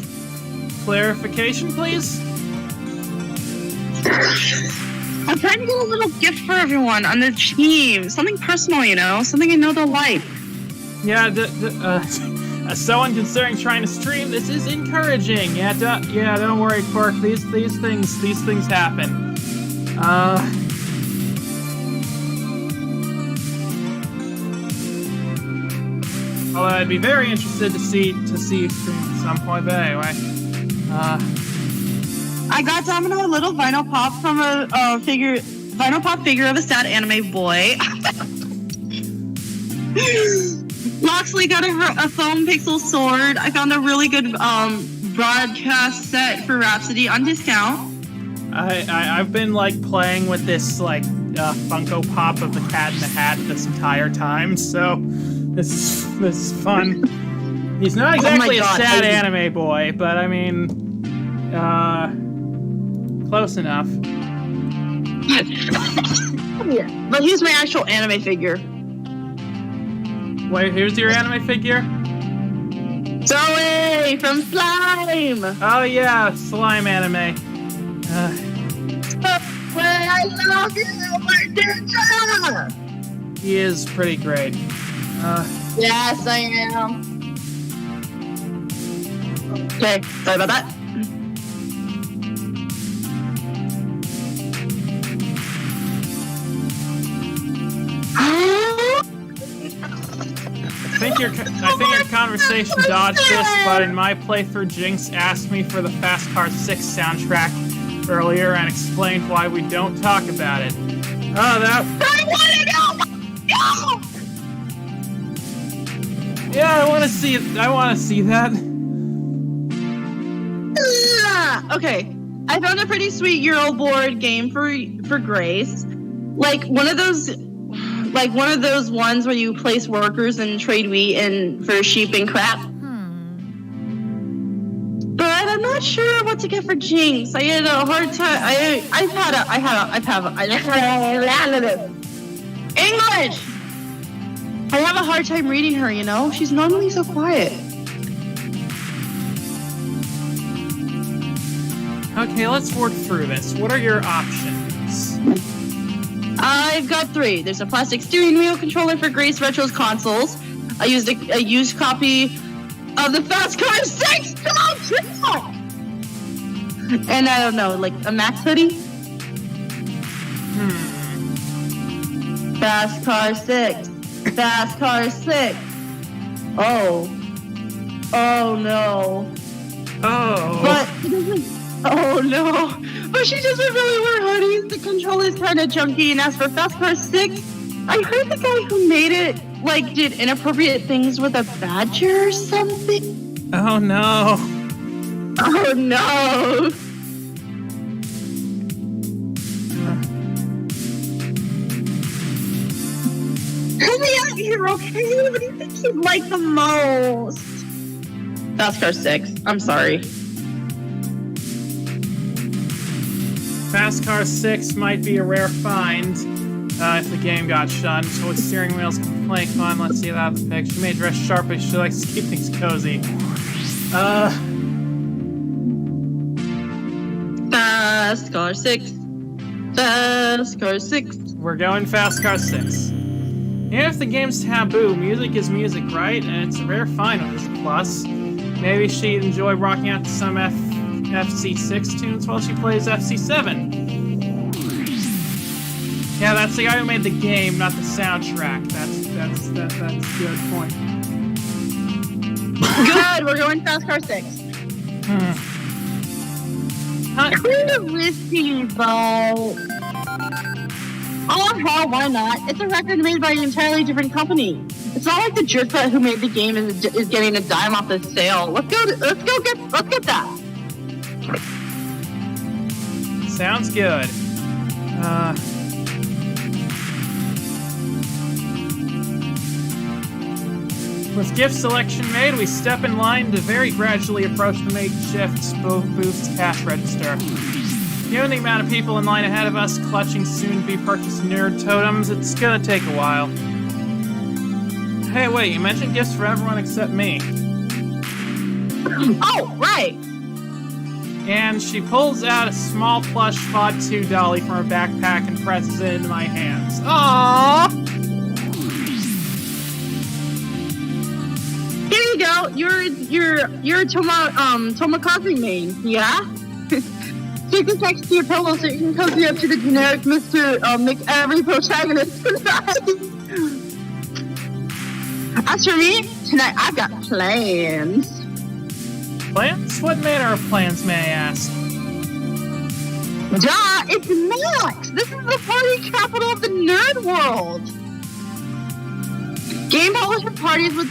Clarification, please? I'm trying to get a little gift for everyone on the team. Something personal, you know? Something I know they'll like. Yeah, as someone considering trying to stream, this is encouraging. Yeah, don't worry, Quirk. These things happen. Although I'd be very interested to see you stream at some point. But anyway, I got Domino a little vinyl pop from a vinyl pop figure of a sad anime boy. Loxley got a foam pixel sword. I found a really good broadcast set for Rhapsody on discount. I've been like playing with this like Funko Pop of the Cat in the Hat this entire time, so this is fun. He's not exactly a sad anime boy, but I mean, close enough. Yeah, but here's my actual anime figure. Wait, here's your anime figure? Zoe from Slime! Oh yeah, slime anime. I love you, my ninja! He is pretty great. Yes, I am. Okay, sorry about that. I think your conversation dodged this, but in my playthrough, Jinx asked me for the Fast Car 6 soundtrack earlier and explained why we don't talk about it. Oh, that... I want to know! Yeah, I want to see it. I want to see that. Okay, I found a pretty sweet Euro board game for Grace. Like one of those ones where you place workers and trade wheat and for sheep and crap. But I'm not sure what to get for Jinx. I had a hard time. English. I have a hard time reading her. You know, she's normally so quiet. Okay, let's work through this. What are your options? I've got 3. There's a plastic steering wheel controller for Grace Retro's consoles. I used a used copy of the Fast Car 6. Come on! And I don't know, like a Max hoodie? Fast Car 6. Fast Car 6. Oh. Oh no. Oh. But it doesn't. Oh no. But she doesn't really wear hoodies. The controller's kind of chunky. And as for Fast Car 6, I heard the guy who made it did inappropriate things with a badger or something. Oh no. Oh no. Help me out here, okay? What do you think you'd like the most? Fast Car 6. I'm sorry. Fast Car 6 might be a rare find if the game got shunned. So with steering wheels can play fun. Let's see that out of the pic. She may dress sharpish. She likes to keep things cozy. Fast Car 6. Fast Car 6. We're going Fast Car 6. Even if the game's taboo, music is music, right? And it's a rare find with this plus. Maybe she'd enjoy rocking out to some FC6 tunes while she plays FC7. Yeah, that's the guy who made the game, not the soundtrack. That's a good point. Good, we're going Fast Car 6. Kind of risky, though. Oh hell, why not? It's a record made by an entirely different company. It's not like the jerkbot who made the game is getting a dime off the sale. Let's get that. Sounds good. With gift selection made, we step in line to very gradually approach the makeshift booth's cash register. Given the amount of people in line ahead of us clutching soon-to-be purchased nerd totems, it's gonna take a while. Hey, wait, you mentioned gifts for everyone except me. Oh, right. And she pulls out a small plush Fod 2 dolly from her backpack and presses it into my hands. Aww! Here you go. You're a Tomakaze main, yeah? Take this next to your pillow so you can cozy up to the generic Mr. Every protagonist tonight. As for me, tonight I've got plans. Plans? What manner of plans, may I ask? Duh, it's Max! This is the party capital of the nerd world! Game publisher parties with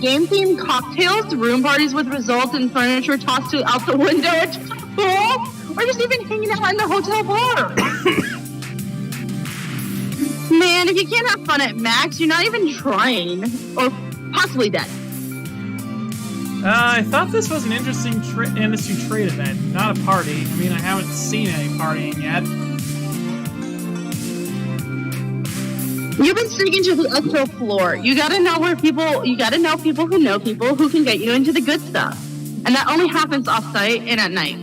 game-themed cocktails, room parties with results and furniture tossed out the window at pool, or just even hanging out in the hotel bar. Man, if you can't have fun at Max, you're not even trying. Or possibly dead. I thought this was an interesting industry trade event, not a party. I mean, I haven't seen any partying yet. You've been sneaking to the extra floor. You gotta know people who know people who can get you into the good stuff. And that only happens off-site and at night.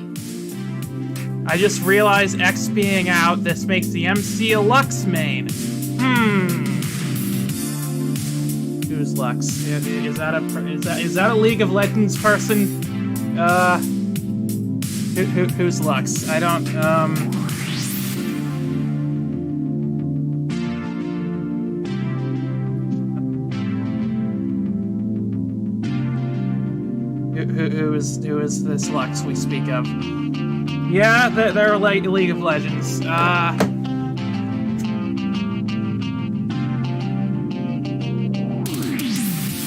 I just realized X being out, this makes the MC a Lux main. Who's Lux? Is that a League of Legends person? Who's Lux? I don't, Who is this Lux we speak of? Yeah, they're like League of Legends.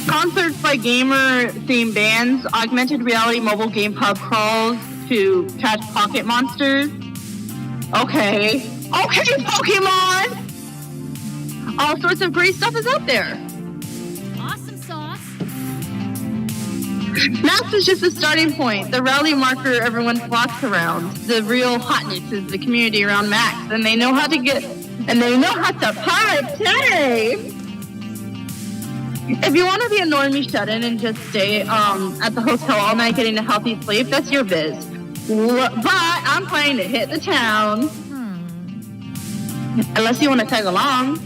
Concerts by gamer-themed bands, augmented reality mobile game pub crawls to catch pocket monsters. Okay, Pokemon! All sorts of great stuff is out there. Awesome sauce. Max is just the starting point, the rally marker everyone flocks around. The real hotness is the community around Max, and they know how to party. If you want to be a normie shut-in and just stay at the hotel all night getting a healthy sleep, that's your biz. But I'm planning to hit the town. Unless you want to tag along.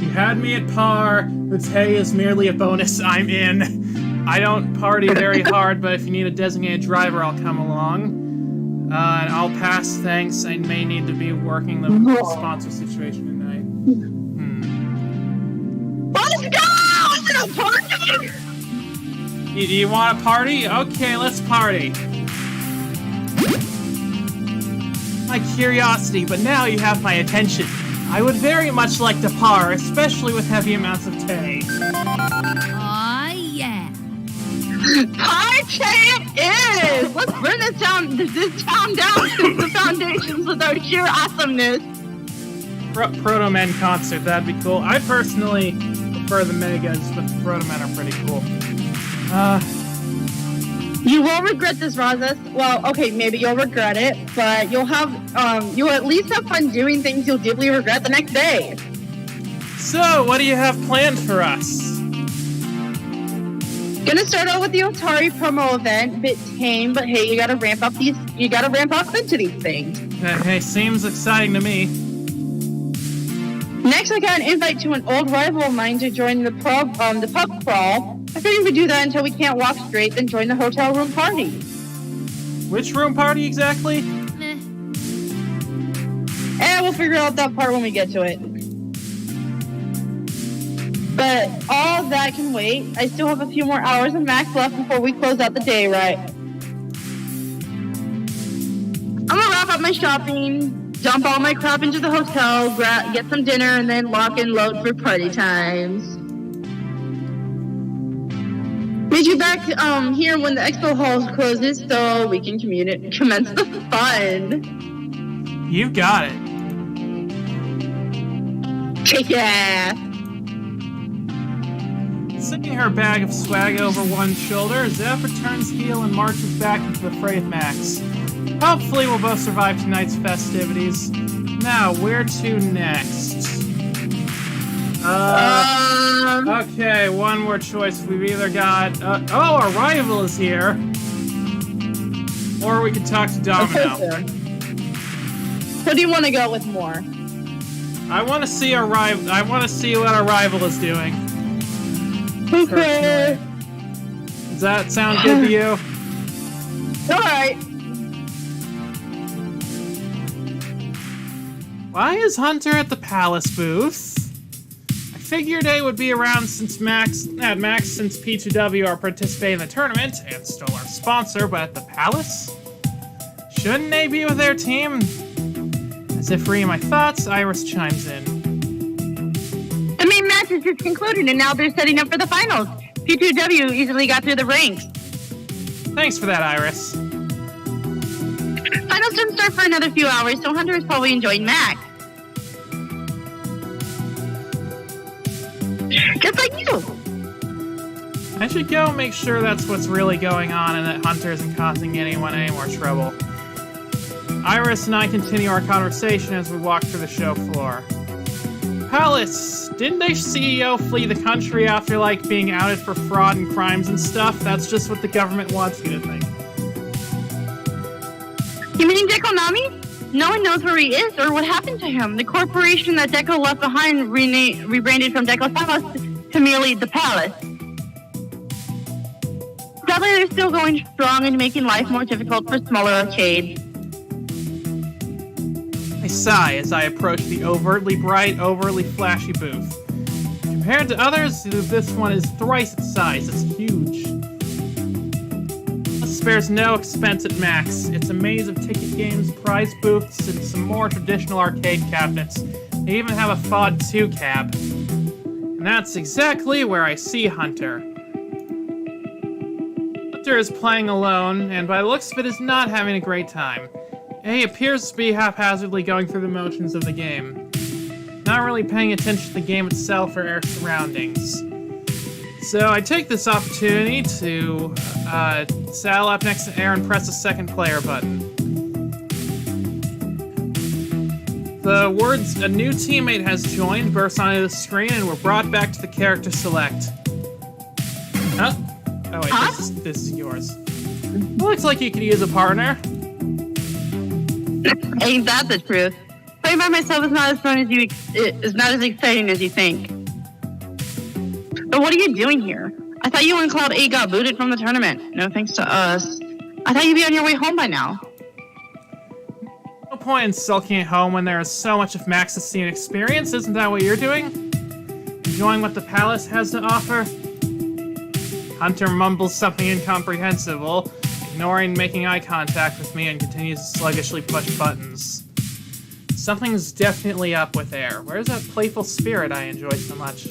You had me at par. The Tay is merely a bonus. I'm in. I don't party very hard, but if you need a designated driver, I'll come along. And I'll pass, thanks. I may need to be working the sponsor situation tonight. Let's go! Is it a party? You want a party? Okay, let's party. My curiosity, but now you have my attention. I would very much like to par, especially with heavy amounts of tea. Aw, yeah. Party it is! Let's burn this town down to the foundations with our sheer awesomeness. Proto-Men concert, that'd be cool. I personally prefer the Megas, but the Proto-Men are pretty cool. You will regret this, Razas. Well, okay, maybe you'll regret it, but you'll at least have fun doing things you'll deeply regret the next day. So, what do you have planned for us? Gonna start out with the Otari promo event, bit tame, but hey, you gotta ramp up into these things. Hey, seems exciting to me. Next, I got an invite to an old rival of mine to join the pub crawl. I figured we'd do that until we can't walk straight, then join the hotel room party. Which room party exactly? We'll figure out that part when we get to it. But all that can wait. I still have a few more hours of Max left before we close out the day, right? I'm gonna wrap up my shopping, dump all my crap into the hotel, get some dinner, and then lock and load for party times. Meet you back here when the expo hall closes so we can commence the fun. You got it. Yeah. Sticking her bag of swag over one shoulder, Zephyr turns heel and marches back into the fray with Max. Hopefully we'll both survive tonight's festivities. Now, where to next? Okay, one more choice. We've either got... our rival is here. Or we could talk to Domino. So do you want to go with more? I want to see our rival. I want to see what our rival is doing. Okay. Does that sound good to you? Alright. Why is Hunter at the Palace booth? I figured they would be around since Max since P2W are participating in the tournament and still our sponsor, but at the Palace? Shouldn't they be with their team? As if reading my thoughts, Iris chimes in. The main match is just concluded and now they're setting up for the finals. P2W easily got through the ranks. Thanks for that, Iris. Finals don't start for another few hours, so Hunter is probably enjoying Max. Just like you. I should go make sure that's what's really going on and that Hunter isn't causing anyone any more trouble. Iris and I continue our conversation as we walk through the show floor. Palace, didn't their CEO flee the country after, being outed for fraud and crimes and stuff? That's just what the government wants you to think. You mean Dekonami? No one knows where he is or what happened to him. The corporation that Deco left behind rebranded from Deco Palace to merely the Palace. Sadly, they're still going strong and making life more difficult for smaller arcades. I sigh as I approach the overtly bright, overtly flashy booth. Compared to others, this one is thrice its size. It's huge. This spares no expense at Max. It's a maze of ticket games, prize booths, and some more traditional arcade cabinets. They even have a FOD 2 cab. And that's exactly where I see Hunter. Hunter is playing alone, and by the looks of it is not having a great time. He appears to be haphazardly going through the motions of the game, not really paying attention to the game itself or our surroundings. So I take this opportunity to saddle up next to Air and press the second player button. The words "a new teammate has joined" burst onto the screen and were brought back to the character select. Oh wait, this is yours. Looks like you could use a partner. Ain't that the truth? Playing by myself is not as fun as is not as exciting as you think. But what are you doing here? I thought you and Cloud 8 got booted from the tournament. No thanks to us. I thought you'd be on your way home by now. No point in sulking at home when there is so much of Max's scene experience. Isn't that what you're doing? Enjoying what the palace has to offer? Hunter mumbles something incomprehensible, ignoring making eye contact with me, and continues to sluggishly push buttons. Something's definitely up with Air. Where's that playful spirit I enjoy so much?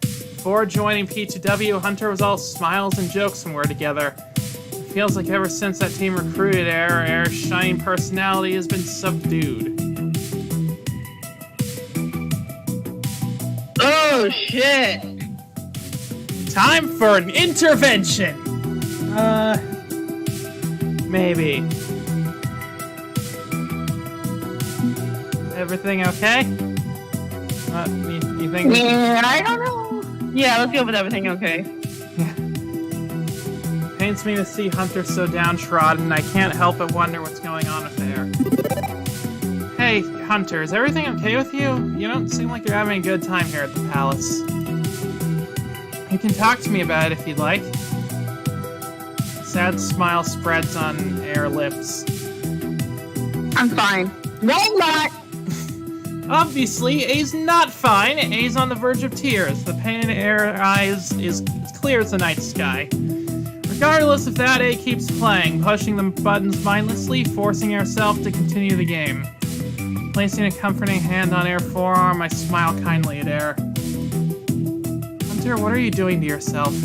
Before joining P2W, Hunter was all smiles and jokes when we're together. It feels like ever since that team recruited Air, Air's shining personality has been subdued. Oh, shit. Time for an intervention! Maybe. Everything okay? You think... Yeah, I don't know. Yeah, let's go with everything okay. Pains me to see Hunter so downtrodden. I can't help but wonder what's going on with Air. Hey, Hunter, is everything okay with you? You don't seem like you're having a good time here at the palace. You can talk to me about it if you'd like. A sad smile spreads on Air lips. I'm fine. No, I'm not. Obviously, A's not fine. A's on the verge of tears. The pain in Air's eyes is clear as the night sky. Regardless of that, A keeps playing, pushing the buttons mindlessly, forcing herself to continue the game. Placing a comforting hand on Air's forearm, I smile kindly at Air. Hunter, what are you doing to yourself?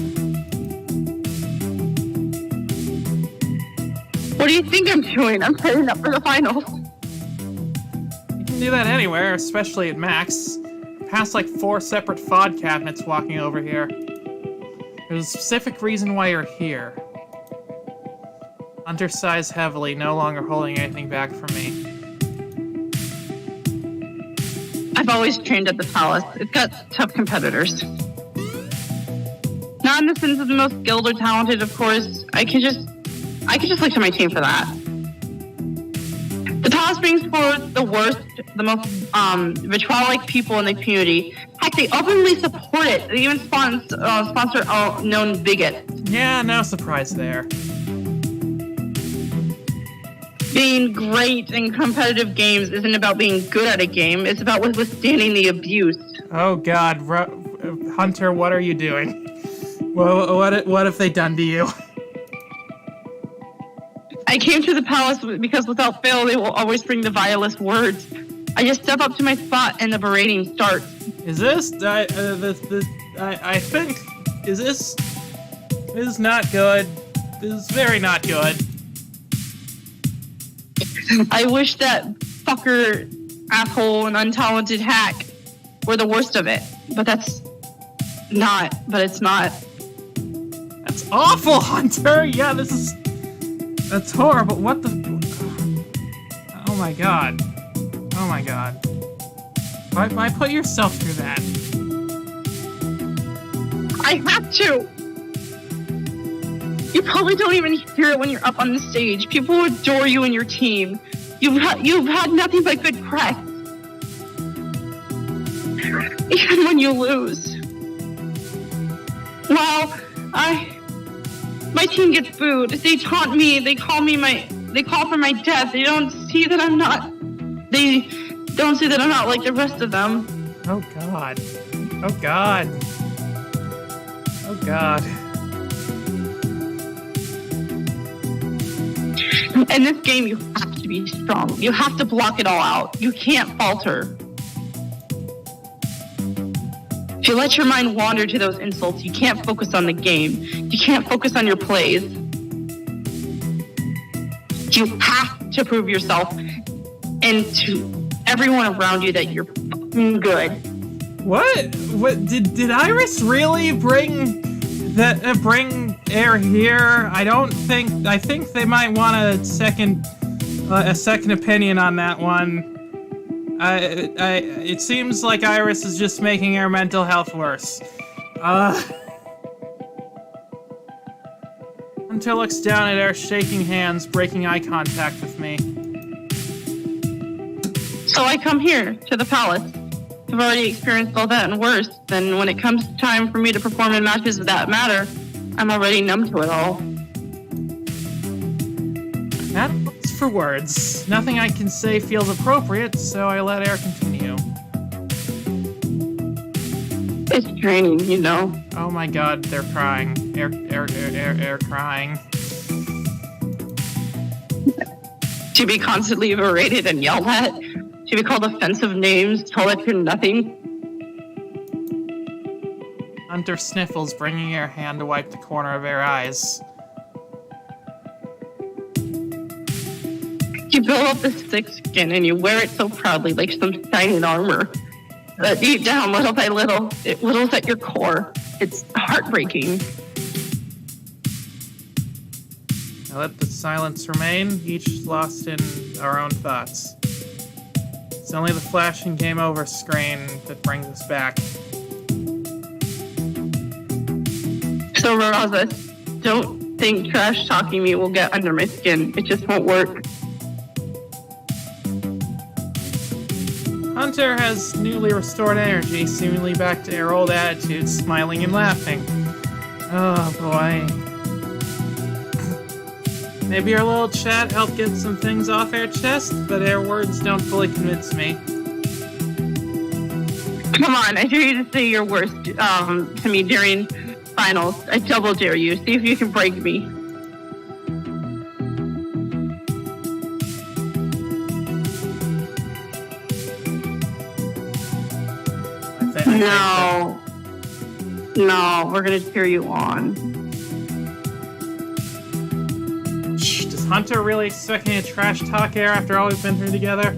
What do you think I'm doing? I'm setting up for the finals. You can do that anywhere, especially at Max. Past like 4 separate FOD cabinets walking over here. There's a specific reason why you're here. Hunter sighs heavily, no longer holding anything back from me. I've always trained at the palace. It's got tough competitors. Not in the sense of the most skilled or talented, of course. I could just look to my team for that. The palace brings forward the worst, the most vitriolic people in the community. Heck, they openly support it. They even sponsor known bigots. Yeah, no surprise there. Being great in competitive games isn't about being good at a game. It's about withstanding the abuse. Oh God, Hunter, what are you doing? What have they done to you? I came to the palace because without fail, they will always bring the vilest words. I just step up to my spot and the berating starts. Is this? I think. Is this? This is not good. This is very not good. I wish that fucker, asshole, and untalented hack were the worst of it. But it's not. That's awful, Hunter! Yeah, that's horrible. What the... Oh my god. Oh my god. Why put yourself through that? I have to! You probably don't even hear it when you're up on the stage. People adore you and your team. You've had nothing but good press. Even when you lose. Well, my team gets booed. They taunt me. They call for my death. They don't see that I'm not like the rest of them. Oh god. Oh god. Oh god. In this game, you have to be strong. You have to block it all out. You can't falter. If you let your mind wander to those insults, you can't focus on the game. You can't focus on your plays. You have to prove yourself and to everyone around you that you're fucking good. What did Iris really bring Air here? I think they might want a second opinion on that one. It seems like Iris is just making Air mental health worse. Hunter looks down at Air, shaking hands, breaking eye contact with me. So I come here to the palace. I've already experienced all that and worse. Then when it comes time for me to perform in matches that matter, I'm already numb to it all. That's lost for words. Nothing I can say feels appropriate, so I let Air continue. It's training, you know. Oh my god, they're crying. Air crying. To be constantly berated and yelled at. To be called offensive names, told that you're nothing. Hunter sniffles, bringing Air hand to wipe the corner of Air's eyes. You build up this thick skin and you wear it so proudly like some shining armor. But deep down, little by little, it whittles at your core. It's heartbreaking. I let the silence remain, each lost in our own thoughts. It's only the flashing game over screen that brings us back. So, Raza, don't think trash talking me will get under my skin. It just won't work. Hunter has newly restored energy, seemingly back to her old attitude, smiling and laughing. Oh boy. Maybe our little chat helped get some things off Air's chest, but Air words don't fully convince me. Come on, I dare you to say your worst to me during finals. I double dare you. See if you can break me. No, we're gonna cheer you on. Shh, does Hunter really expect me to trash talk Air after all we've been through together?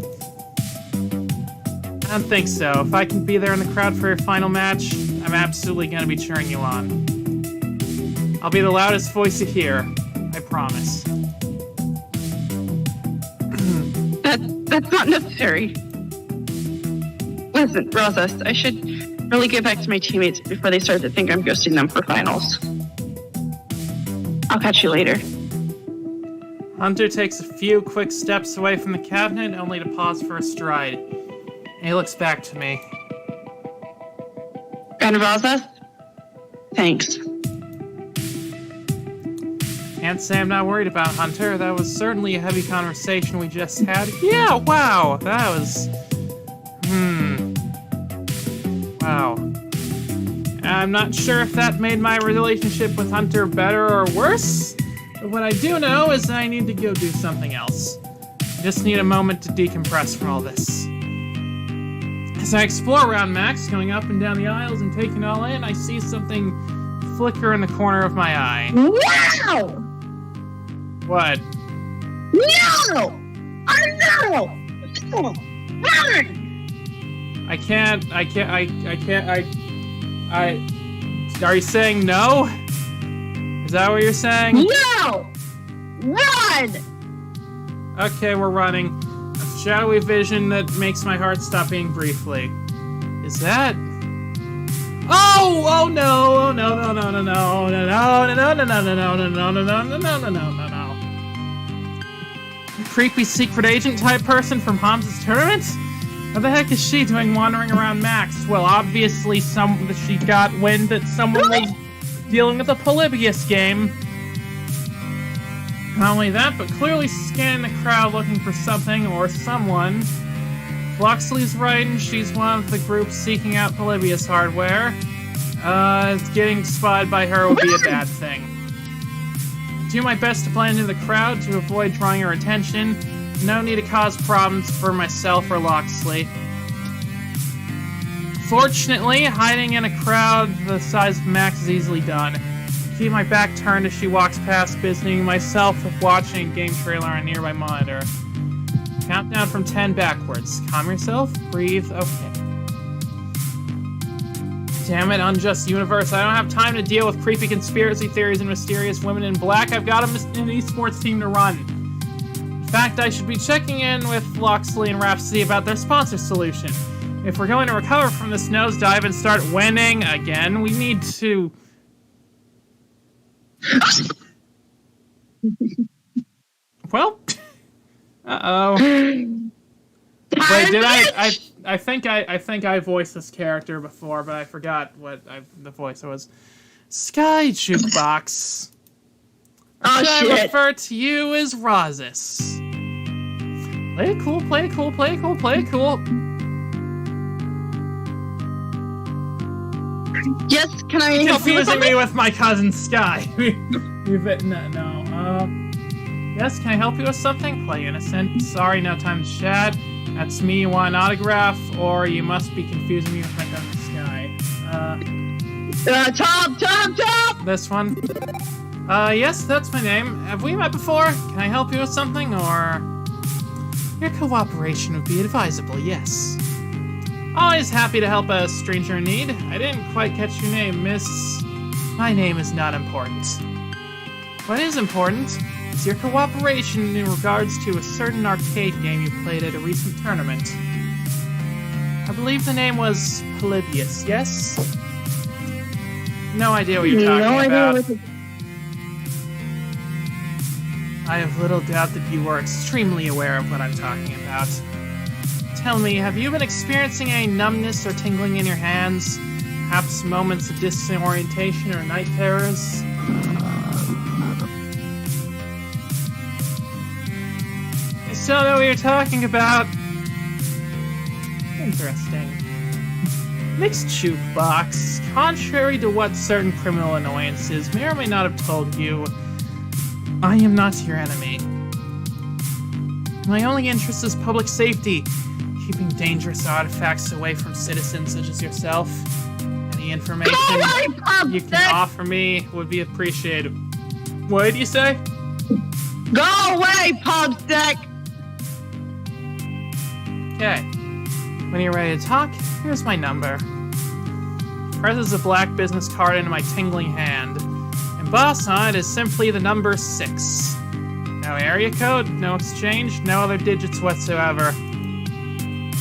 I don't think so. If I can be there in the crowd for your final match, I'm absolutely gonna be cheering you on. I'll be the loudest voice you hear. I promise. That's not necessary. Listen, Rosa, I should really get back to my teammates before they start to think I'm ghosting them for finals. I'll catch you later. Hunter takes a few quick steps away from the cabinet, only to pause for a stride. He looks back to me. And Rosa, thanks. Can't say I'm not worried about Hunter. That was certainly a heavy conversation we just had. Yeah, wow, that was... Wow. I'm not sure if that made my relationship with Hunter better or worse, but what I do know is that I need to go do something else. I just need a moment to decompress from all this. As I explore around Max, going up and down the aisles and taking it all in, I see something flicker in the corner of my eye. No! What? No! No! Are you saying no? Is that what you're saying? No! Run! Okay, we're running. A shadowy vision that makes my heart stop beating briefly. Is that... Oh no! Oh no! No! No! No! No! No! No! No! No! No! No! No! No! No! No! No! No! No! No! No! Creepy secret agent type person from Hamza's tournament? What the heck is she doing wandering around Max? Well, obviously she got wind that someone was dealing with a Polybius game. Not only that, but clearly scanning the crowd looking for something or someone. Loxley's right, and she's one of the groups seeking out Polybius hardware. Getting spotted by her would be a bad thing. Do my best to blend into the crowd to avoid drawing her attention. No need to cause problems for myself or Loxley. Fortunately, hiding in a crowd the size of Max is easily done. Keep my back turned as she walks past, busying myself with watching a game trailer on a nearby monitor. Countdown from 10 backwards. Calm yourself, breathe, okay. Damn it, unjust universe. I don't have time to deal with creepy conspiracy theories and mysterious women in black. I've got an esports team to run. In fact, I should be checking in with Loxley and Rhapsody about their sponsor solution. If we're going to recover from this nosedive and start winning again, we need to... Well... Uh-oh. Wait, did I think I voiced this character before, but I forgot what the voice was. Sky Jukebox. Oh, Which shit. I refer to you as Rozis. Play it cool, play it cool, play it cool, play it cool. Yes, can I help you with Confusing something? me with my cousin Sky. Yes, can I help you with something? Play innocent. Sorry, no time to chat. That's me, you want an autograph? Or you must be confusing me with my cousin Sky. Top! This one. Yes, that's my name. Have we met before? Can I help you with something, or... Your cooperation would be advisable, yes. Always happy to help a stranger in need. I didn't quite catch your name, miss... My name is not important. What is important is your cooperation in regards to a certain arcade game you played at a recent tournament. I believe the name was Polybius, yes? No idea what you're talking about. I have little doubt that you are extremely aware of what I'm talking about. Tell me, have you been experiencing any numbness or tingling in your hands? Perhaps moments of disorientation or night terrors? I still know what you're talking about. Interesting. Mixed jukebox. Contrary to what certain criminal annoyances may or may not have told you, I am not your enemy. My only interest is public safety, keeping dangerous artifacts away from citizens such as yourself. Any information you can offer me would be appreciated. What did you say? Go away, Pubstick! Okay. When you're ready to talk, here's my number. Presses a black business card into my tingling hand. Embossed on it is simply the number 6. No area code, no exchange, no other digits whatsoever.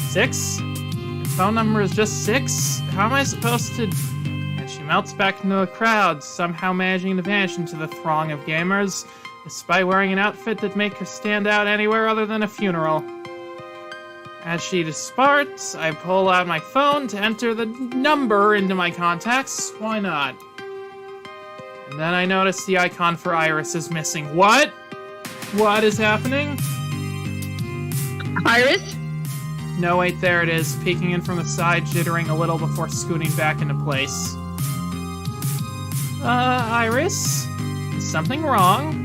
6? Your phone number is just 6? How am I supposed to... And she melts back into the crowd, somehow managing to vanish into the throng of gamers, despite wearing an outfit that make her stand out anywhere other than a funeral. As she departs, I pull out my phone to enter the number into my contacts. Why not? And then I notice the icon for Iris is missing. What? What is happening? Iris? No, wait, there it is, peeking in from the side, jittering a little before scooting back into place. Iris? Is something wrong?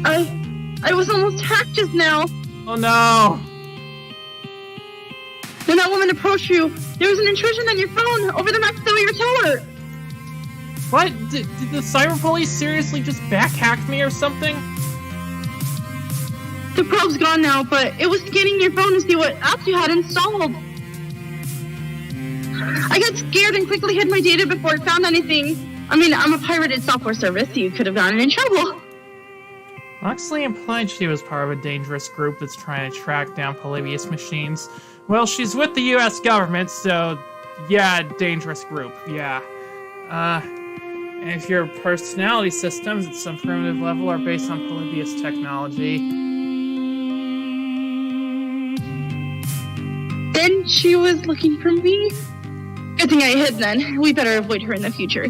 I was almost hacked just now. Oh no! When that woman approached you, there was an intrusion on your phone over the Max cellular tower. What? Did the cyber police seriously just back-hack me or something? The probe's gone now, but it was scanning your phone to see what apps you had installed. I got scared and quickly hid my data before it found anything. I mean, I'm a pirated software service, so you could have gotten in trouble. Moxley implied she was part of a dangerous group that's trying to track down Polybius machines. Well, she's with the US government, so yeah, dangerous group, yeah. And if your personality systems at some primitive level are based on Polybius technology. Then she was looking for me? Good thing I hid then. We better avoid her in the future.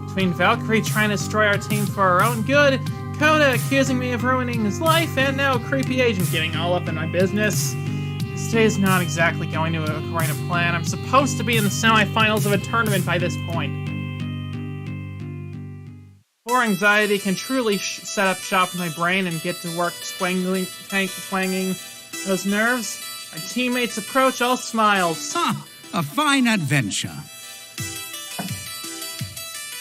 Between Valkyrie trying to destroy our team for her own good, Coda accusing me of ruining his life, and now a creepy agent getting all up in my business. This day is not exactly going according to plan. I'm supposed to be in the semifinals of a tournament by this point. Poor anxiety can truly set up shop in my brain and get to work twanging those nerves. My teammates approach all smiles. A fine adventure.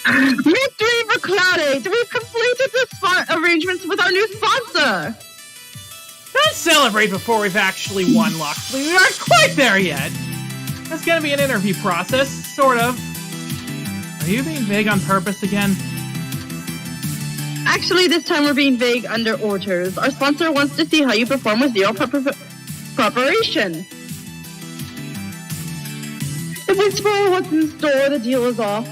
Victory for Claudate! We've completed the arrangements with our new sponsor! Don't celebrate before we've actually won, Loxley. We aren't quite there yet. There's gonna be an interview process, sort of. Are you being vague on purpose again? Actually, this time we're being vague under orders. Our sponsor wants to see how you perform with zero preparation. If we spoil what's in store, the deal is off.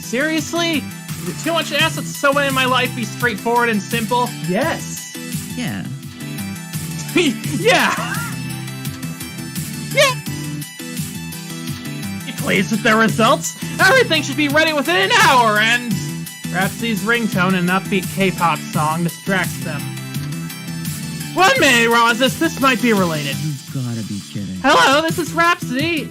Seriously? Is it too much to ask that someone in my life be straightforward and simple? Yes. Yeah. Yeah. Yeah. Be pleased with the results. Everything should be ready within an hour, and perhaps these ringtone and upbeat K-pop song distracts them. 1 minute, Rozis, this might be related. You've gotta be kidding. Hello, this is Rhapsody.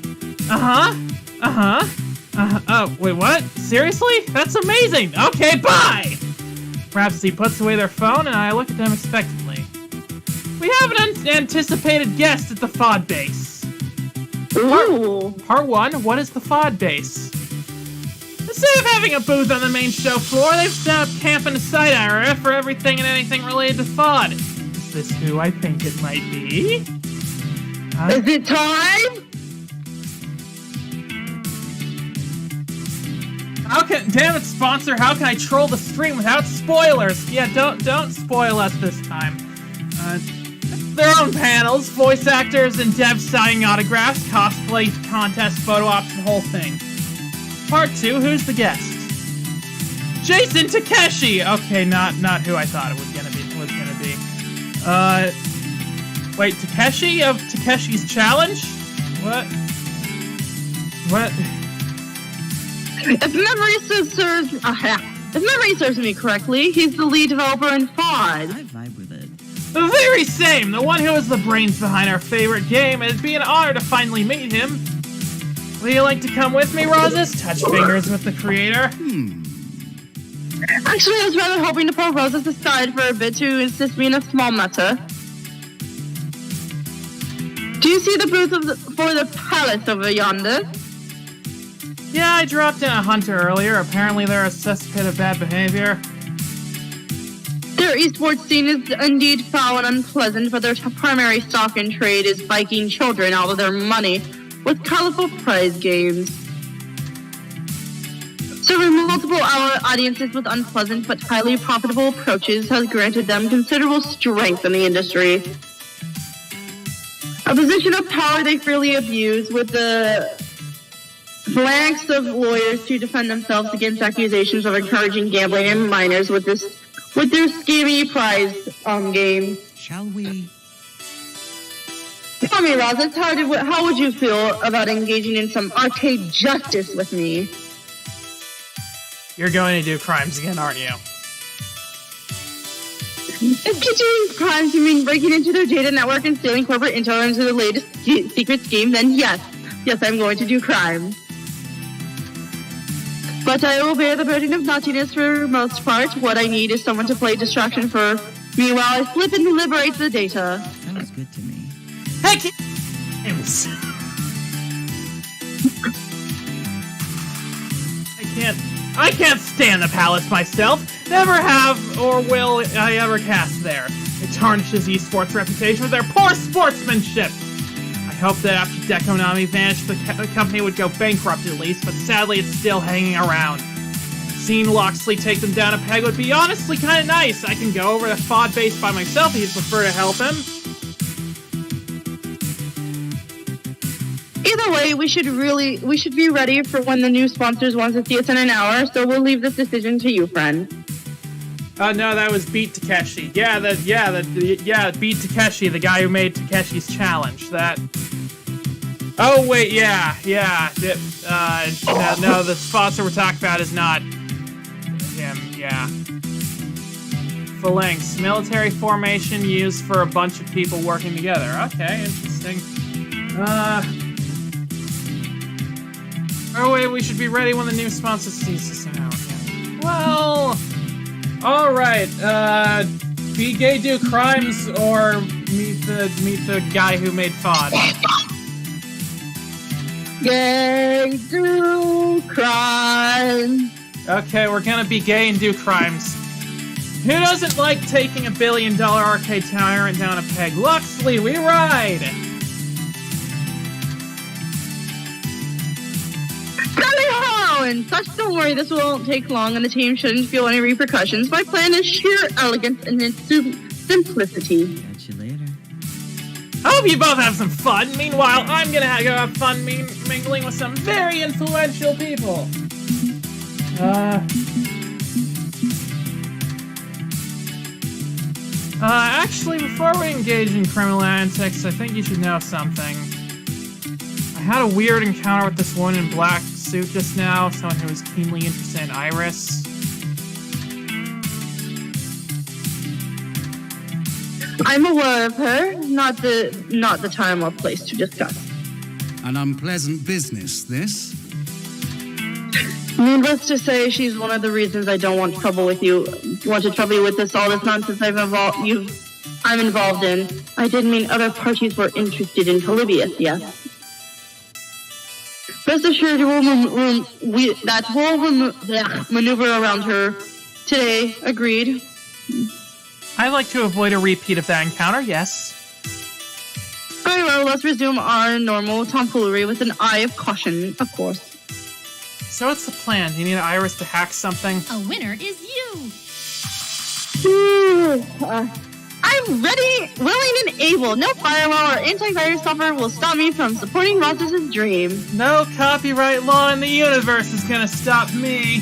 Oh, wait, what? Seriously? That's amazing. Okay, bye! Rhapsody puts away their phone, and I look at them expectantly. We have an unanticipated guest at the FOD base. Ooh. Part 1, what is the FOD base? Instead of having a booth on the main show floor, they've set up camp in a side area for everything and anything related to FOD. Is this who I think it might be? Is it time? Damn it, sponsor, how can I troll the stream without spoilers? Yeah, don't spoil us this time. Their own panels, voice actors and devs signing autographs, cosplay contest, photo ops, the whole thing. Part 2, who's the guest? Jason Takeshi! Okay, not who I thought it was gonna be. Wait, Takeshi of Takeshi's Challenge? What? If memory serves me correctly, he's the lead developer in FOD. I vibe with it. The very same! The one who is the brains behind our favorite game. It'd be an honor to finally meet him. Would you like to come with me, Rozis? Touch fingers with the creator. Actually, I was rather hoping to pull Roses aside for a bit to assist me in a small matter. Do you see the booth for the palace over yonder? Yeah, I dropped in a hunter earlier. Apparently they're a cesspit of bad behavior. Their esports scene is indeed foul and unpleasant, but their primary stock in trade is biking children out of their money with colorful prize games. Serving multiple hour audiences with unpleasant but highly profitable approaches has granted them considerable strength in the industry. A position of power they freely abuse with the flanks of lawyers to defend themselves against accusations of encouraging gambling and minors with their scammy prize game. Shall we? Tell me, Rozis, how would you feel about engaging in some arcade justice with me? You're going to do crimes again, aren't you? If continuing crimes you mean breaking into their data network and stealing corporate intel into the latest secret scheme, then yes, I'm going to do crime. But I will bear the burden of naughtiness for the most part. What I need is someone to play distraction for me while I flip and liberate the data. Sounds good to me. Heck, games. I can't stand the palace myself. Never have or will I ever cast there. It tarnishes esports' reputation with their poor sportsmanship. I hope that after Dekonami vanished, the company would go bankrupt at least, but sadly it's still hanging around. Seeing Loxley take them down a peg would be honestly kind of nice. I can go over to FOD base by myself if you'd prefer to help him. Either way, we should be ready for when the new sponsors want to see us in an hour, so we'll leave this decision to you, friend. No, that was Beat Takeshi. Beat Takeshi, the guy who made Takeshi's Challenge. That. Oh wait, yeah. No, the sponsor we're talking about is not him. Yeah. Phalanx, military formation used for a bunch of people working together. Okay, interesting. Oh wait, we should be ready when the new sponsor sees us now. Okay. Well, all right. Be gay, do crimes, or meet the guy who made FOD. Gay, do crimes. Okay, we're gonna be gay and do crimes. Who doesn't like taking $1 billion arcade tyrant down a peg? Luxley, we ride! And such, don't worry, this won't take long and the team shouldn't feel any repercussions. My plan is sheer elegance and its simplicity. Catch you later. I hope you both have some fun. Meanwhile, I'm gonna go have fun mingling with some very influential people. Actually, before we engage in criminal antics, I think you should know something. I had a weird encounter with this woman in black suit just now, someone who was keenly interested in Iris. I'm aware of her, not the time or place to discuss. An unpleasant business, this. Needless to say, she's one of the reasons I don't want to trouble you with all this nonsense I'm involved in. I didn't mean other parties were interested in Polybius, yes. Rest assured, we'll maneuver around her today. Agreed. I'd like to avoid a repeat of that encounter, yes. Very well, let's resume our normal tomfoolery with an eye of caution, of course. So what's the plan? You need Iris to hack something? A winner is you. I'm ready, willing, and able. No firewall or antivirus software will stop me from supporting Ross's dream. No copyright law in the universe is gonna stop me.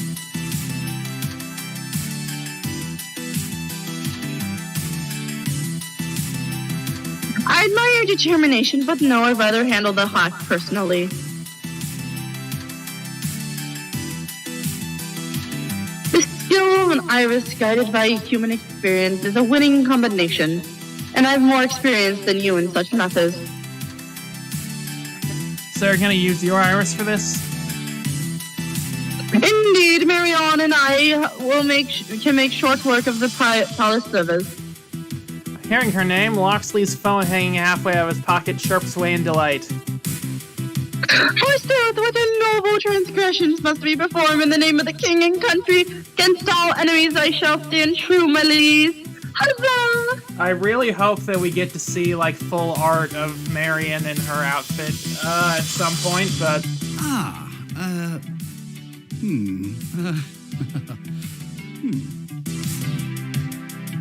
I admire your determination, but no, I'd rather handle the hack personally. The skill of an Iris guided by human experience is a winning combination, and I have more experience than you in such methods. So you're gonna use your Iris for this? Indeed, Marion and I can make short work of the palace service. Hearing her name, Loxley's phone hanging halfway out of his pocket chirps away in delight. Forsooth, what a noble transgressions must be performed in the name of the king and country. Against all enemies I shall stand true, my ladies. Huzzah! I really hope that we get to see, like, full art of Marion in her outfit at some point, but...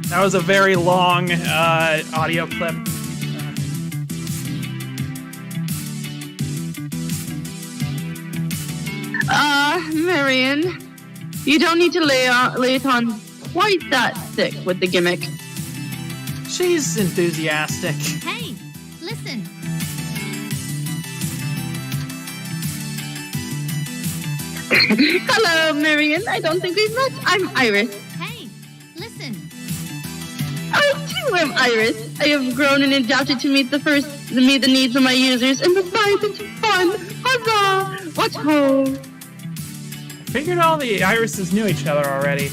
That was a very long audio clip. Marion, you don't need to lay it on quite that thick with the gimmick. She's enthusiastic. Hey, listen. Hello, Marion. I don't think we've met. I'm Iris. Hey, listen. I too am Iris. I have grown and adapted to meet the needs of my users, and besides, it's fun. Huzzah! What ho! I figured all the Irises knew each other already.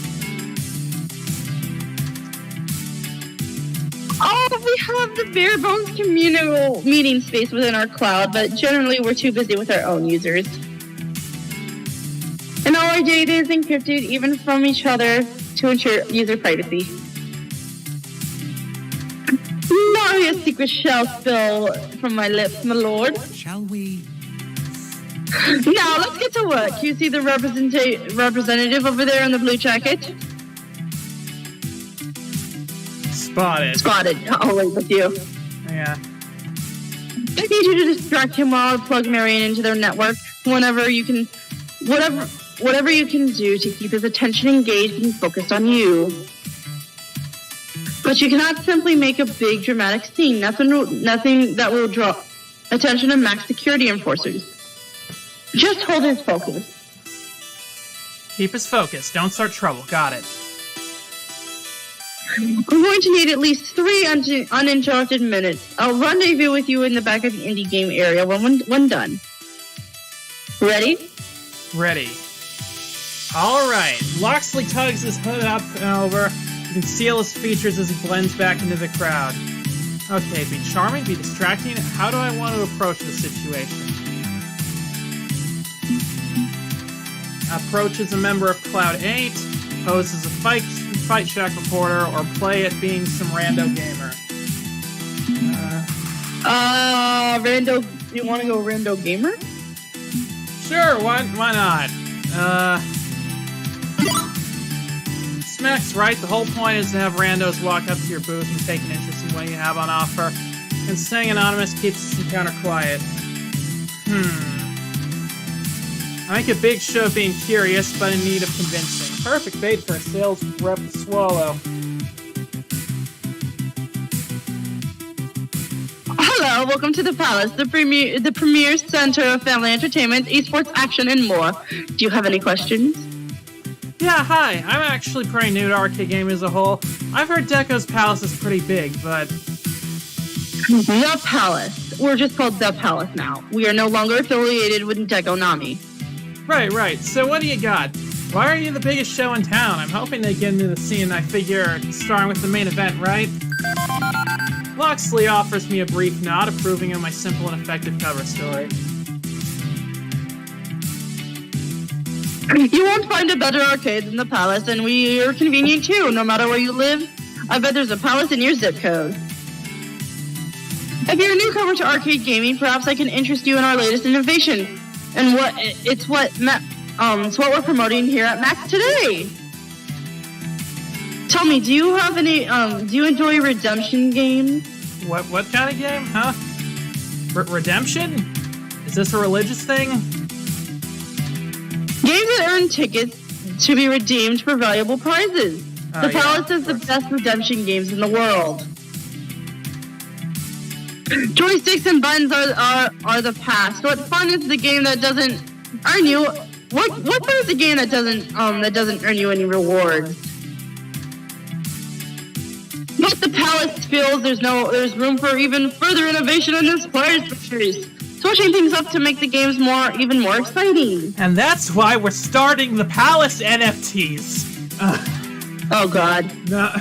Oh, we have the bare bones communal meeting space within our cloud, but generally we're too busy with our own users. And all our data is encrypted, even from each other, to ensure user privacy. Not a secret shall spill from my lips, my lord. Shall we? Now, let's get to work. You see the representative over there in the blue jacket? Spotted. Spotted. Always with you. Yeah. I need you to distract him while I plug Marion into their network. Whatever you can do to keep his attention engaged and focused on you. But you cannot simply make a big dramatic scene. Nothing that will draw attention of max security enforcers. Just hold his focus. Keep his focus. Don't start trouble. Got it. I'm going to need at least 3 uninterrupted minutes. I'll rendezvous with you in the back of the indie game area when done. Ready? Ready. Alright. Loxley tugs his hood up and over to conceal his features as he blends back into the crowd. Okay, be charming, be distracting. How do I want to approach the situation? Approach as a member of Cloud 8, pose as a Fight Shack reporter, or play at being some rando gamer. Rando. You want to go rando gamer? Sure, why not? Smack's right. The whole point is to have randos walk up to your booth and take an interest in what you have on offer. And staying anonymous keeps this encounter quiet. I make a big show of being curious, but in need of convincing. Perfect bait for a sales rep to swallow. Hello, welcome to the Palace, the premier center of family entertainment, esports action, and more. Do you have any questions? Yeah, hi. I'm actually pretty new to arcade gaming as a whole. I've heard Deco's Palace is pretty big, but... The Palace. We're just called The Palace now. We are no longer affiliated with Deco Nami. Right. So what do you got? Why are you the biggest show in town? I'm hoping they get into the scene, I figure, starting with the main event, right? Loxley offers me a brief nod, approving of my simple and effective cover story. You won't find a better arcade than the Palace, and we are convenient too. No matter where you live, I bet there's a Palace in your zip code. If you're a newcomer to arcade gaming, perhaps I can interest you in our latest innovation. And it's what we're promoting here at Max today. Tell me, do you have any? Do you enjoy redemption games? What kind of game, huh? Redemption? Is this a religious thing? Games that earn tickets to be redeemed for valuable prizes. The Palace has the best redemption games in the world. Joysticks and buttons are the past. What fun is the game that doesn't earn you? What fun is the game that doesn't earn you any rewards? But the Palace feels there's room for even further innovation in this prize series, switching things up to make the games even more exciting. And that's why we're starting the Palace NFTs. Oh God. No,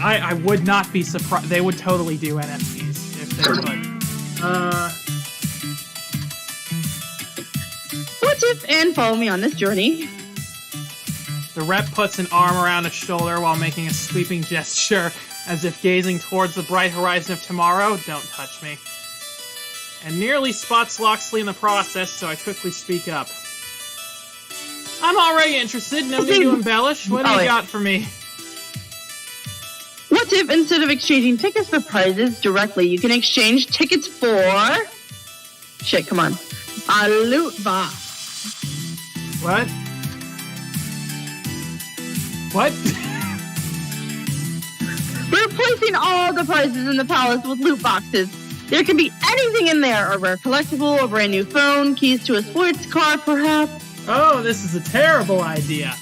I would not be surprised. They would totally do NFTs if they could. What if and follow me on this journey? The rep puts an arm around his shoulder while making a sweeping gesture as if gazing towards the bright horizon of tomorrow. Don't touch me. And nearly spots Loxley in the process, so I quickly speak up. I'm already interested. No need to embellish. What do you got for me? What if instead of exchanging tickets for prizes directly, you can exchange tickets for... Shit, come on. A loot box. What? What? We're replacing all the prizes in the Palace with loot boxes. There can be anything in there. A rare collectible, a brand new phone, keys to a sports car, perhaps. Oh, this is a terrible idea.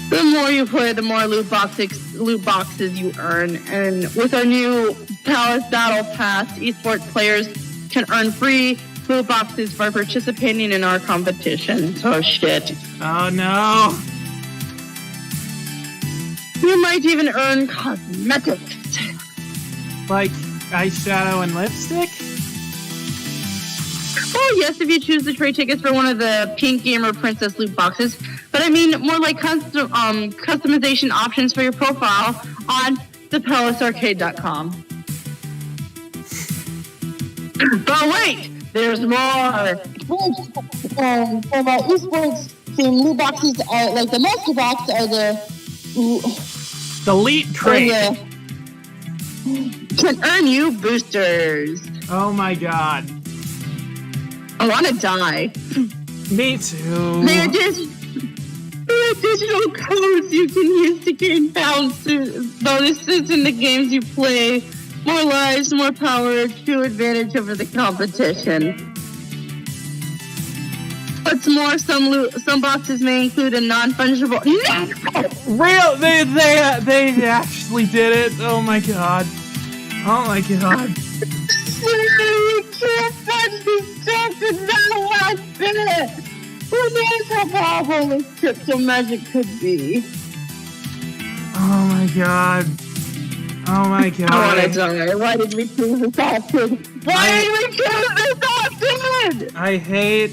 The more you play, the more loot boxes you earn. And with our new Palace Battle Pass, esports players can earn free loot boxes for participating in our competition. Oh, shit. Oh, no. You might even earn cosmetics. Like eyeshadow and lipstick? Oh, yes, if you choose to trade tickets for one of the Pink Gamer Princess loot boxes. But I mean more like customization options for your profile on thepalacearcade.com. But wait, there's more. For my esports team, loot boxes are like the master box are the Delete crate. Can earn you boosters. Oh my god. I want to die. Me too. There are digital codes you can use to gain bonuses in the games you play. More lives, more power, true advantage over the competition. What's more, some boxes may include a non-fungible... Real? They actually did it. Oh my god. Oh my god. You can't touch this stuff in that last minute. Who knows how powerful this crypto magic could be? Oh my god. Oh my god. I want to die. Why did we choose this option? Why did we choose this option? I hate.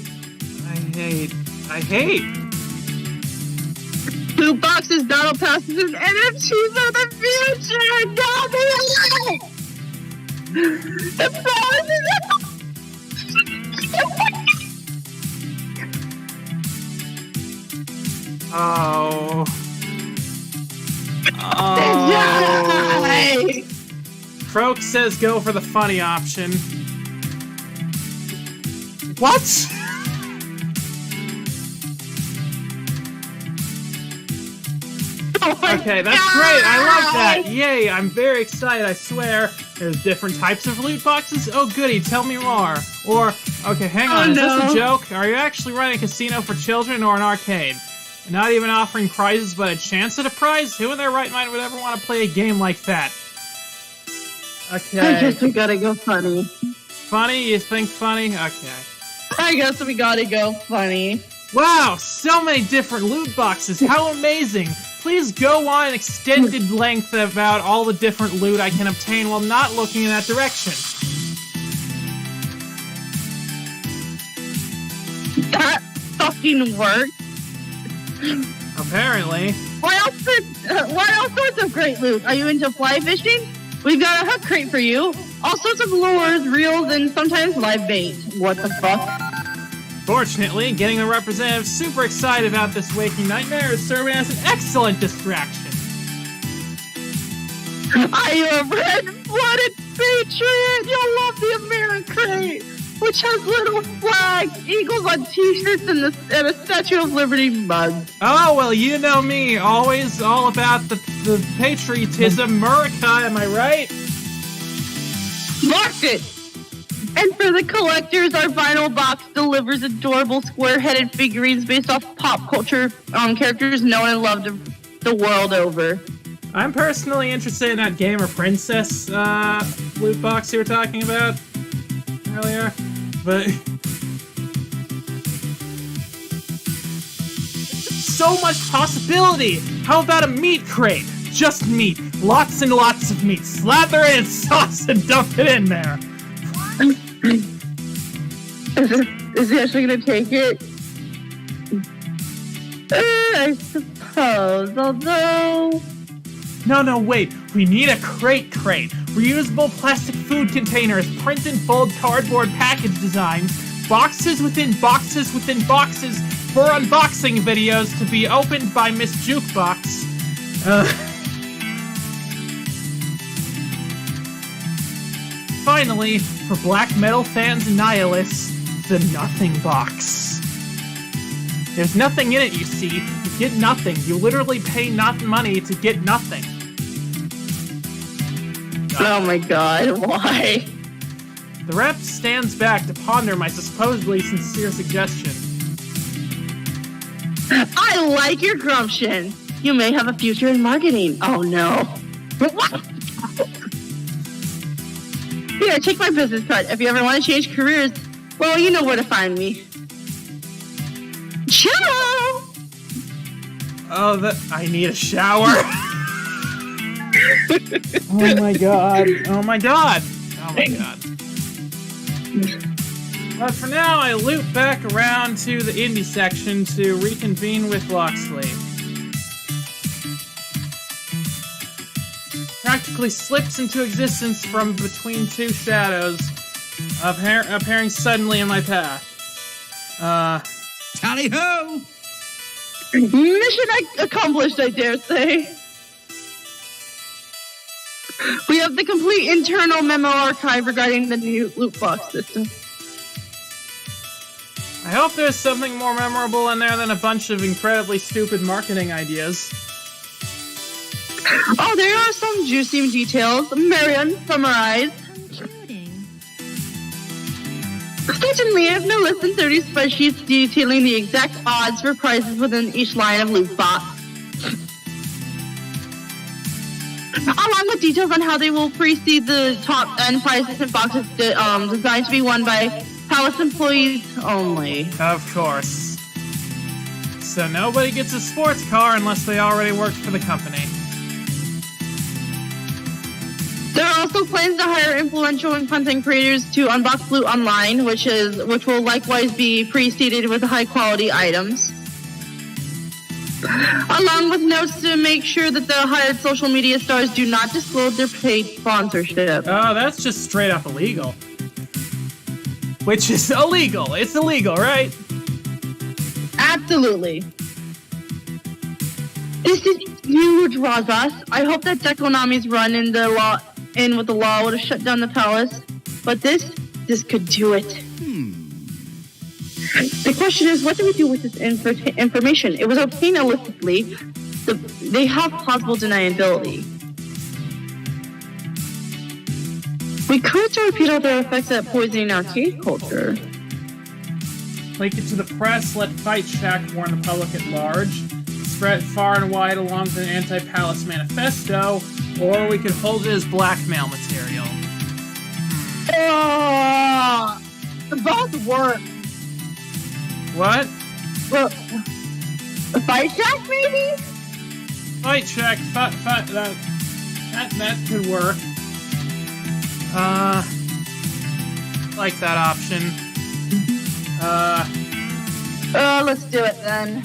Loot boxes, battle passes, and NFTs are the future. Not the The Palace is Oh. Croak says go for the funny option. What? Okay, that's great. I love that. Yay, I'm very excited, I swear. There's different types of loot boxes? Oh goody, tell me more. Or, okay, hang on, is this a joke? Are you actually running a casino for children or an arcade? And not even offering prizes but a chance at a prize? Who in their right mind would ever want to play a game like that? Okay. I guess we gotta go funny. Funny? You think funny? Okay. I guess we gotta go funny. Wow, so many different loot boxes. How amazing. Please go on an extended length about all the different loot I can obtain while not looking in that direction. That fucking worked. Apparently. What else sorts of great loot? Are you into fly fishing? We've got a hook crate for you. All sorts of lures, reels, and sometimes live bait. What the fuck? Fortunately, getting the representative super excited about this waking nightmare is serving as an excellent distraction. Are you a red-blooded patriot? You'll love the American crate, which has little flags, eagles on t-shirts, and a Statue of Liberty mug. Oh, well, you know me. Always all about the patriotism. America, am I right? Mark it! And for the collectors, our vinyl box delivers adorable square-headed figurines based off pop culture characters known and loved the world over. I'm personally interested in that Gamer Princess loot box you were talking about earlier, but so much possibility. How about a meat crate? Just meat, lots and lots of meat. Slather it in sauce and dump it in there. Is he actually gonna take it? I suppose, although... No, wait. We need a crate. Reusable plastic food containers, print and fold cardboard package designs, boxes within boxes within boxes for unboxing videos to be opened by Miss Jukebox. Finally, for black metal fans and nihilists, the Nothing Box. There's nothing in it, you see. You get nothing. You literally pay not money to get nothing. Oh my god, why? The rep stands back to ponder my supposedly sincere suggestion. I like your gumption. You may have a future in marketing. Oh no. Here, take my business card. If you ever want to change careers, well, you know where to find me. Ciao! Oh, I need a shower. Oh my god. But for now, I loop back around to the indie section to reconvene with Loxley. Practically slips into existence from between two shadows, appearing suddenly in my path. Tally-ho! Mission accomplished, I dare say. We have the complete internal memo archive regarding the new loot box system. I hope there's something more memorable in there than a bunch of incredibly stupid marketing ideas. Oh, there are some juicy details. Marion, summarize. Shooting. Certainly, I have no less than 30 spreadsheets detailing the exact odds for prices within each line of loot box. Along with details on how they will precede the top-end prizes and boxes designed to be won by Palace employees only. Of course. So nobody gets a sports car unless they already worked for the company. There are also plans to hire influential and content creators to unbox loot online, which will likewise be preceded with high-quality items. Along with notes to make sure that the hired social media stars do not disclose their paid sponsorship. Oh, that's just straight up illegal. Which is illegal. It's illegal, right? Absolutely. This is huge, Razas. I hope that Dekonami's run in with the law would have shut down the palace. But this could do it. The question is, what do we do with this information? It was obtained illicitly. They have plausible deniability. We could torpedo their effects at poisoning arcade culture. Link it to the press, let Fight Shack warn the public at large, spread far and wide along the Anti-Palace Manifesto, or we could hold it as blackmail material. Both work. What? Well, a Fight Shack, maybe? Fight Shack, that could work. Like that option. Let's do it then.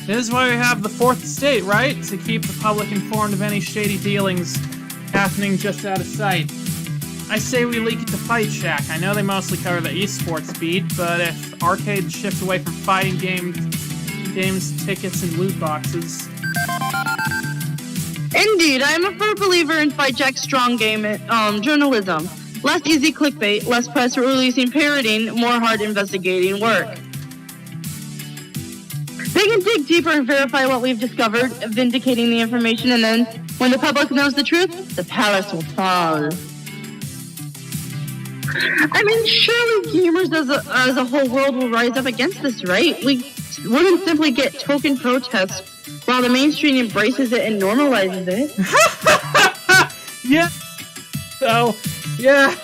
This is why we have the Fourth Estate, right? To keep the public informed of any shady dealings happening just out of sight. I say we leak it to Fight Shack. I know they mostly cover the esports beat, but if arcades shift away from fighting games, tickets, and loot boxes... Indeed, I am a firm believer in Fight Shack's strong game journalism. Less easy clickbait, less press releasing parroting, more hard investigating work. They can dig deeper and verify what we've discovered, vindicating the information, and then, when the public knows the truth, the palace will fall. I mean, surely gamers as a whole world will rise up against this, right? We wouldn't simply get token protests while the mainstream embraces it and normalizes it. Yeah. So, yeah.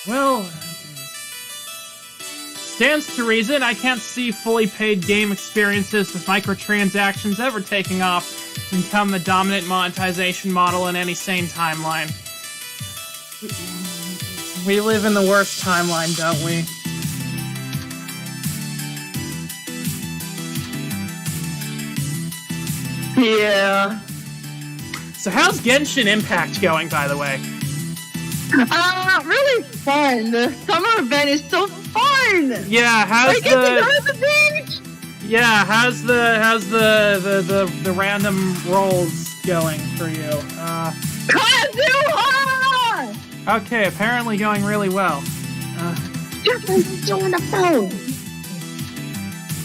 Well, stands to reason. I can't see fully paid game experiences with microtransactions ever taking off to become the dominant monetization model in any sane timeline. We live in the worst timeline, don't we? Yeah. So how's Genshin Impact going, by the way? Really fun. The summer event is so fun. Yeah, how's I get to go to the beach. Yeah, how's the random rolls going for you? Kazuha! Okay, apparently going really well. Just on the phone.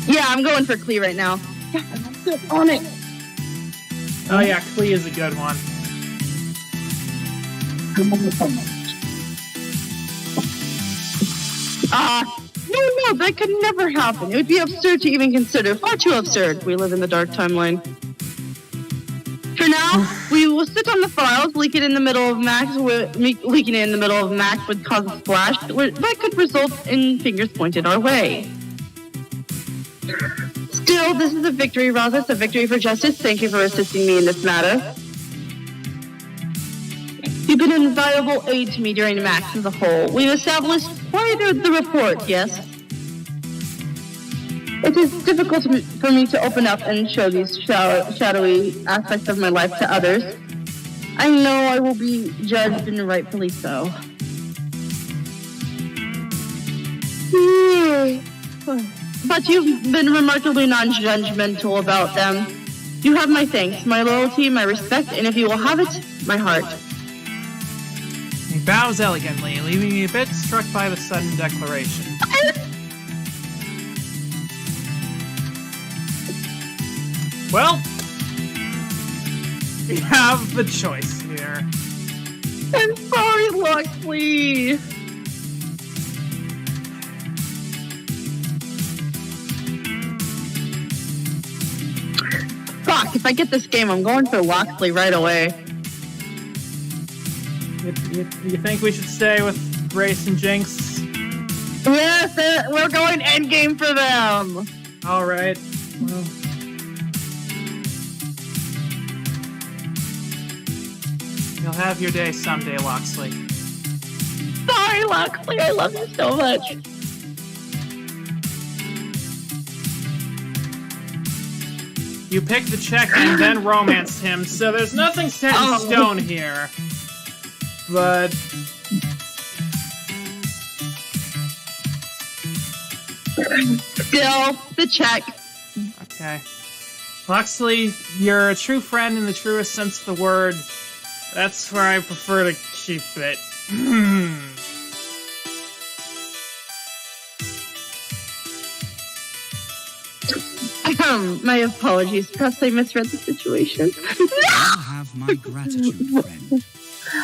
Yeah, I'm going for Klee right now. Yeah, let's get on it. Oh yeah, Klee is a good one. No, that could never happen. It would be absurd to even consider. Far too absurd. We live in the dark timeline. For now, we will sit on the files, leaking it in the middle of Max would cause a splash that could result in fingers pointed our way. Still, this is a victory, Razas, a victory for justice. Thank you for assisting me in this matter. You've been an invaluable aid to me during Max as a whole. We've established quite the report, yes? It is difficult for me to open up and show these shadowy aspects of my life to others. I know I will be judged, and rightfully so. But you've been remarkably non-judgmental about them. You have my thanks, my loyalty, my respect, and if you will have it, my heart. He bows elegantly, leaving me a bit struck by the sudden declaration. Well, we have the choice here. I'm sorry, Luxley. Fuck, if I get this game, I'm going for Loxley right away. You think we should stay with Grace and Jinx? Yes, we're going endgame for them. Alright, well... You'll have your day someday, Loxley. Sorry, Loxley, I love you so much. You picked the check and then romanced him, so there's nothing set in stone here. But... Still, the check. Okay. Loxley, you're a true friend in the truest sense of the word. That's where I prefer to keep it. My apologies. Perhaps I misread the situation. You have my gratitude, friend.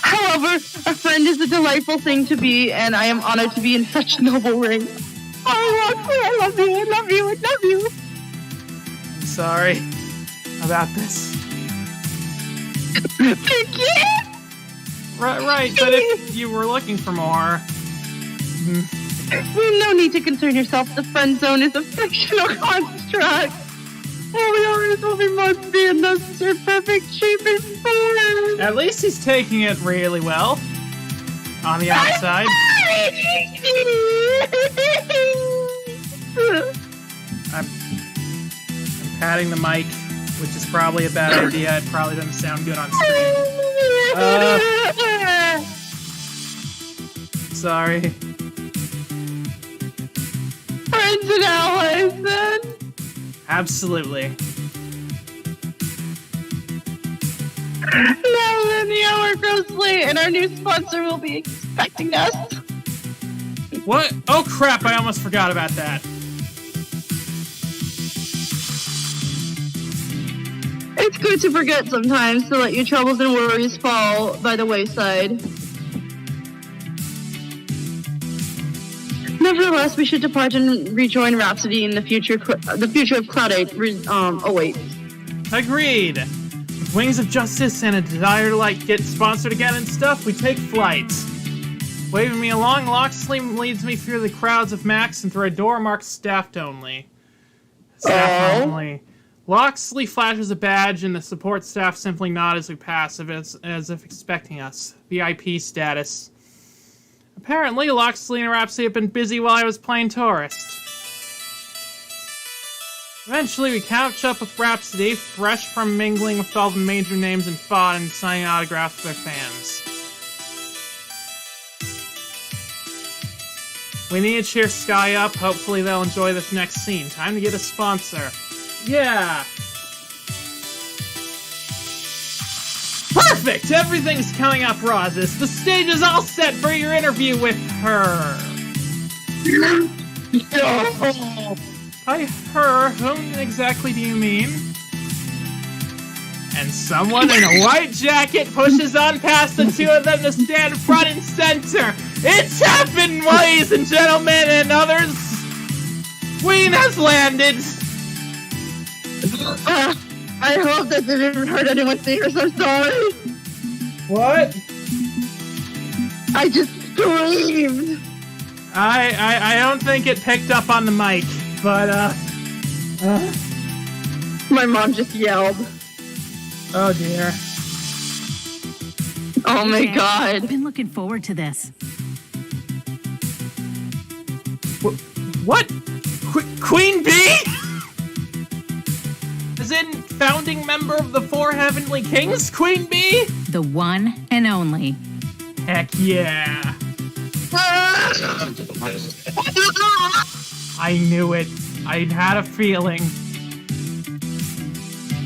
However, a friend is a delightful thing to be, and I am honored to be in such noble ranks. Oh, Roxy, I love you, I love you, I love you. I'm sorry about this. Thank you. Right, but if you were looking for more... No need to concern yourself. The friend zone is a fictional construct. All we are is what we must be, and thus your perfect shape and form. At least he's taking it really well. On the outside. I'm patting the mic, which is probably a bad idea. It probably doesn't sound good on screen. Sorry. Friends and allies, then. Absolutely. Now then, the hour grows late, and our new sponsor will be expecting us. What? Oh crap, I almost forgot about that. It's good to forget sometimes, to let your troubles and worries fall by the wayside. Nevertheless, we should depart and rejoin Rhapsody in the future. The future of Cloud 8 awaits. Agreed. With wings of justice and a desire to get sponsored again and stuff, we take flight. Waving me along, Loxley leads me through the crowds of Max and through a door marked staffed only. Staff only. Loxley flashes a badge and the support staff simply nod as we pass, as if expecting us. VIP status. Apparently, Loxley and Rhapsody have been busy while I was playing tourist. Eventually, we catch up with Rhapsody, fresh from mingling with all the major names in FOD and signing autographs for their fans. We need to cheer Sky up. Hopefully, they'll enjoy this next scene. Time to get a sponsor. Yeah! Perfect! Everything's coming up roses. The stage is all set for your interview with her. By her, whom exactly do you mean? And someone in a white jacket pushes on past the two of them to stand front and center. It's happened, ladies and gentlemen and others. Queen has landed. I hope that didn't hurt anyone's ears. I'm sorry. What? I just screamed. I don't think it picked up on the mic, but My mom just yelled. oh dear. Oh my god. I've been looking forward to this. What? Queen Bee? As in, founding member of the Four Heavenly Kings, Queen Bee? The one and only. Heck yeah. I knew it. I'd had a feeling.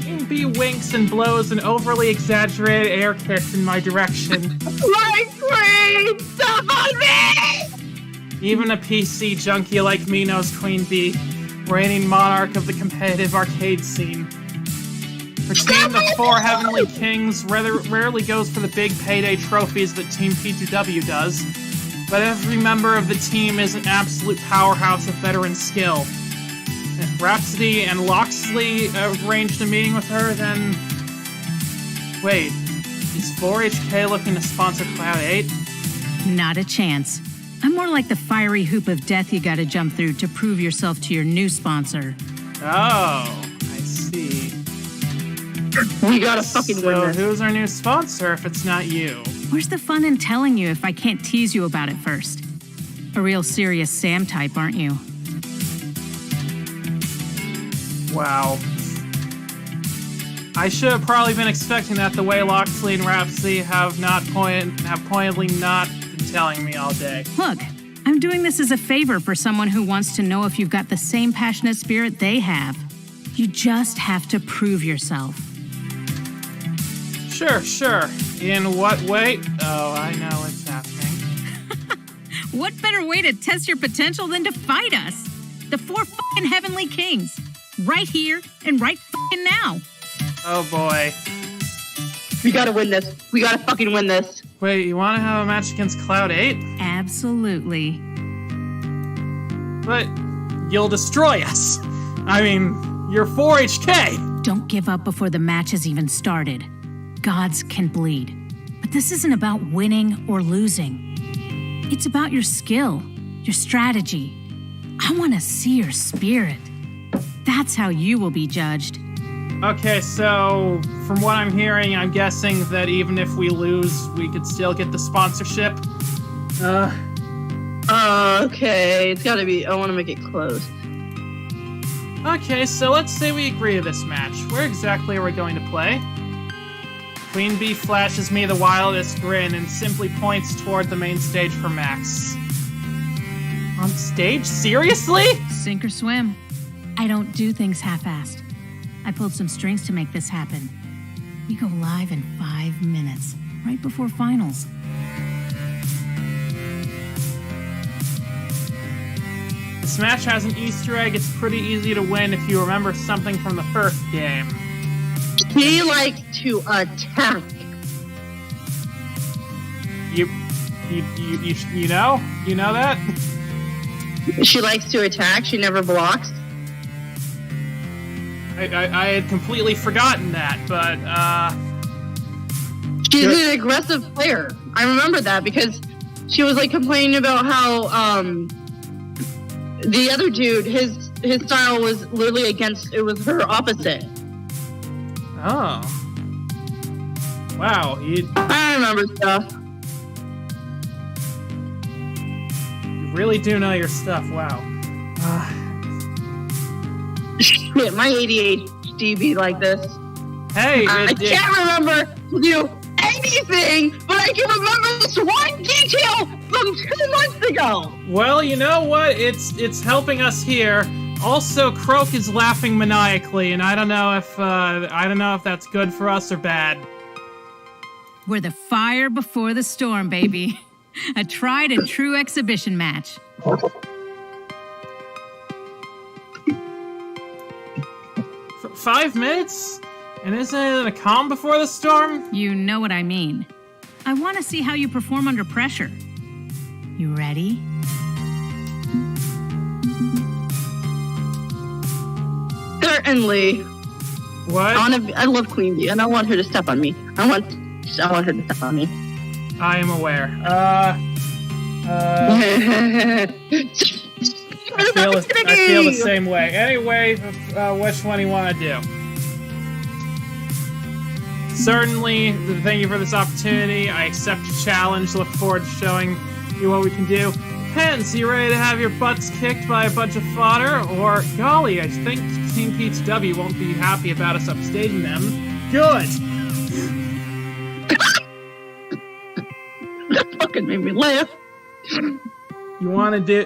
Queen Bee winks and blows an overly exaggerated air kiss in my direction. My queen! Stop on me! Even a PC junkie like me knows Queen Bee, reigning monarch of the competitive arcade scene. Her team, the Four Heavenly Kings, rarely goes for the big payday trophies that Team P2W does, but every member of the team is an absolute powerhouse of veteran skill. If Rhapsody and Loxley arranged a meeting with her, then... Wait, is 4HK looking to sponsor Cloud 8? Not a chance. I'm more like the fiery hoop of death you gotta jump through to prove yourself to your new sponsor. Oh, I see. We gotta fucking win So this. who's our new sponsor if it's not you? Where's the fun in telling you if I can't tease you about it first? A real serious Sam type, aren't you? Wow. I should have probably been expecting that the way Loxley and Rhapsody have pointedly not been telling me all day. Look, I'm doing this as a favor for someone who wants to know if you've got the same passionate spirit they have. You just have to prove yourself. Sure. In what way? Oh, I know what's happening. What better way to test your potential than to fight us? The Four fucking Heavenly Kings. right here and right fucking now. Oh boy. We gotta win this. We gotta fucking win this. Wait, you want to have a match against Cloud 8? Absolutely. But you'll destroy us. I mean, you're 4HK. Don't give up before the match has even started. Gods can bleed. But this isn't about winning or losing. It's about your skill, your strategy. I want to see your spirit. That's how you will be judged. Okay, so from what I'm hearing, I'm guessing that even if we lose, we could still get the sponsorship. Okay, it's gotta be. I want to make it close. Okay, so let's say we agree to this match. Where exactly are we going to play? Queen Bee flashes me the wildest grin and simply points toward the main stage for Max. On stage? Seriously? Sink or swim. I don't do things half-assed. I pulled some strings to make this happen. We go live in 5 minutes, right before finals. This match has an Easter egg. It's pretty easy to win if you remember something from the first game. He likes to attack. You know? You know that? She likes to attack. She never blocks. I had completely forgotten that, but, She's an aggressive player. I remember that because she was like complaining about how the other dude, his style was literally against. It was her opposite. Oh. Wow, I remember stuff. you really do know your stuff, wow. Shit, my ADHD be like this. Hey, I can't remember to do anything, but I can remember this one detail from 2 months ago. well, you know what? It's helping us here. Also, Croak is laughing maniacally, and I don't know if that's good for us or bad. We're the fire before the storm, baby. A tried and true exhibition match. 5 minutes? And isn't it a calm before the storm? You know what I mean. I want to see how you perform under pressure. You ready? Certainly. What? I love Queen Bee, and I want her to step on me. I want her to step on me. I am aware. I feel the same way. Anyway, which one do you want to do? Certainly, thank you for this opportunity. I accept the challenge. Look forward to showing you what we can do. Pens, you ready to have your butts kicked by a bunch of fodder? Or, golly, I think Team Peach W won't be happy about us upstaging them. Good! That fucking made me laugh. You wanna do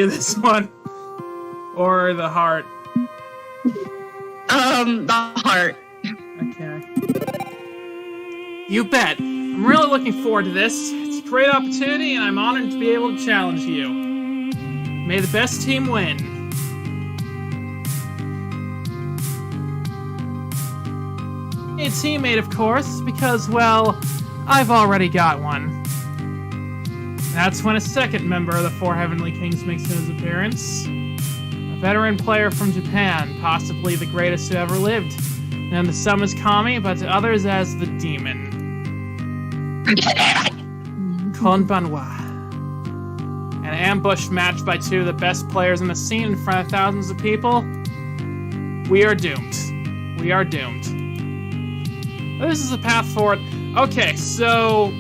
this one? Or the heart? The heart. Okay. You bet. I'm really looking forward to this. It's a great opportunity, and I'm honored to be able to challenge you. May the best team win. A teammate, of course, because, well, I've already got one. That's when a second member of the Four Heavenly Kings makes his appearance. A veteran player from Japan, possibly the greatest who ever lived. Known to some as Kami, but to others as the Demon. Konbanwa. An ambush match by two of the best players in the scene in front of thousands of people. We are doomed. We are doomed. This is the path forward. Okay, so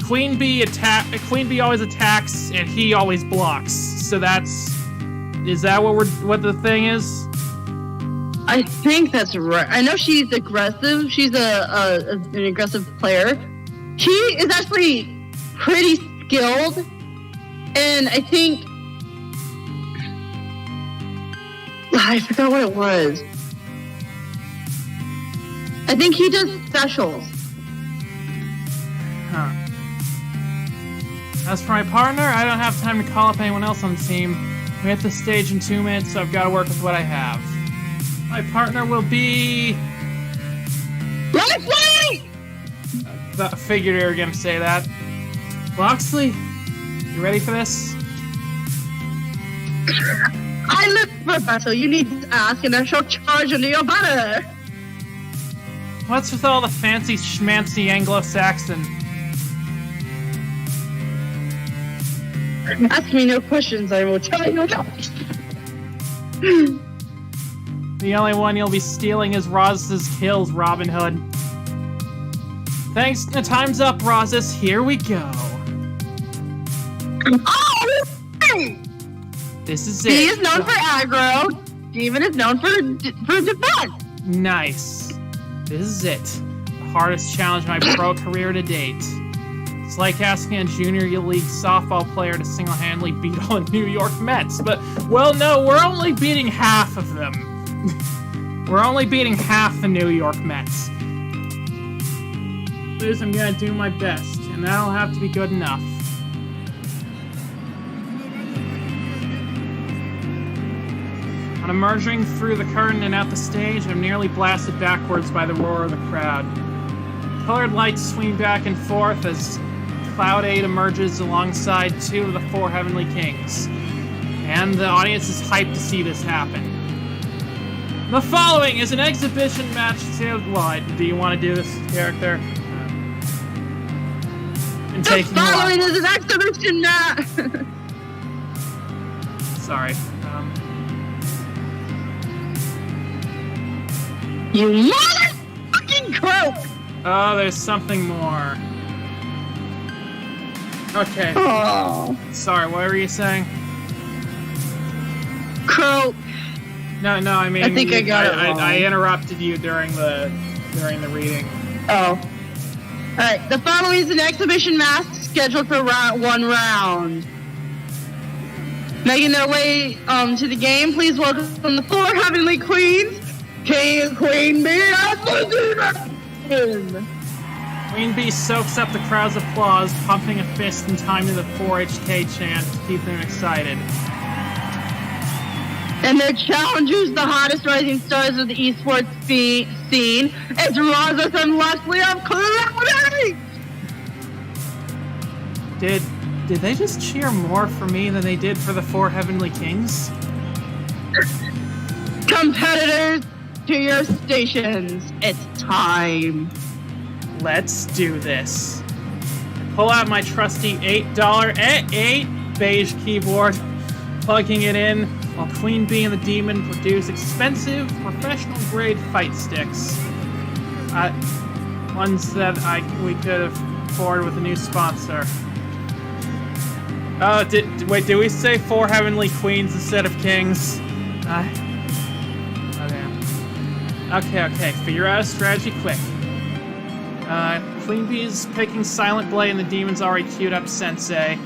Queen Bee always attacks and he always blocks. So is that what the thing is? I think that's right. I know she's aggressive. She's an aggressive player. She is actually pretty skilled, and I think I forgot what it was. I think he does specials. Huh. As for my partner, I don't have time to call up anyone else on the team. We hit the stage in 2 minutes, so I've got to work with what I have. My partner will be... Loxley! I figured you were gonna say that. Loxley, you ready for this? I live for battle. You need to ask, and I shall charge under your banner. What's with all the fancy schmancy Anglo-Saxon? Ask me no questions, I will tell you. The only one you'll be stealing is Roz's kills, Robin Hood. Thanks, the time's up, Rozis. Here we go. Oh! This is He it. is known for aggro. Demon is known for defense. Nice. This is it. The hardest challenge of my pro career to date. It's like asking a junior league softball player to single-handedly beat all the New York Mets, but, well, no, we're only beating half of them. We're only beating half the New York Mets. Liz, I'm gonna do my best, and that'll have to be good enough. On emerging through the curtain and out the stage, I'm nearly blasted backwards by the roar of the crowd. Colored lights swing back and forth as Cloud 8 emerges alongside two of the four Heavenly Kings. And the audience is hyped to see this happen. The following is an exhibition match to... Well, do you want to do this character? And The taking following is an exhibition match. Sorry. You motherfucking croak! Oh, there's something more. Okay. Oh, Sorry, what were you saying? croak. No, I mean... I think I got it wrong. I interrupted you during the reading. Oh. Alright, the following is an exhibition match scheduled for one round. Making their way to the game, please welcome the four Heavenly Queens, King and Queen Bee and the Demon! Queen Bee soaks up the crowd's applause, pumping a fist in time to the 4HK chant to keep them excited. And their challengers, the hottest rising stars of the esports scene, it's Rozis and Leslie of Cloud 8! Did they just cheer more for me than they did for the four Heavenly Kings? Competitors, to your stations. It's time. Let's do this. Pull out my trusty $8 beige keyboard, plugging it in, while Queen Bee and the Demon produce expensive, professional-grade fight sticks. Ones that we could afford with a new sponsor. Oh, did we say four Heavenly Queens instead of Kings? Okay, figure out a strategy quick. Queen Bee's picking Silent Blade and the Demon's already queued up Sensei.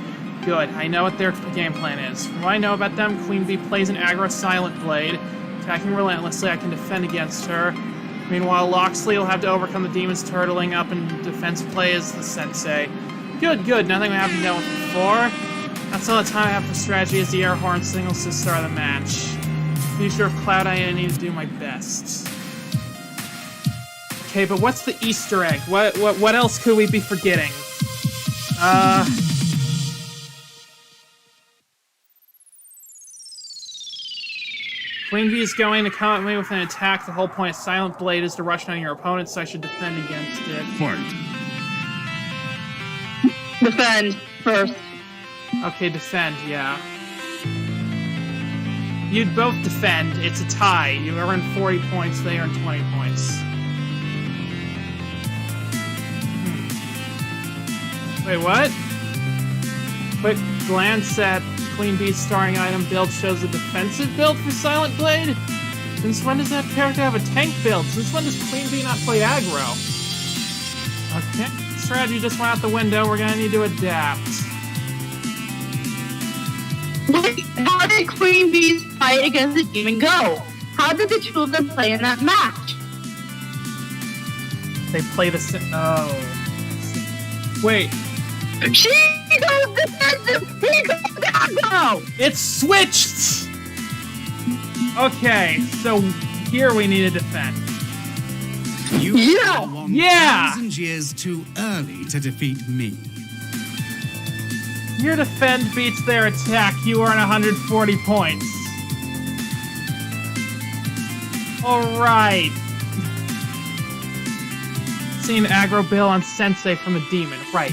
Good, I know what their game plan is. From what I know about them, Queen Bee plays an aggro Silent Blade. Attacking relentlessly, I can defend against her. Meanwhile, Loxley will have to overcome the Demon's turtling up and defense play as the Sensei. Good, nothing we haven't dealt with before. That's all the time I have for strategy as the air horn signals to start the match. Future of Cloud, I need to do my best. Okay, but what's the Easter egg? What else could we be forgetting? Queen Bee is going to come at me with an attack. The whole point of Silent Blade is to rush on your opponent, so I should defend against it. Fight. Defend first. Okay, defend, yeah. You'd both defend. It's a tie. You earn 40 points, they earn 20 points. Wait, what? Quick glance at Queen Bee's starting item build shows a defensive build for Silent Blade? Since when does that character have a tank build? Since when does Queen Bee not play aggro? Okay, strategy just went out the window. We're gonna need to adapt. Wait, how did Queen Bee's fight against the Demon go? How did the two of them play in that match? They play the same. Oh. Wait. She goes defensive! He goes aggro! It's switched! Okay, so here we need to defend. You Yeah. are 1,000 Yeah. years too early to defeat me. Your defend beats their attack. You earn 140 points. Alright. Seen aggro Bill on Sensei from the demon. Right.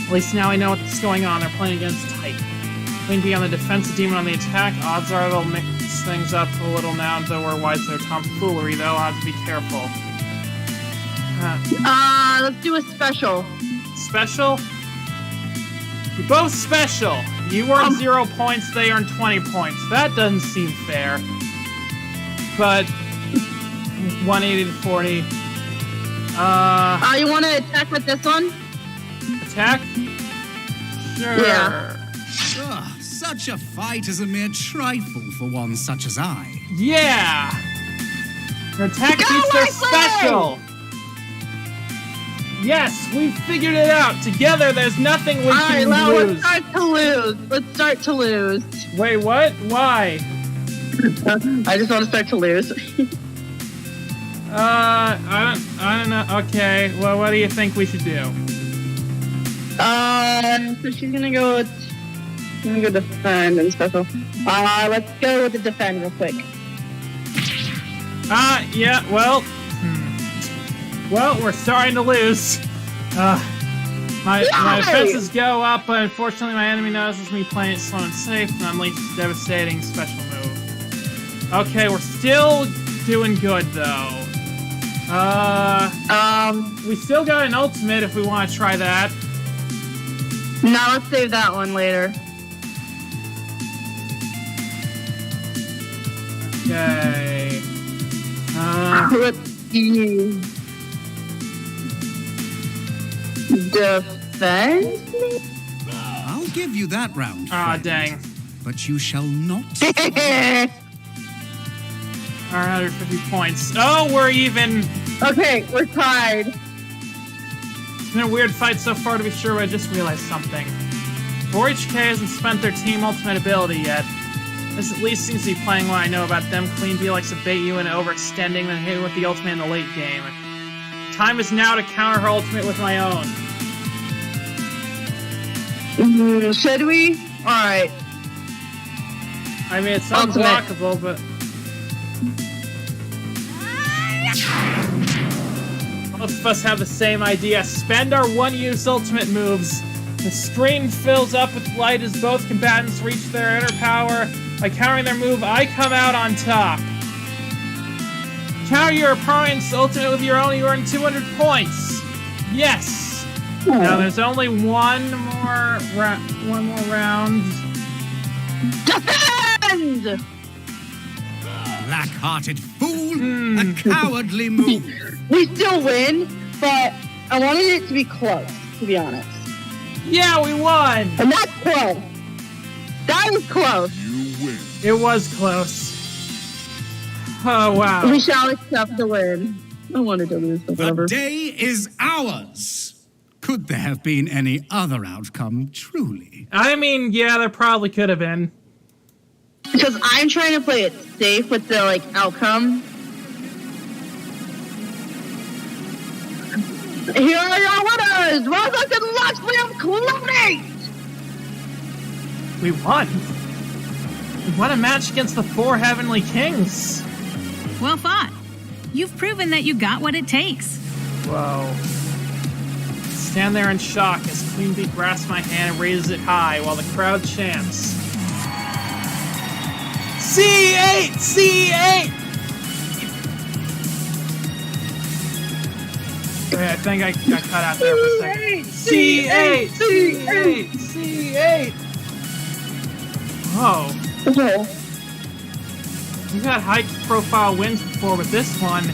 At least now I know what's going on. They're playing against Type. Queen Bee on the defense, the demon on the attack. Odds are they'll mix things up a little now, though we're wise to their tomfoolery, though. I'll have to be careful. Let's do a special. Special? You're both special. You earn 0 points, they earn 20 points. That doesn't seem fair. But 180 to 40. You want to attack with this one? Attack? Sure. Yeah. Ugh, such a fight is a mere trifle for one such as I. Yeah! Your attack Go beats their my way! special! Yes, we figured it out. Together, there's nothing we Alright, can now lose. let's start to lose. Let's start to lose. Wait, what? Why? I just want to start to lose. I don't know. Okay, well, what do you think we should do? So she's gonna go defend and special. Let's go with the defend real quick. Yeah, well... Well, we're starting to lose. My defenses go up, but unfortunately my enemy notices me playing it slow and safe, and unleashes a devastating special move. Okay, we're still doing good, though. We still got an ultimate if we want to try that. Now let's save that one later. Okay. Let's see. Defend? I'll give you that round. Aw, friend. dang. But you shall not. 150 points. Oh, we're even. Okay, we're tied. It's been a weird fight so far, to be sure, but I just realized something. 4HK hasn't spent their team ultimate ability yet. This at least seems to be playing what I know about them. Queen Bee likes to bait you into overextending, then hit with the ultimate in the late game. Time is now to counter her ultimate with my own. Should we? Alright. I mean, it's Ultimate. unblockable, but... Both of us have the same idea. Spend our one-use ultimate moves. The screen fills up with light as both combatants reach their inner power. By countering their move, I come out on top. Counter your opponent's ultimate with your own, you earn 200 points. Yes. Now there's only one more round. Defend! Black-hearted fool! A cowardly move! We still win, but I wanted it to be close, to be honest. Yeah, we won. And that's close. That was close. It was close. Oh, wow. We shall accept the win. I wanted to lose, but The whatever. day is ours! Could there have been any other outcome, truly? I mean, yeah, there probably could have been. Because I'm trying to play it safe with the, outcome. Here are your winners! Razak and Lashley of Clooney! We won. We won a match against the 4 Heavenly Kings. Well fought. You've proven that you got what it takes. Whoa. Stand there in shock as Queen Bee grasps my hand and raises it high while the crowd chants. C8! C8! Wait, I think I got cut out there for a second. C8! C8! C8! Whoa. Okay. We've had high-profile wins before, but this one, in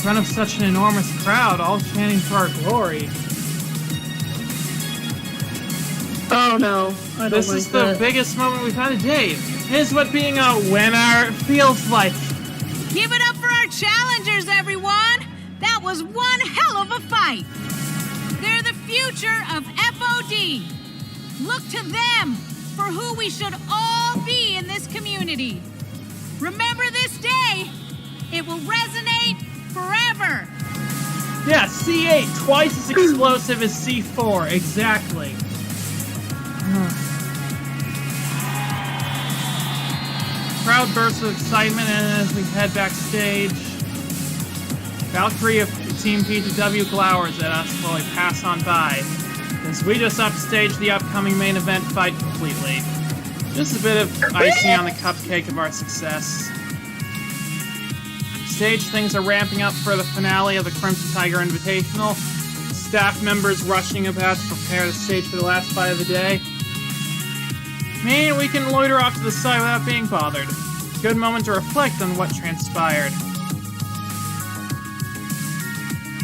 front of such an enormous crowd, all chanting for our glory. Oh no. I don't This like is the that. biggest moment we've had to date. Here's what being a winner feels like. Give it up for our challengers, everyone! That was one hell of a fight! They're the future of FOD. Look to them for who we should all be in this community. Remember this day, It will resonate forever. Yeah, C8, twice as explosive as C4, exactly. Crowd bursts of excitement, and as we head backstage, Valkyrie of Team PGW glowers at us while we pass on by, as we just upstage the upcoming main event fight completely. Just a bit of icing on the cupcake of our success. Stage, things are ramping up for the finale of the Crimson Tiger Invitational. Staff members rushing about to prepare the stage for the last fight of the day. We can loiter off to the side without being bothered. Good moment to reflect on what transpired.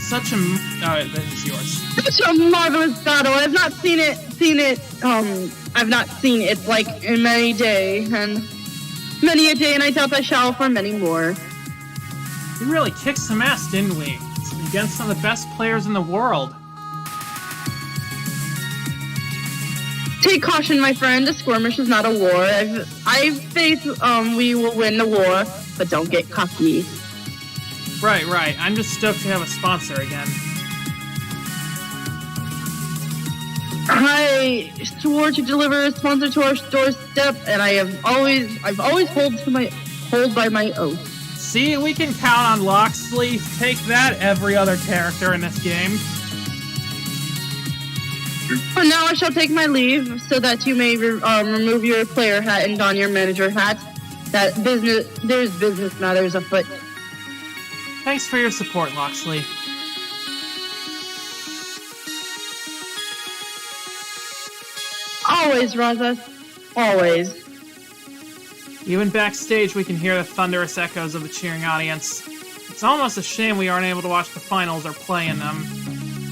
Such a... Oh, this is yours. Such a marvelous battle. I've not seen it, I've not seen it, like, in many a day, and I doubt I shall for many more. We really kicked some ass, didn't we? Against some of the best players in the world. Take caution, my friend. A skirmish is not a war. I've faith we will win the war, but don't get cocky. Right. I'm just stoked to have a sponsor again. I swore to deliver a sponsor to our doorstep, and I've always hold by my oath. See, we can count on Loxley. Take that, every other character in this game. For now, I shall take my leave, so that you may remove your player hat and don your manager hat. There's business matters afoot. Thanks for your support, Loxley. Always, Raza. Always. Even backstage, we can hear the thunderous echoes of the cheering audience. It's almost a shame we aren't able to watch the finals or play in them.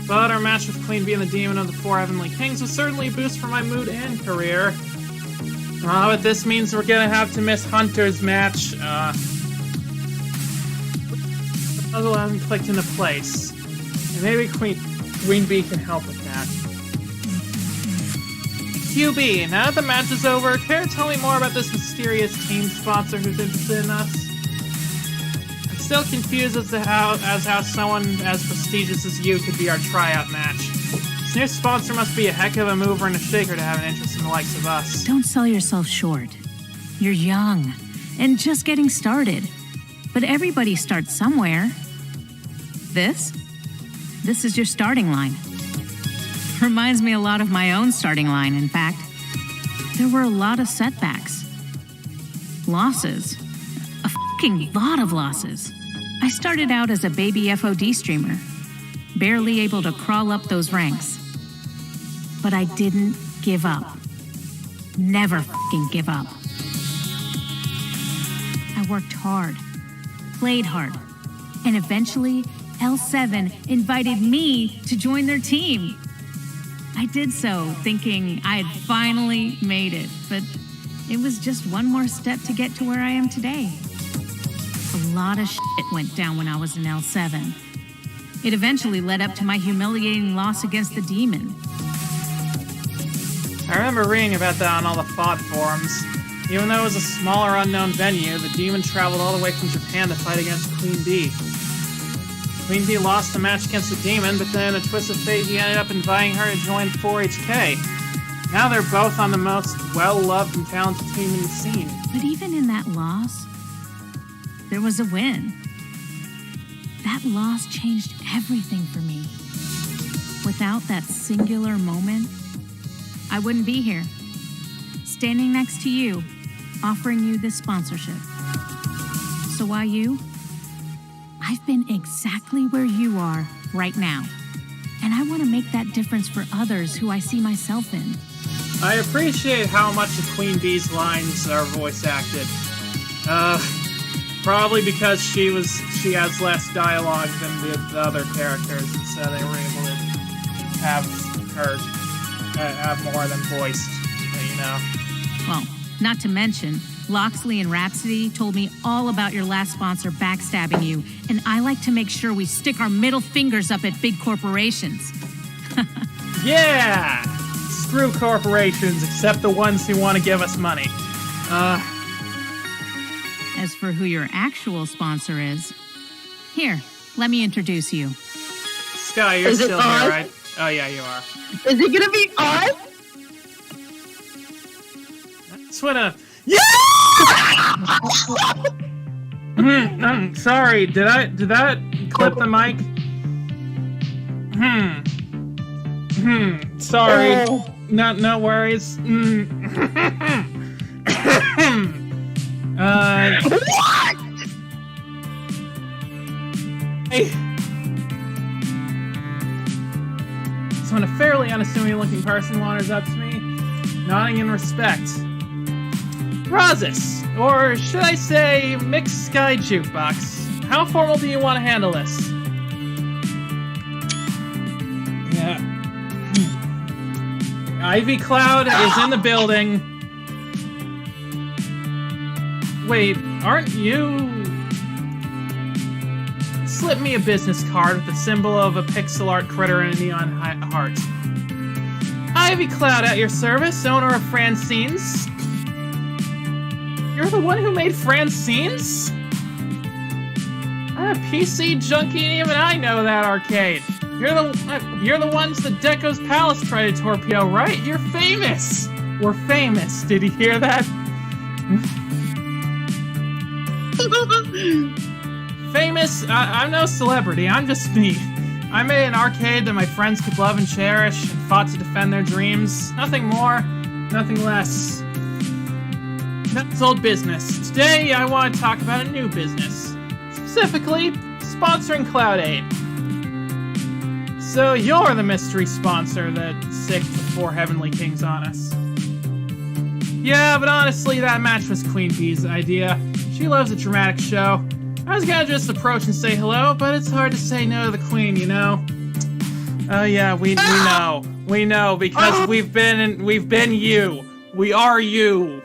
But our match with Queen Bee and the Demon of the Four Heavenly Kings was certainly a boost for my mood and career. But this means we're gonna have to miss Hunter's match. The puzzle hasn't clicked into place. And maybe Queen Bee can help with that. QB, now that the match is over, care to tell me more about this mysterious team sponsor who's interested in us? I'm still confused as how someone as prestigious as you could be our tryout match. This new sponsor must be a heck of a mover and a shaker to have an interest in the likes of us. Don't sell yourself short. You're young and just getting started. But everybody starts somewhere. This is your starting line. Reminds me a lot of my own starting line, in fact. There were a lot of setbacks. Losses. A fucking lot of losses. I started out as a baby FOD streamer, barely able to crawl up those ranks. But I didn't give up. Never fucking give up. I worked hard, played hard, and eventually L7 invited me to join their team. I did so thinking I had finally made it, but it was just one more step to get to where I am today. A lot of shit went down when I was in L7. It eventually led up to my humiliating loss against the Demon. I remember reading about that on all the FOD forums. Even though it was a smaller, unknown venue, the Demon traveled all the way from Japan to fight against Queen Bee. Queen Bee lost the match against the Demon, but then in a twist of fate, he ended up inviting her to join 4HK. Now they're both on the most well-loved and talented team in the scene. But even in that loss, there was a win. That loss changed everything for me. Without that singular moment, I wouldn't be here, standing next to you, offering you this sponsorship. So why you? I've been exactly where you are right now, and I want to make that difference for others who I see myself in. I appreciate how much of Queen Bee's lines are voice acted. Probably because she has less dialogue than the other characters, and so they were able to have her have more than voiced, you know. Well, not to mention, Loxley and Rhapsody told me all about your last sponsor backstabbing you, and I like to make sure we stick our middle fingers up at big corporations. Yeah! Screw corporations, except the ones who want to give us money. As for who your actual sponsor is, here, let me introduce you. Sky, you're Is it still us? here, right? Oh yeah, you are. Is it gonna be us? That's what a... Yeah! I'm sorry, did that clip the mic? Sorry. Oh. No worries. What? Hey. So when a fairly unassuming looking person wanders up to me, nodding in respect. Razis, or should I say Mixed Sky Jukebox. How formal do you want to handle this? Yeah. Ivy Cloud is in the building. Wait, aren't you... Slip me a business card with the symbol of a pixel art critter and a neon heart. Ivy Cloud at your service, owner of Francine's. You're the one who made Francine's? I'm a PC junkie, and even I know that arcade. You're the ones that Deco's Palace tried to torpedo, right? You're famous! We're famous, did you hear that? Famous? I'm no celebrity, I'm just me. I made an arcade that my friends could love and cherish, and fought to defend their dreams. Nothing more, nothing less. That's old business. Today, I want to talk about a new business. Specifically, sponsoring Cloud 8. So you're the mystery sponsor that sicked the 4 Heavenly Kings on us. Yeah, but honestly, that match was Queen Bee's idea. She loves a dramatic show. I was gonna just approach and say hello, but it's hard to say no to the Queen, you know? Oh yeah, we know. We know, because we've been you. We are you.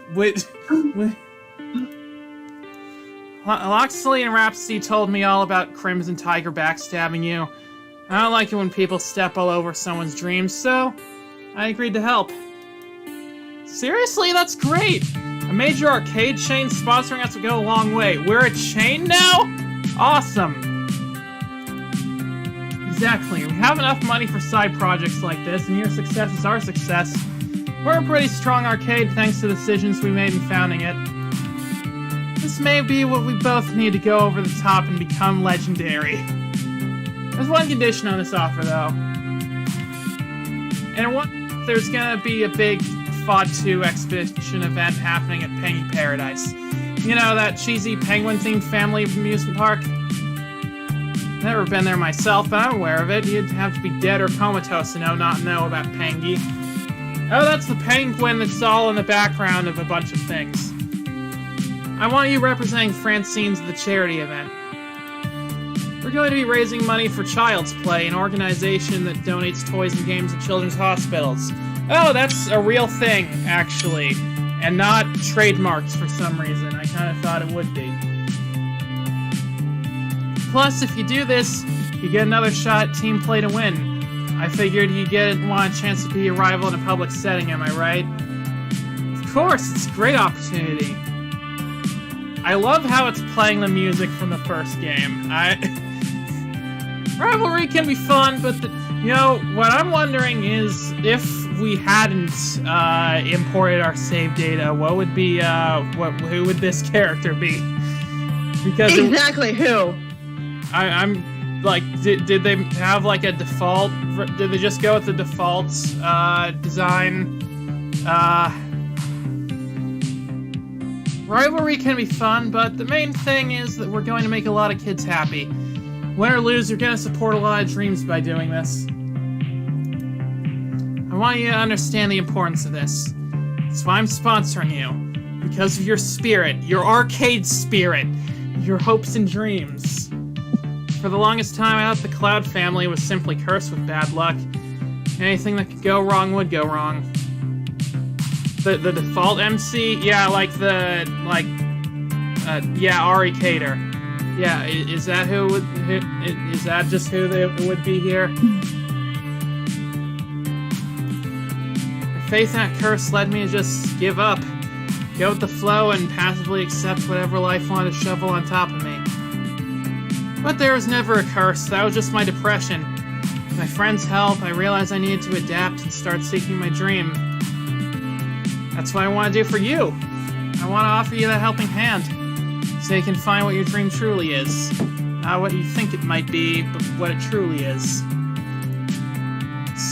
Loxley and Rhapsody told me all about Crimson Tiger backstabbing you. I don't like it when people step all over someone's dreams, so I agreed to help. Seriously, that's great! A major arcade chain sponsoring us would go a long way. We're a chain now? Awesome! Exactly, we have enough money for side projects like this, and your success is our success. We're a pretty strong arcade thanks to the decisions we made in founding it. This may be what we both need to go over the top and become legendary. There's one condition on this offer, though. And there's gonna be a big FOD 2 exhibition event happening at Pengy Paradise. You know, that cheesy penguin-themed family amusement park? Never been there myself, but I'm aware of it. You'd have to be dead or comatose to not know about Pengy. Oh, that's the penguin that's all in the background of a bunch of things. I want you representing Francine's at the charity event. We're going to be raising money for Child's Play, an organization that donates toys and games to children's hospitals. Oh, that's a real thing, actually. And not trademarked for some reason. I kind of thought it would be. Plus, if you do this, you get another shot at Team Play to win. I figured you want a chance to be a rival in a public setting, am I right? Of course, it's a great opportunity. I love how it's playing the music from the first game. Rivalry can be fun, but what I'm wondering is if we hadn't imported our save data, what would be who would this character be? Because exactly who? I'm like, did they have like a default? Did they just go with the default design? Rivalry can be fun, but the main thing is that we're going to make a lot of kids happy. Win or lose, you're going to support a lot of dreams by doing this. I want you to understand the importance of this. That's why I'm sponsoring you. Because of your spirit, your arcade spirit, your hopes and dreams. For the longest time, I thought the Cloud family was simply cursed with bad luck. Anything that could go wrong would go wrong. The default MC? Yeah, Ari Cater. Yeah, is that is that just who they would be here? Faith in that curse led me to just give up. go with the flow and passively accept whatever life wanted to shovel on top of me. But there was never a curse, that was just my depression. With my friend's help, I realized I needed to adapt and start seeking my dream. That's what I want to do for you. I want to offer you that helping hand, so you can find what your dream truly is. Not what you think it might be, but what it truly is.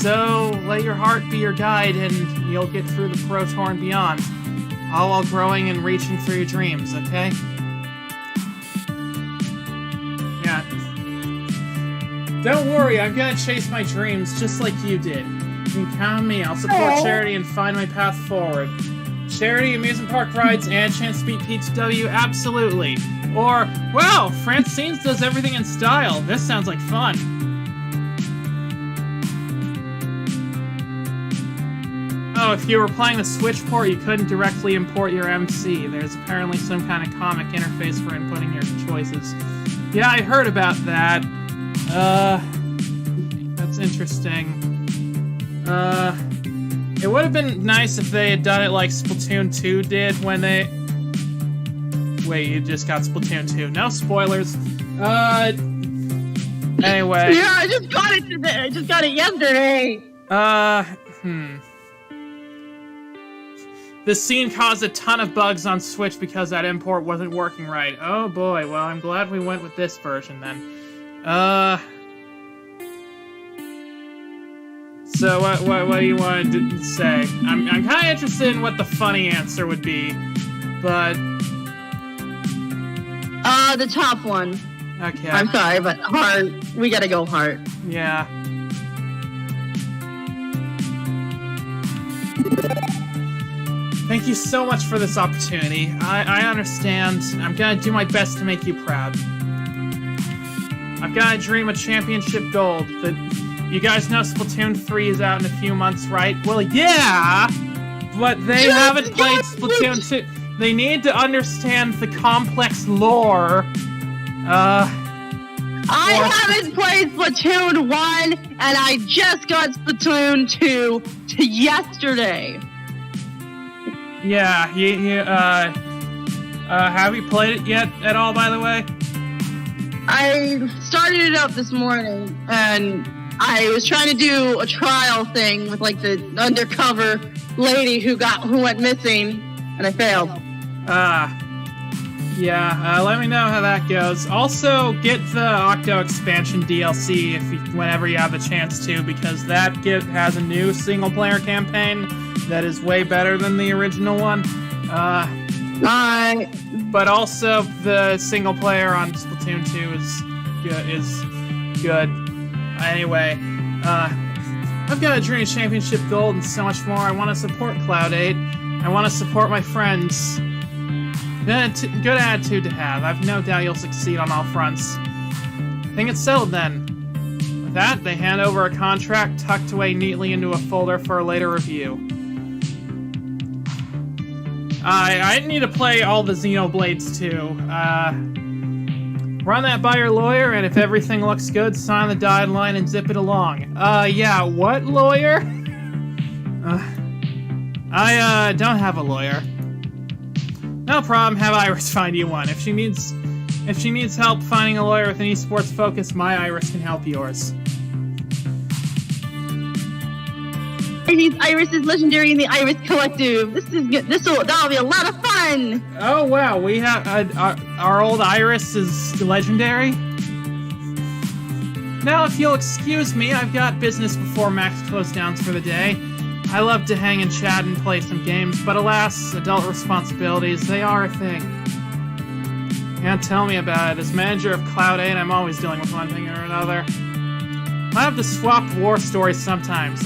So, let your heart be your guide and you'll get through the Pro Tour and beyond, all while growing and reaching for your dreams, okay? Yeah. Don't worry, I'm gonna chase my dreams just like you did. You can count on me, I'll support charity and find my path forward. Charity, amusement park rides, and chance to beat P2W, absolutely. Or, wow, Francine's does everything in style. This sounds like fun. Oh, if you were playing the Switch port, you couldn't directly import your MC. There's apparently some kind of comic interface for inputting your choices. Yeah, I heard about that. That's interesting. It would have been nice if they had done it like Splatoon 2 did when they... Wait, you just got Splatoon 2. No spoilers. Anyway. Yeah, I just got it today. I just got it yesterday. This scene caused a ton of bugs on Switch because that import wasn't working right. Oh boy, well, I'm glad we went with this version then. So what do you want to say? I'm kind of interested in what the funny answer would be, but... The top one. Okay. I'm sorry, but heart. We gotta go heart. Yeah. Thank you so much for this opportunity. I understand. I'm gonna do my best to make you proud. I've got a dream of championship gold. That you guys know Splatoon 3 is out in a few months, right? Well, yeah, but they haven't played Splatoon 2. They need to understand the complex lore. I haven't played Splatoon 1, and I just got Splatoon 2 yesterday. Yeah, have you played it yet at all, by the way? I started it up this morning, and I was trying to do a trial thing with like the undercover lady who went missing, and I failed. Let me know how that goes. Also, get the Octo expansion DLC whenever you have the chance to, because that has a new single-player campaign that is way better than the original one. But also, the single-player on Splatoon 2 is good. Anyway, I've got a dream of championship gold and so much more. I want to support Cloud 8. I want to support my friends. Good attitude to have. I've no doubt you'll succeed on all fronts. I think it's settled then. With that, they hand over a contract tucked away neatly into a folder for a later review. I need to play all the Xenoblades too. Run that by your lawyer, and if everything looks good, sign the dotted line and zip it along. Yeah, what lawyer? I don't have a lawyer. No problem, have Iris find you one. If she needs help finding a lawyer with an esports focus, my Iris can help yours. Iris is legendary in the Iris Collective. That'll be a lot of fun. Oh wow, we have our old Iris is legendary. Now, if you'll excuse me, I've got business before Max close downs for the day. I love to hang and chat and play some games, but alas, adult responsibilities, they are a thing. Can't tell me about it. As manager of Cloud 8, I'm always dealing with one thing or another. I have to swap war stories sometimes.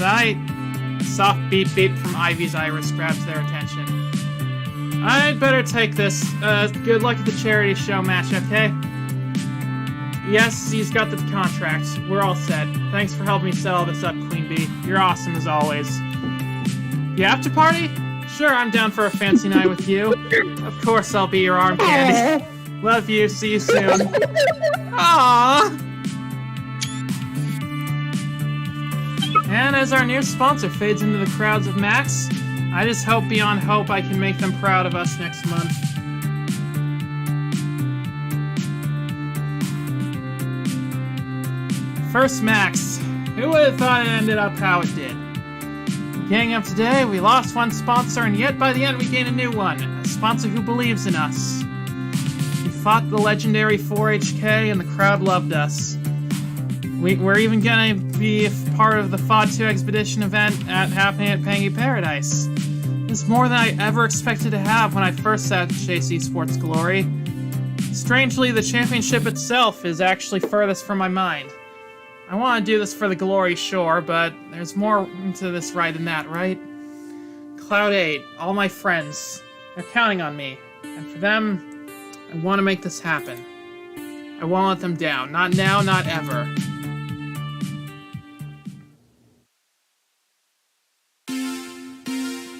Soft beep beep from Ivy's Iris grabs their attention. I'd better take this. Good luck at the charity show match, okay? Yes, he's got the contract. We're all set. Thanks for helping me set all this up, Queen Bee. You're awesome as always. You after party? Sure, I'm down for a fancy night with you. Of course I'll be your arm candy. Love you, see you soon. Aww! And as our new sponsor fades into the crowds of Max, I just hope beyond hope I can make them proud of us next month. First, Max. Who would have thought it ended up how it did? Beginning of today, we lost one sponsor, and yet by the end we gained a new one. A sponsor who believes in us. We fought the legendary 4HK, and the crowd loved us. We're even gonna be part of the FOD 2 expedition event happening at Pangy Paradise. It's more than I ever expected to have when I first sat to chase esports glory. Strangely, the championship itself is actually furthest from my mind. I want to do this for the glory, sure, but there's more to this ride than that, right? Cloud 8, all my friends, they're counting on me. And for them, I want to make this happen. I won't let them down. Not now, not ever.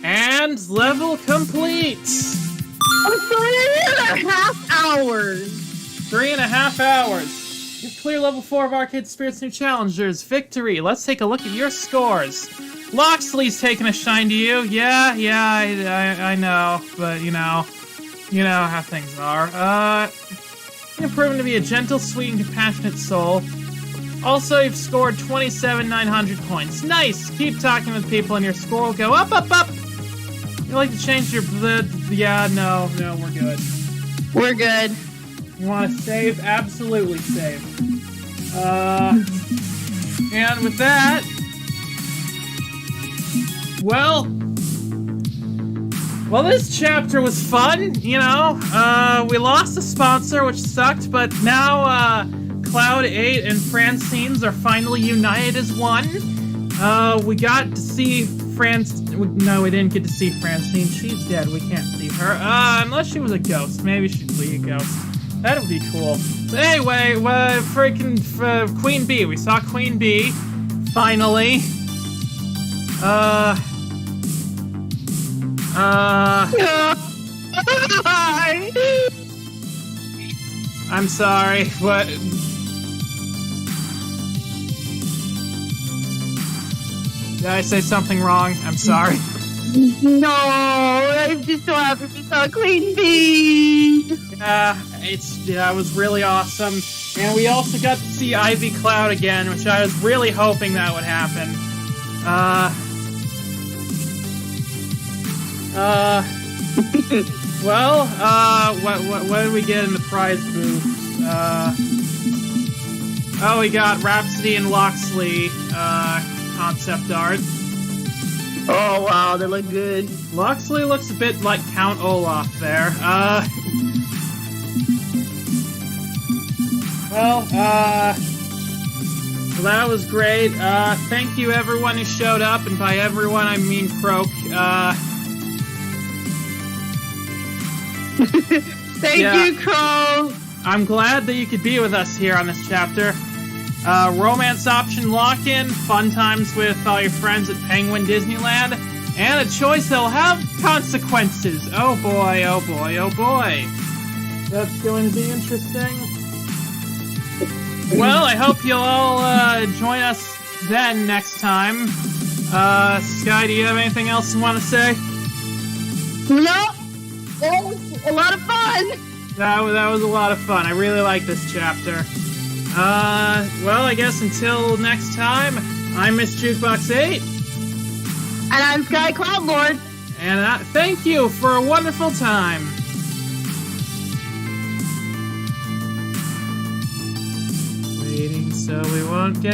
And level complete! 3.5 hours! 3.5 hours. You've cleared level 4 of Arcade Spirit's new challengers. Victory! Let's take a look at your scores. Loxley's taking a shine to you. Yeah, I know. But, you know how things are. You've proven to be a gentle, sweet, and compassionate soul. Also, you've scored 27,900 points. Nice! Keep talking with people and your score will go up, up, up! You like to change your blood? Yeah, no, we're good. We're good. You want to save? Absolutely save. And with that, well, this chapter was fun, you know. We lost a sponsor, which sucked, but now, Cloud 8 and Francine's are finally united as one. We got to see no, we didn't get to see Francine. She's dead. We can't see her. Unless she was a ghost. Maybe she'd be a ghost. That would be cool. But anyway, freaking Queen Bee. We saw Queen Bee. Finally. I'm sorry. What? Did I say something wrong? I'm sorry. No, I'm just so happy we saw Queen Bee. Yeah, it was really awesome. And we also got to see Ivy Cloud again, which I was really hoping that would happen. What did we get in the prize booth? Oh, we got Rhapsody and Loxley, concept art. Oh, wow, they look good. Loxley looks a bit like Count Olaf there. So that was great. Thank you everyone who showed up, and by everyone I mean Croak. Thank you, Croak. I'm glad that you could be with us here on this chapter. Romance option lock-in, fun times with all your friends at Penguin Disneyland, and a choice that'll have consequences. Oh boy, oh boy, oh boy. That's going to be interesting. Well, I hope you'll all join us then next time. Sky, do you have anything else you want to say? No, that was a lot of fun. That was a lot of fun. I really like this chapter. Well, I guess until next time, I'm Miss Jukebox 8. And I'm Sky Cloud Lord. And thank you for a wonderful time. Waiting so we won't get